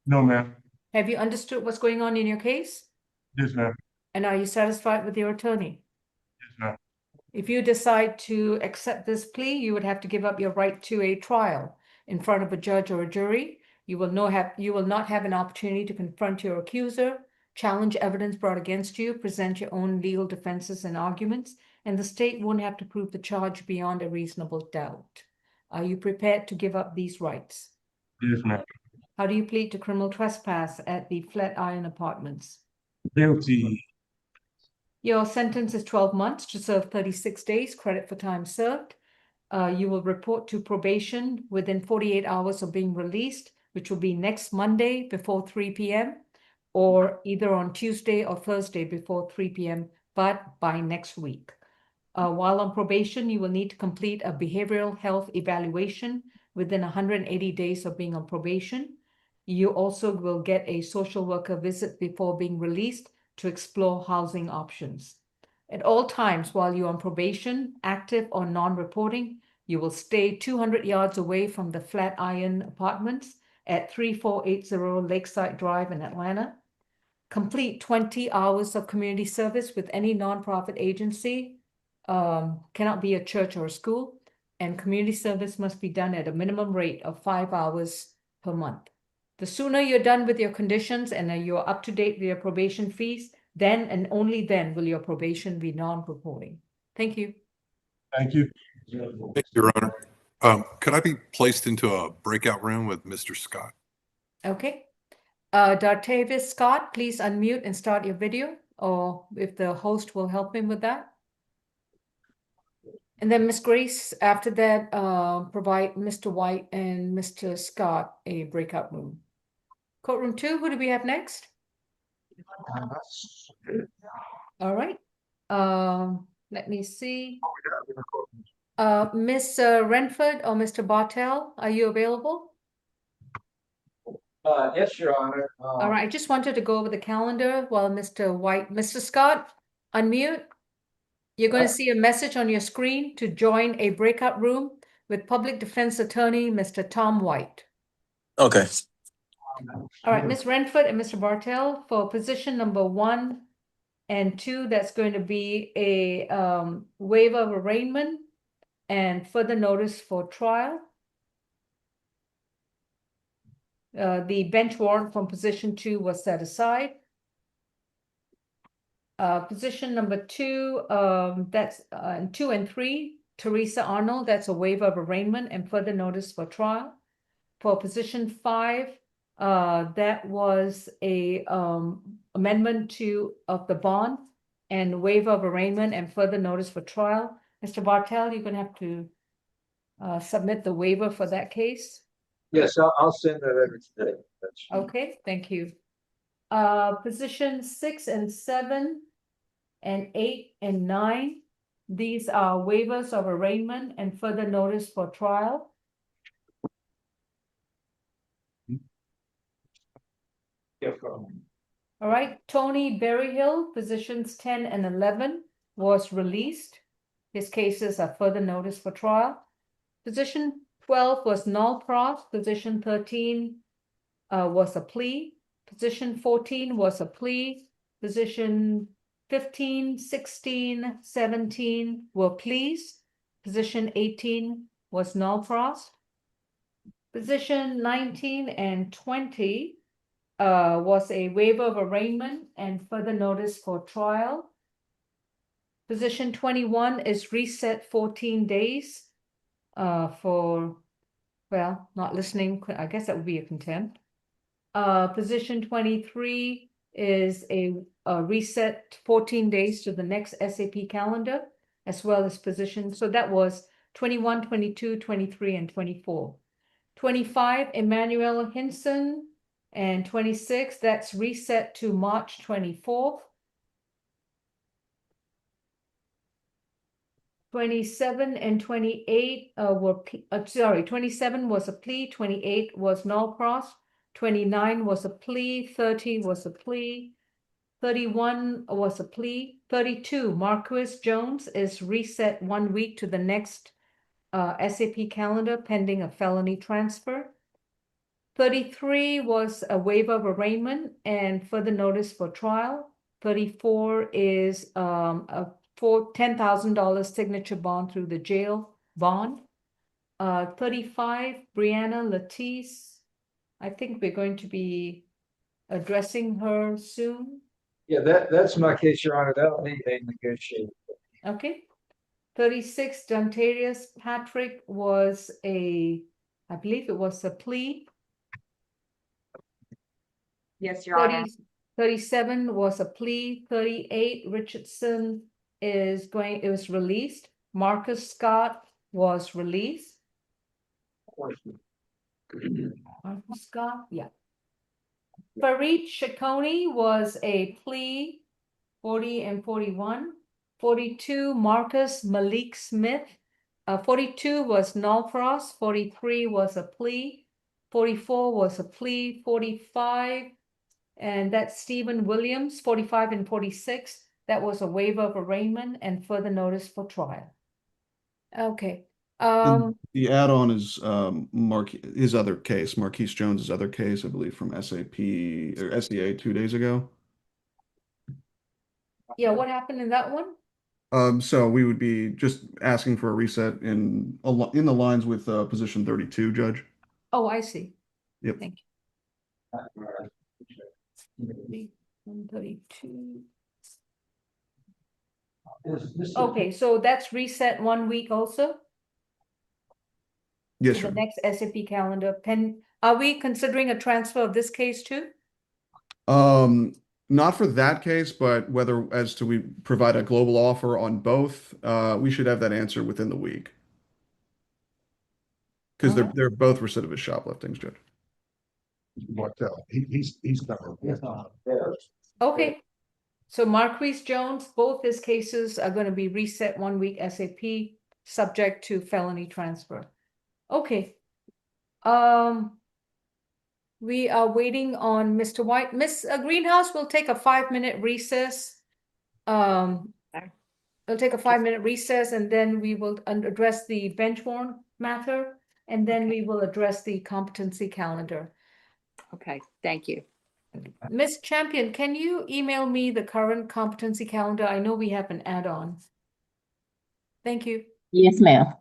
No, ma'am. Have you understood what's going on in your case? Yes, ma'am. And are you satisfied with your attorney? Yes, ma'am. If you decide to accept this plea, you would have to give up your right to a trial in front of a judge or a jury. You will not have an opportunity to confront your accuser, challenge evidence brought against you, present your own legal defenses and arguments, and the state won't have to prove the charge beyond a reasonable doubt. Are you prepared to give up these rights? Yes, ma'am. How do you plead to criminal trespass at the Flatiron Apartments? Guilty. Your sentence is 12 months to serve 36 days, credit for time served. You will report to probation within 48 hours of being released, which will be next Monday before 3 p.m. or either on Tuesday or Thursday before 3 p.m., but by next week. While on probation, you will need to complete a behavioral health evaluation within 180 days of being on probation. You also will get a social worker visit before being released to explore housing options. At all times while you're on probation, active or non-reporting, you will stay 200 yards away from the Flatiron Apartments at 3480 Lakeside Drive in Atlanta. Complete 20 hours of community service with any nonprofit agency, cannot be a church or a school, and community service must be done at a minimum rate of 5 hours per month. The sooner you're done with your conditions and you're up to date with your probation fees, then and only then will your probation be non-reporting. Thank you. Thank you. Thank you, Your Honor. Could I be placed into a breakout room with Mr. Scott? Okay. Dartavia Scott, please unmute and start your video, or if the host will help him with that. And then Ms. Grace, after that, provide Mr. White and Mr. Scott a breakout room. Courtroom 2, who do we have next? All right. Let me see. Miss Renford or Mr. Bartell, are you available? Yes, Your Honor. All right, I just wanted to go over the calendar while Mr. White, Mr. Scott, unmute. You're going to see a message on your screen to join a breakout room with Public Defense Attorney, Mr. Tom White. Okay. All right, Ms. Renford and Mr. Bartell, for position number 1 and 2, that's going to be a waiver of arraignment and further notice for trial. The bench warrant from position 2 was set aside. Position number 2, that's 2 and 3, Teresa Arnold, that's a waiver of arraignment and further notice for trial. For position 5, that was a amendment of the bond and waiver of arraignment and further notice for trial. Mr. Bartell, you're going to have to submit the waiver for that case. Yes, I'll send that over today. Okay, thank you. Position 6 and 7 and 8 and 9. These are waivers of arraignment and further notice for trial. All right, Tony Berryhill, positions 10 and 11 was released. His cases are further notice for trial. Position 12 was null pros. Position 13 was a plea. Position 14 was a plea. Position 15, 16, 17 were pleas. Position 18 was null pros. Position 19 and 20 was a waiver of arraignment and further notice for trial. Position 21 is reset 14 days for, well, not listening. I guess that would be a contempt. Position 23 is a reset 14 days to the next SAP calendar, as well as position. So that was 21, 22, 23, and 24. 25, Emmanuel Hinson, and 26, that's reset to March 24th. 27 and 28 were, 27 was a plea, 28 was null pros, 29 was a plea, 30 was a plea, 31 was a plea, 32, Marquis Jones is reset 1 week to the next SAP calendar pending a felony transfer. 33 was a waiver of arraignment and further notice for trial. 34 is a $10,000 signature bond through the jail bond. 35, Brianna Latise. I think we're going to be addressing her soon. Yeah, that's my case, Your Honor. That'll be a negotiated. Okay. 36, Dantarius Patrick was I believe it was a plea. Yes, Your Honor. 37 was a plea. 38, Richardson it was released. Marcus Scott was released. Marcus Scott, yeah. Farit Shikani was a plea, 40 and 41. 42, Marcus Malik Smith. 42 was null pros. 43 was a plea. 44 was a plea. 45, and that's Stephen Williams. 45 and 46, that was a waiver of arraignment and further notice for trial. Okay. And the add-on is his other case, Marquis Jones's other case, I believe, from SAP or SEA 2 days ago. Yeah, what happened in that one? So we would be just asking for a reset in the lines with position 32, Judge. Oh, I see. Yep. Thank you. 132. Okay, so that's reset 1 week also? Yes, To sir. the next SAP calendar. Are we considering a transfer of this case too? Not for that case, but whether as to we provide a global offer on both, we should have that answer within the week. Because they're both recidivist shopliftings, Judge. Martell, he's covered. Okay. So Marquis Jones, both his cases are going to be reset 1 week SAP, subject to felony transfer. Okay. We are waiting on Mr. White. Miss Greenhouse will take a 5-minute recess. We'll take a 5-minute recess and then we will address the bench warrant matter and then we will address the competency calendar. Okay, thank you. Miss Champion, can you email me the current competency calendar? I know we have an add-on. Thank you. Yes, ma'am.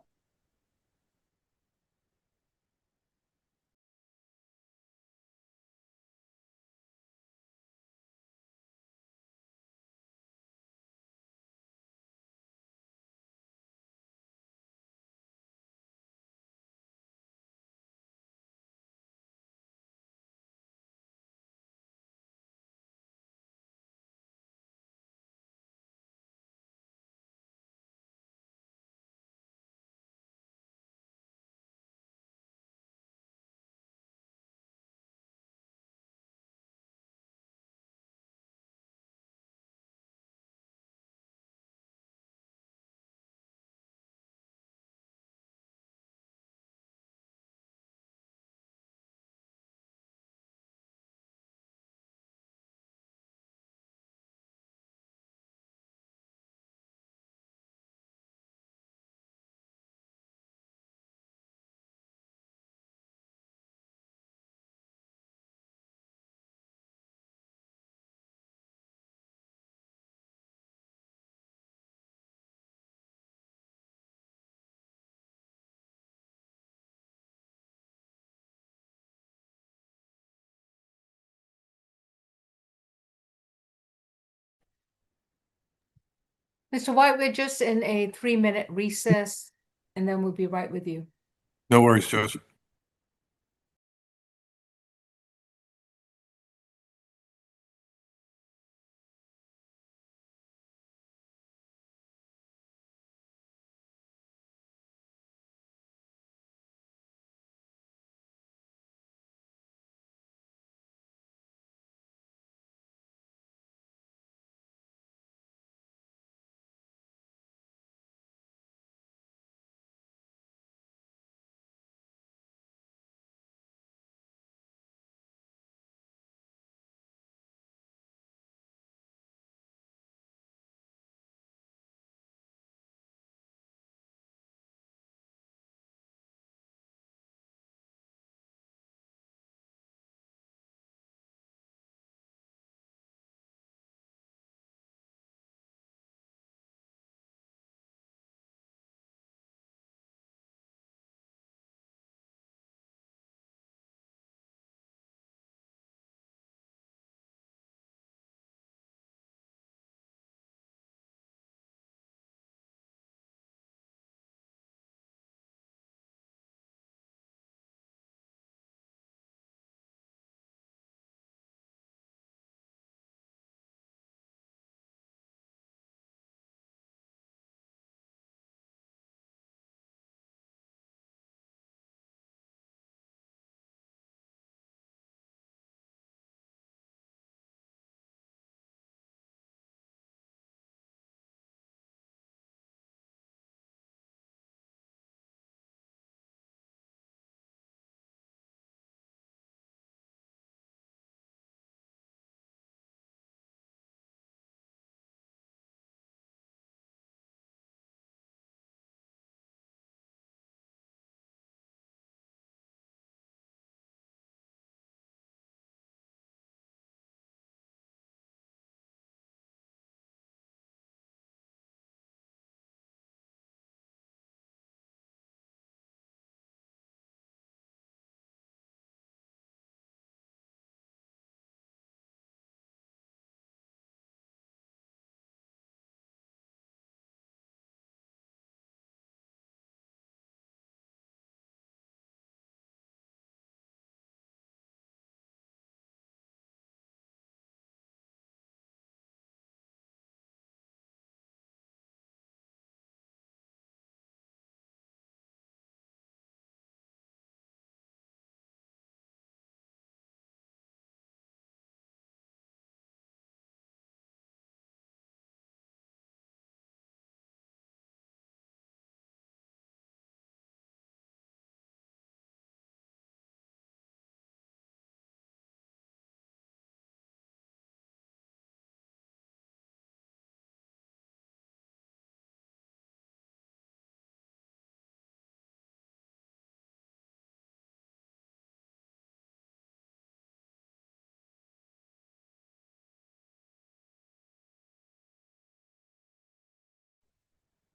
Mr. White, we're just in a 3-minute recess, and then we'll be right with you. No worries, Judge.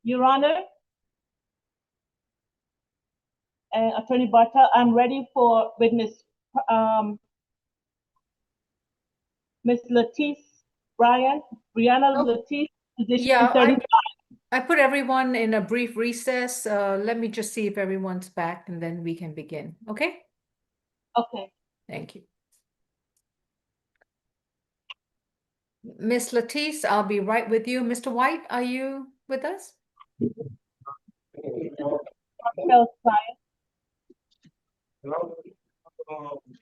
Your Honor, and Attorney Bartel, I'm ready for witness Miss Latise, Brianna Latise, position Yeah, 35. I put everyone in a brief recess. Let me just see if everyone's back, and then we can begin. Okay? Okay. Thank you. Miss Latise, I'll be right with you. Mr. White, are you with us?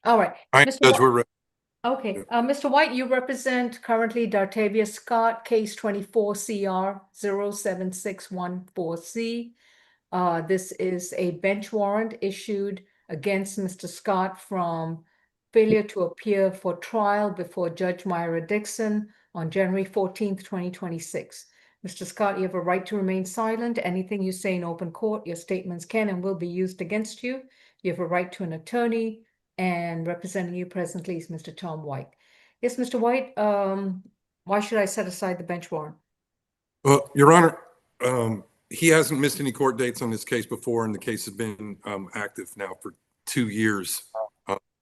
All right. All right, Mr. Judge, White. we're ready. Okay, Mr. White, you represent currently Dartavia Scott, case 24 CR 07614C. This is a bench warrant issued against Mr. Scott from failure to appear for trial before Judge Myra Dixon on January 14th, 2026. Mr. Scott, you have a right to remain silent. Anything you say in open court, your statements can and will be used against you. You have a right to an attorney, and representing you presently is Mr. Tom White. Yes, Mr. White, why should I set aside the bench warrant? Well, Your Honor, he hasn't missed any court dates on this case before, and the case has been active now for 2 years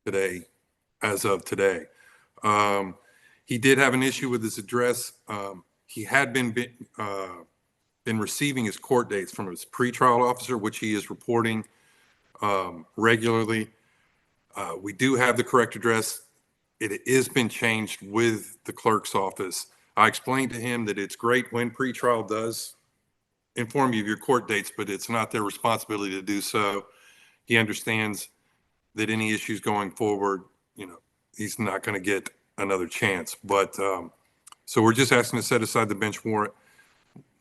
today, as of today. He did have an issue with his address he had been receiving his court dates from his pretrial officer, which he is reporting regularly. We do have the correct address. It has been changed with the clerk's office. I explained to him that it's great when pretrial does inform you of your court dates, but it's not their responsibility to do so. He understands that any issues going forward, he's not going to get another chance. But so we're just asking to set aside the bench warrant.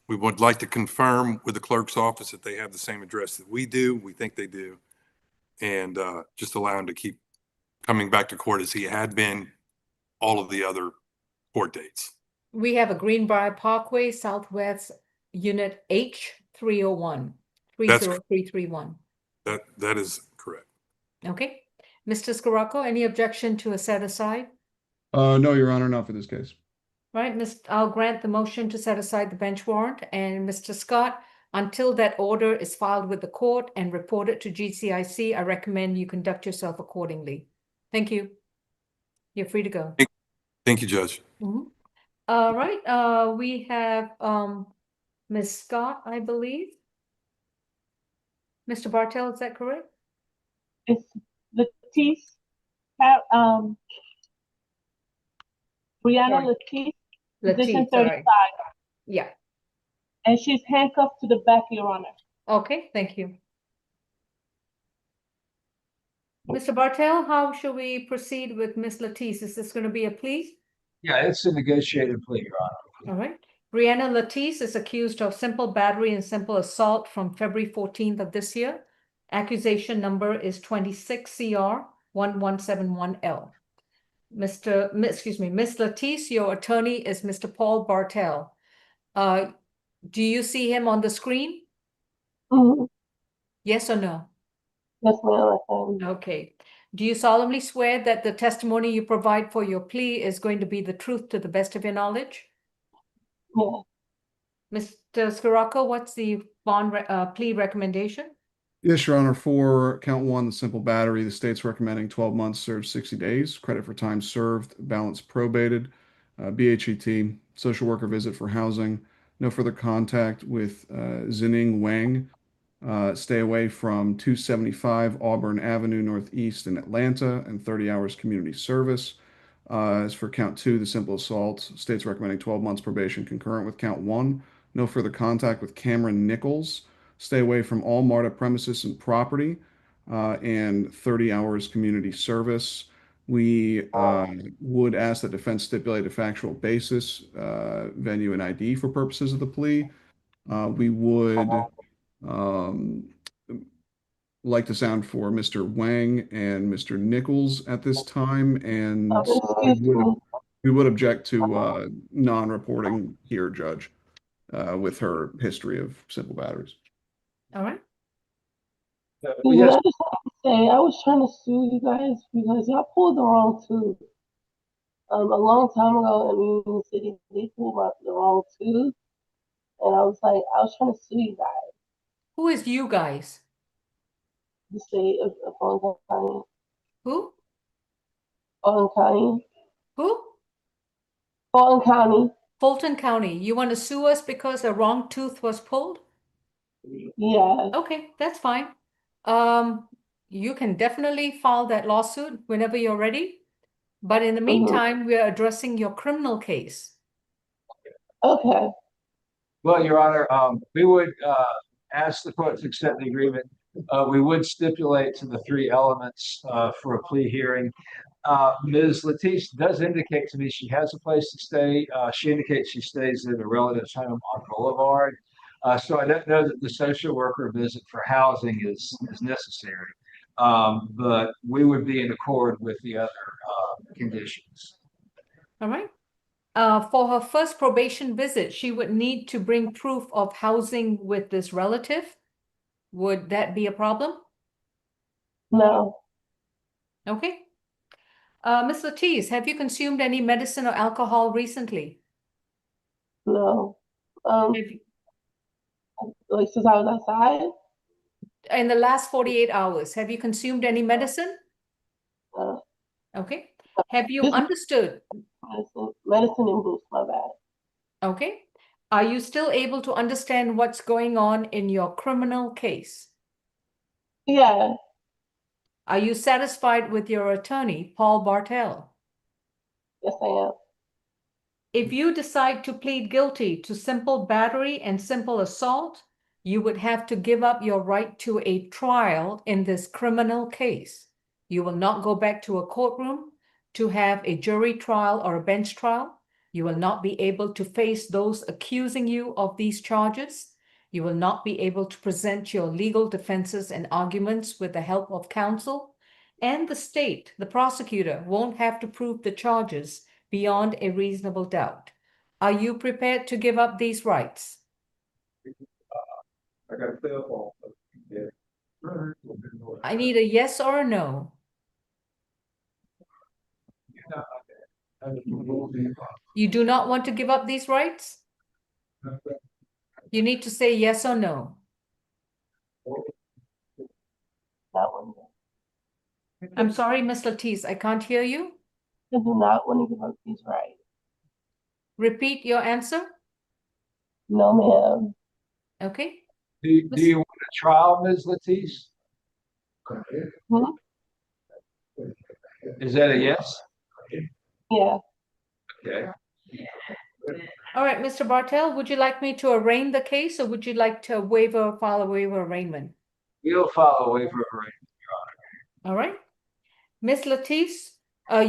We would like to confirm with the clerk's office that they have the same address that we do. We think they do. And just allow him to keep coming back to court as he had been all of the other court dates. We have a Greenbrier Parkway, Southwest Unit H301, 30331. That is correct. Okay. Mr. Scirocco, any objection to a set aside? No, Your Honor, not for this case. Right, I'll grant the motion to set aside the bench warrant. And Mr. Scott, until that order is filed with the court and reported to GCIC, I recommend you conduct yourself accordingly. Thank you. You're free to go. Thank you, Judge. All right, we have Ms. Scott, I believe. Mr. Bartell, is that correct? It's Latise, Brianna Latise, position 35. Yeah. And she's handcuffed to the back, Your Honor. Okay, thank you. Mr. Bartell, how should we proceed with Ms. Latise? Is this going to be a plea? Yeah, it's a negotiated plea, Your Honor. All right. Brianna Latise is accused of simple battery and simple assault from February 14th of this year. Accusation number is 26 CR 1171L. Ms. Latise, your attorney is Mr. Paul Bartell. Do you see him on the screen? Yes or no? Yes, ma'am. Okay. Do you solemnly swear that the testimony you provide for your plea is going to be the truth to the best of your knowledge? Yeah. Mr. Scirocco, what's the bond plea recommendation? Yes, Your Honor. For count one, the simple battery, the state's recommending 12 months served 60 days, credit for time served, balance probated, BHET, social worker visit for housing, no further contact with Zining Wang. Stay away from 275 Auburn Avenue Northeast in Atlanta, and 30 hours community service. As for count two, the simple assault, state's recommending 12 months probation concurrent with count one. No further contact with Cameron Nichols. Stay away from all MARTA premises and property, and 30 hours community service. We would ask that defense stipulate a factual basis, venue, and ID for purposes of the plea. We would like to sound for Mr. Wang and Mr. Nichols at this time, and we would object to non-reporting here, Judge, with her history of simple batteries. All right. I just have to say, I was trying to sue you guys because y'all pulled the wrong tooth. A long time ago in Union City, they pulled the wrong tooth, and I was trying to sue you guys. Who is you guys? The state of Fulton County. Who? Fulton County. Who? Fulton County. Fulton County. You want to sue us because a wrong tooth was pulled? Yeah. Okay, that's fine. You can definitely file that lawsuit whenever you're ready. But in the meantime, we are addressing your criminal case. Okay. Well, Your Honor, we would ask the court to accept the agreement. We would stipulate to the three elements for a plea hearing. Ms. Latise does indicate to me she has a place to stay. She indicates she stays at a relative's home on Boulevard. So I don't know that the social worker visit for housing is necessary. But we would be in accord with the other conditions. All right. For her first probation visit, she would need to bring proof of housing with this relative. Would that be a problem? No. Okay. Ms. Latise, have you consumed any medicine or alcohol recently? No. Like since I was outside? In the last 48 hours, have you consumed any medicine? No. Okay. Have you understood? Medicine and boost, my bad. Okay. Are you still able to understand what's going on in your criminal case? Yeah. Are you satisfied with your attorney, Paul Bartel? Yes, I am. If you decide to plead guilty to simple battery and simple assault, you would have to give up your right to a trial in this criminal case. You will not go back to a courtroom to have a jury trial or a bench trial. You will not be able to face those accusing you of these charges. You will not be able to present your legal defenses and arguments with the help of counsel. And the state, the prosecutor, won't have to prove the charges beyond a reasonable doubt. Are you prepared to give up these rights? I got a cell phone. I need a yes or a no. You do not want to give up these rights? You need to say yes or no. That one. I'm sorry, Miss Latise, I can't hear you. I do not want to give up these rights. Repeat your answer. No, ma'am. Okay. Do you want a trial, Ms. Latise? Hmm? Is that a yes? Yeah. Okay. All right, Mr. Bartel, would you like me to arraign the case or would you like to file a waiver arraignment? We'll file a waiver of arraignment, Your Honor. All right. Ms. Latise,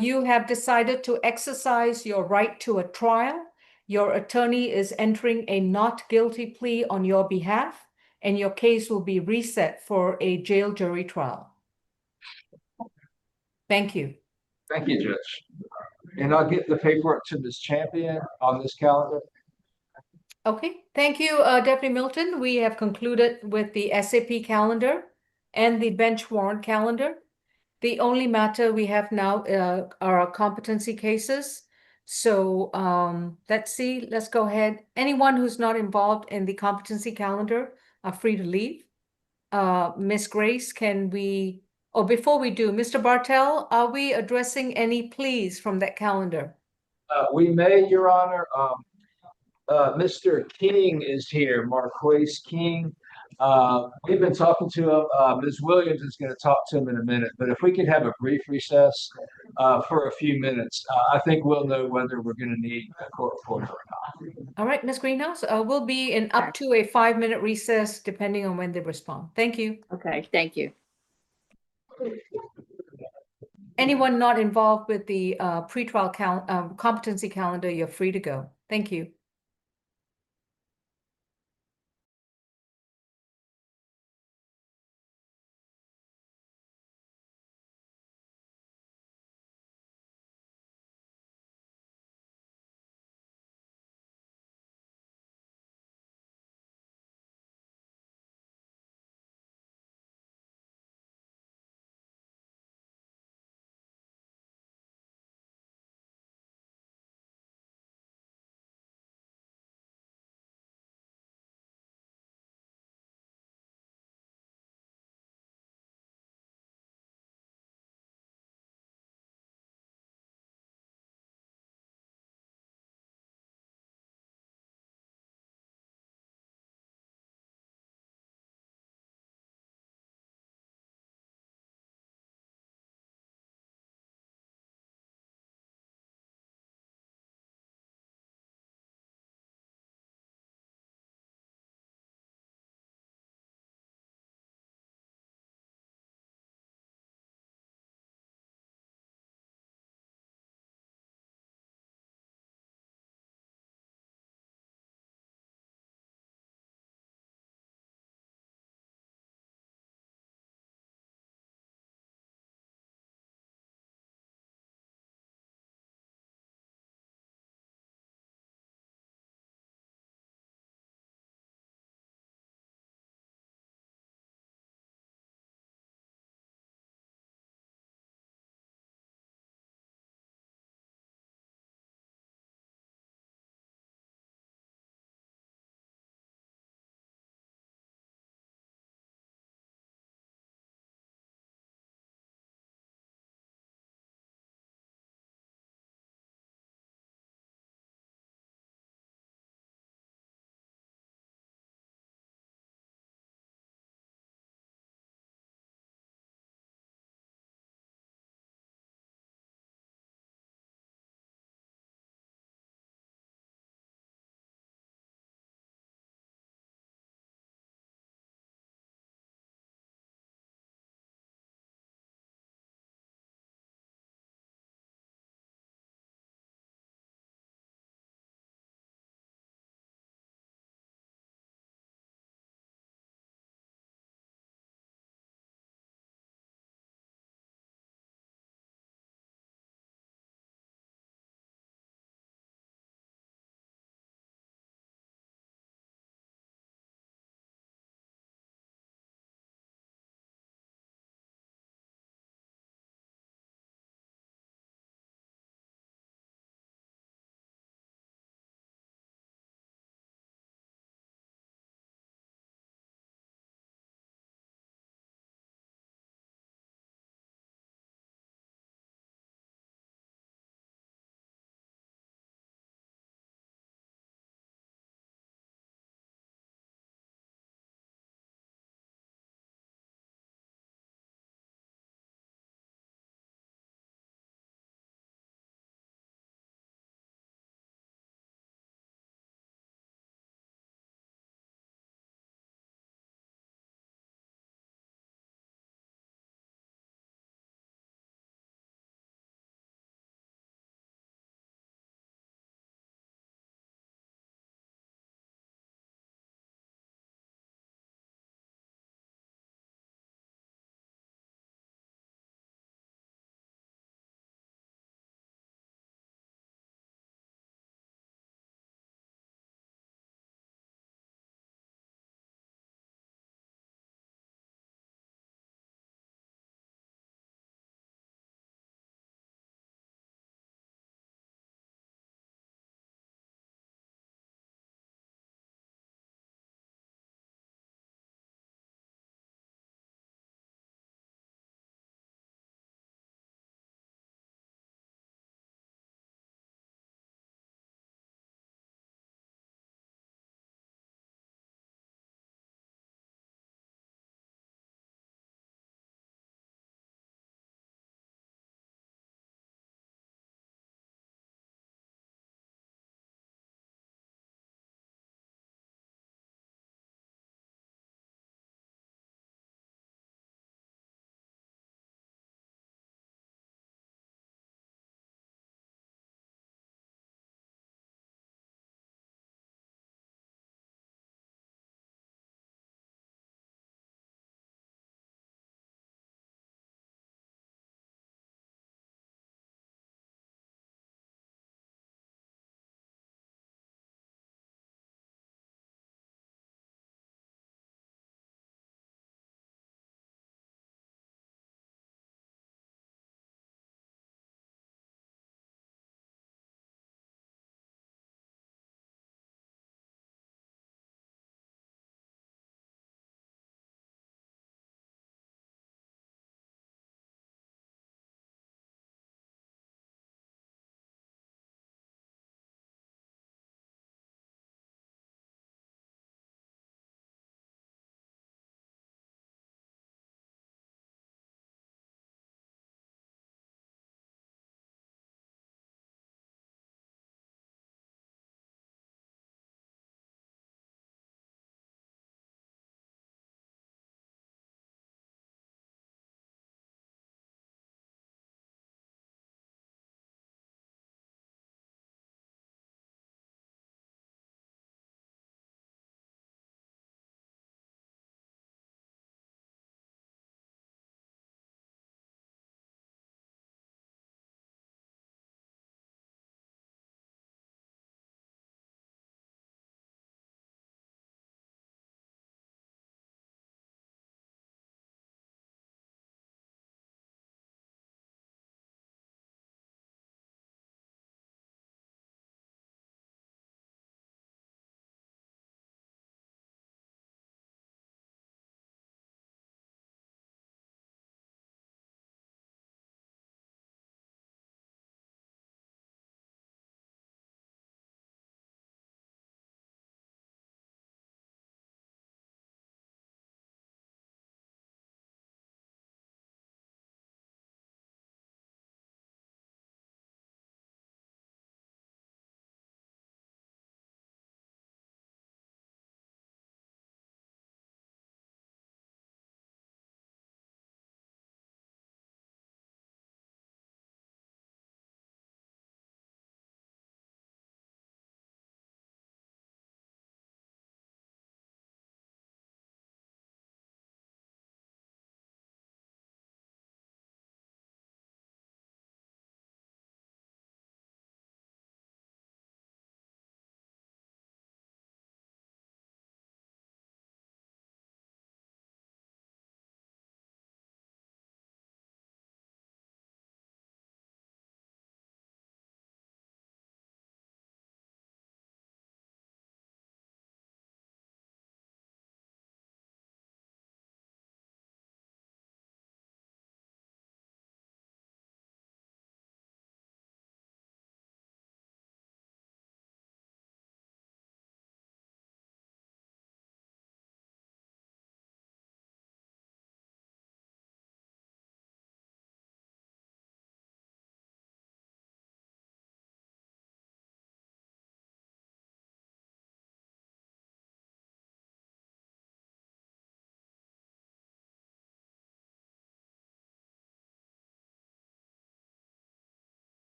you have decided to exercise your right to a trial. Your attorney is entering a not guilty plea on your behalf, and your case will be reset for a jail jury trial. Thank you. Thank you, Judge. And I'll get the paperwork to Ms. Champion on this calendar. Okay, thank you, Deputy Milton. We have concluded with the SAP calendar and the bench warrant calendar. The only matter we have now are our competency cases. So let's see, let's go ahead. Anyone who's not involved in the competency calendar are free to leave. Miss Grace, can we, before we do, Mr. Bartel, are we addressing any pleas from that calendar? We may, Your Honor. Mr. King is here, Marquis King. We've been talking to him. Ms. Williams is going to talk to him in a minute, but if we could have a brief recess for a few minutes, I think we'll know whether we're going to need a court reporter or not. All right, Ms. Greenhouse, we'll be in up to a 5-minute recess depending on when they respond. Thank you. Okay, thank you. Anyone not involved with the pretrial competency calendar, you're free to go. Thank you.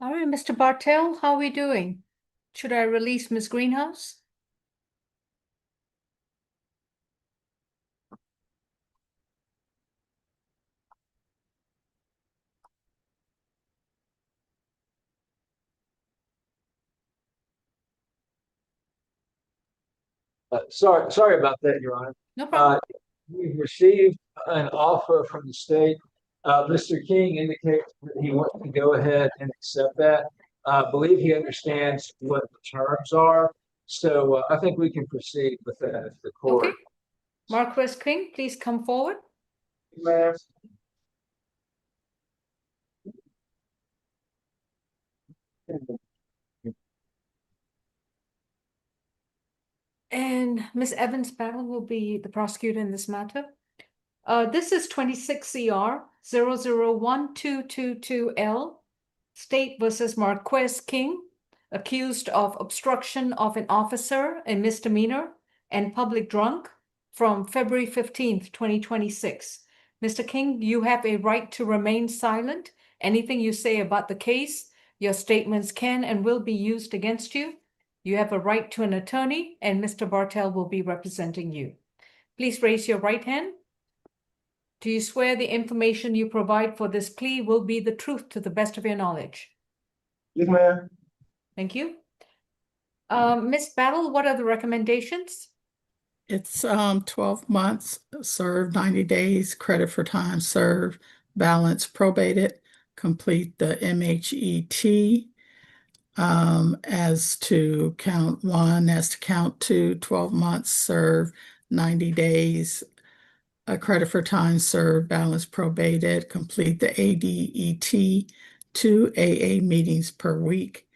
All right, Mr. Bartell, how are we doing? Should I release Ms. Greenhouse? Sorry about that, Your Honor. No problem. We've received an offer from the state. Mr. King indicates that he wants to go ahead and accept that. I believe he understands what the terms are. So I think we can proceed with that if the court. Okay. Marquis King, please come forward. Ma'am. And Ms. Evans Battle will be the prosecutor in this matter. This is 26 CR 001222L, State versus Marquis King, accused of obstruction of an officer, a misdemeanor, and public drunk from February 15th, 2026. Mr. King, you have a right to remain silent. Anything you say about the case, your statements can and will be used against you. You have a right to an attorney, and Mr. Bartell will be representing you. Please raise your right hand. Do you swear the information you provide for this plea will be the truth to the best of your knowledge? Yes, ma'am. Thank you. Ms. Battle, what are the recommendations? It's 12 months served, 90 days, credit for time served, balance probated, complete the MHET. As to count one, as to count two, 12 months served, 90 days, a credit for time served, balance probated, complete the ADET, 2 AA meetings per week,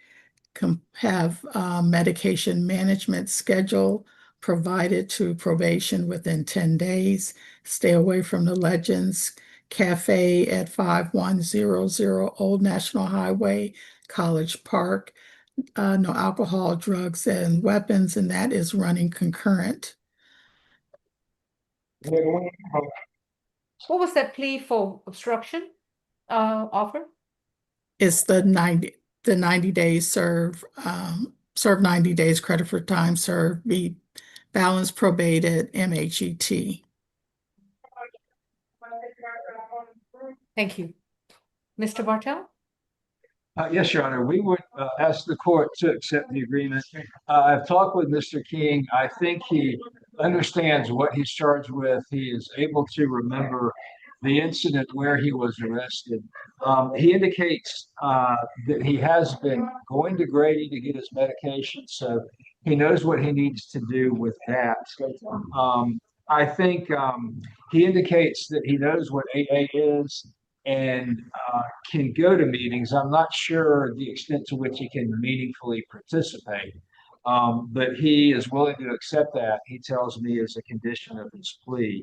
have medication management schedule provided to probation within 10 days, stay away from the Legends Cafe at 5100 Old National Highway, College Park, no alcohol, drugs, and weapons, and that is running concurrent. What was that plea for obstruction offer? It's the 90 days serve 90 days, credit for time served, be balance probated, MHET. Thank you. Mr. Bartell? Yes, Your Honor. We would ask the court to accept the agreement. I've talked with Mr. King. I think he understands what he's charged with. He is able to remember the incident where he was arrested. He indicates that he has been going to Grady to get his medication, so he knows what he needs to do with that. I think he indicates that he knows what AA is and can go to meetings. I'm not sure the extent to which he can meaningfully participate, but he is willing to accept that, he tells me, as a condition of his plea.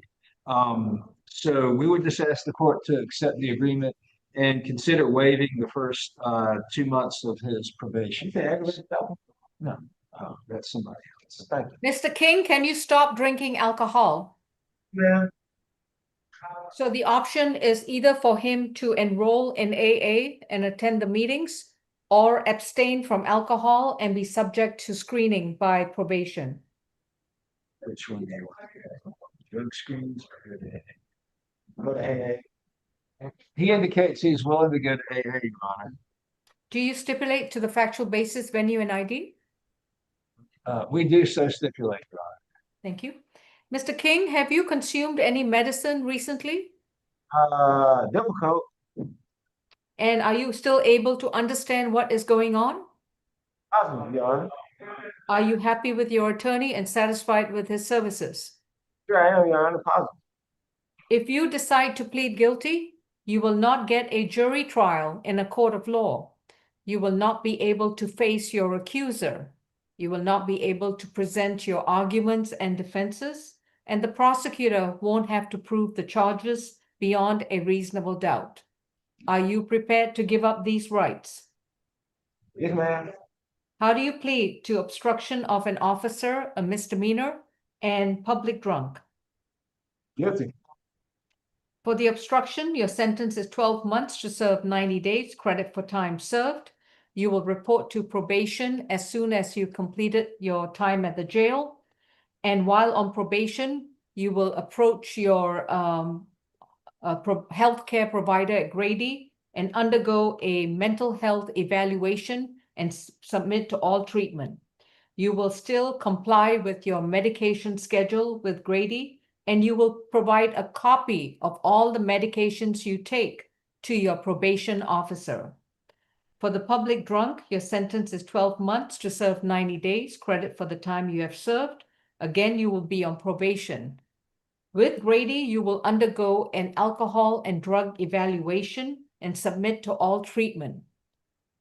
So we would just ask the court to accept the agreement and consider waiving the first 2 months of his probation. No, that's somebody else. Thank you. Mr. King, can you stop drinking alcohol? Yeah. So the option is either for him to enroll in AA and attend the meetings, or abstain from alcohol and be subject to screening by probation. Which one do you want? Drug screens or go to AA? He indicates he's willing to go to AA, Your Honor. Do you stipulate to the factual basis, venue, and ID? We do so stipulate, Your Honor. Thank you. Mr. King, have you consumed any medicine recently? Difficult. And are you still able to understand what is going on? Positive, Your Honor. Are you happy with your attorney and satisfied with his services? Sure, I am, Your Honor. Positive. If you decide to plead guilty, you will not get a jury trial in a court of law. You will not be able to face your accuser. You will not be able to present your arguments and defenses, and the prosecutor won't have to prove the charges beyond a reasonable doubt. Are you prepared to give up these rights? Yes, ma'am. How do you plead to obstruction of an officer, a misdemeanor, and public drunk? Guilty. For the obstruction, your sentence is 12 months to serve 90 days, credit for time served. You will report to probation as soon as you completed your time at the jail. And while on probation, you will approach your healthcare provider at Grady and undergo a mental health evaluation and submit to all treatment. You will still comply with your medication schedule with Grady, and you will provide a copy of all the medications you take to your probation officer. For the public drunk, your sentence is 12 months to serve 90 days, credit for the time you have served. Again, you will be on probation. With Grady, you will undergo an alcohol and drug evaluation and submit to all treatment.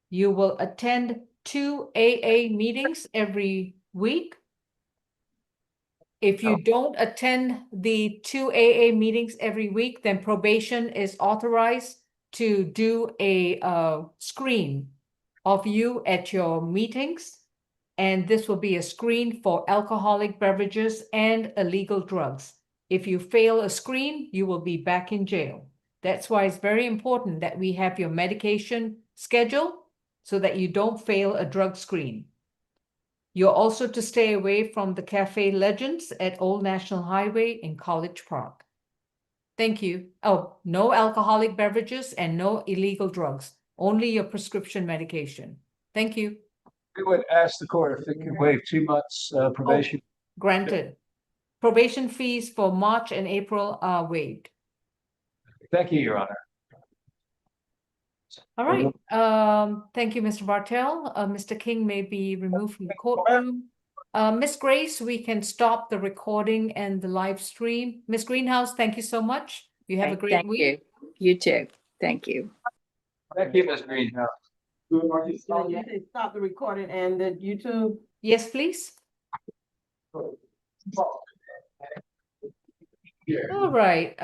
You will attend 2 AA meetings every week. If you don't attend the 2 AA meetings every week, then probation is authorized to do a screen of you at your meetings. And this will be a screen for alcoholic beverages and illegal drugs. If you fail a screen, you will be back in jail. That's why it's very important that we have your medication schedule so that you don't fail a drug screen. You're also to stay away from the Cafe Legends at Old National Highway in College Park. Thank you. Oh, no alcoholic beverages and no illegal drugs, only your prescription medication. Thank you. We would ask the court if it can waive 2 months probation. Granted. Probation fees for March and April are waived. Thank you, Your Honor. All right. Thank you, Mr. Bartel. Mr. King may be removed from the courtroom. Ms. Grace, we can stop the recording and the live stream. Ms. Greenhouse, thank you so much. You have a great week. Thank you. You too. Thank you. Thank you, Ms. Greenhouse. Stop the recording and the YouTube. Yes, please. All right.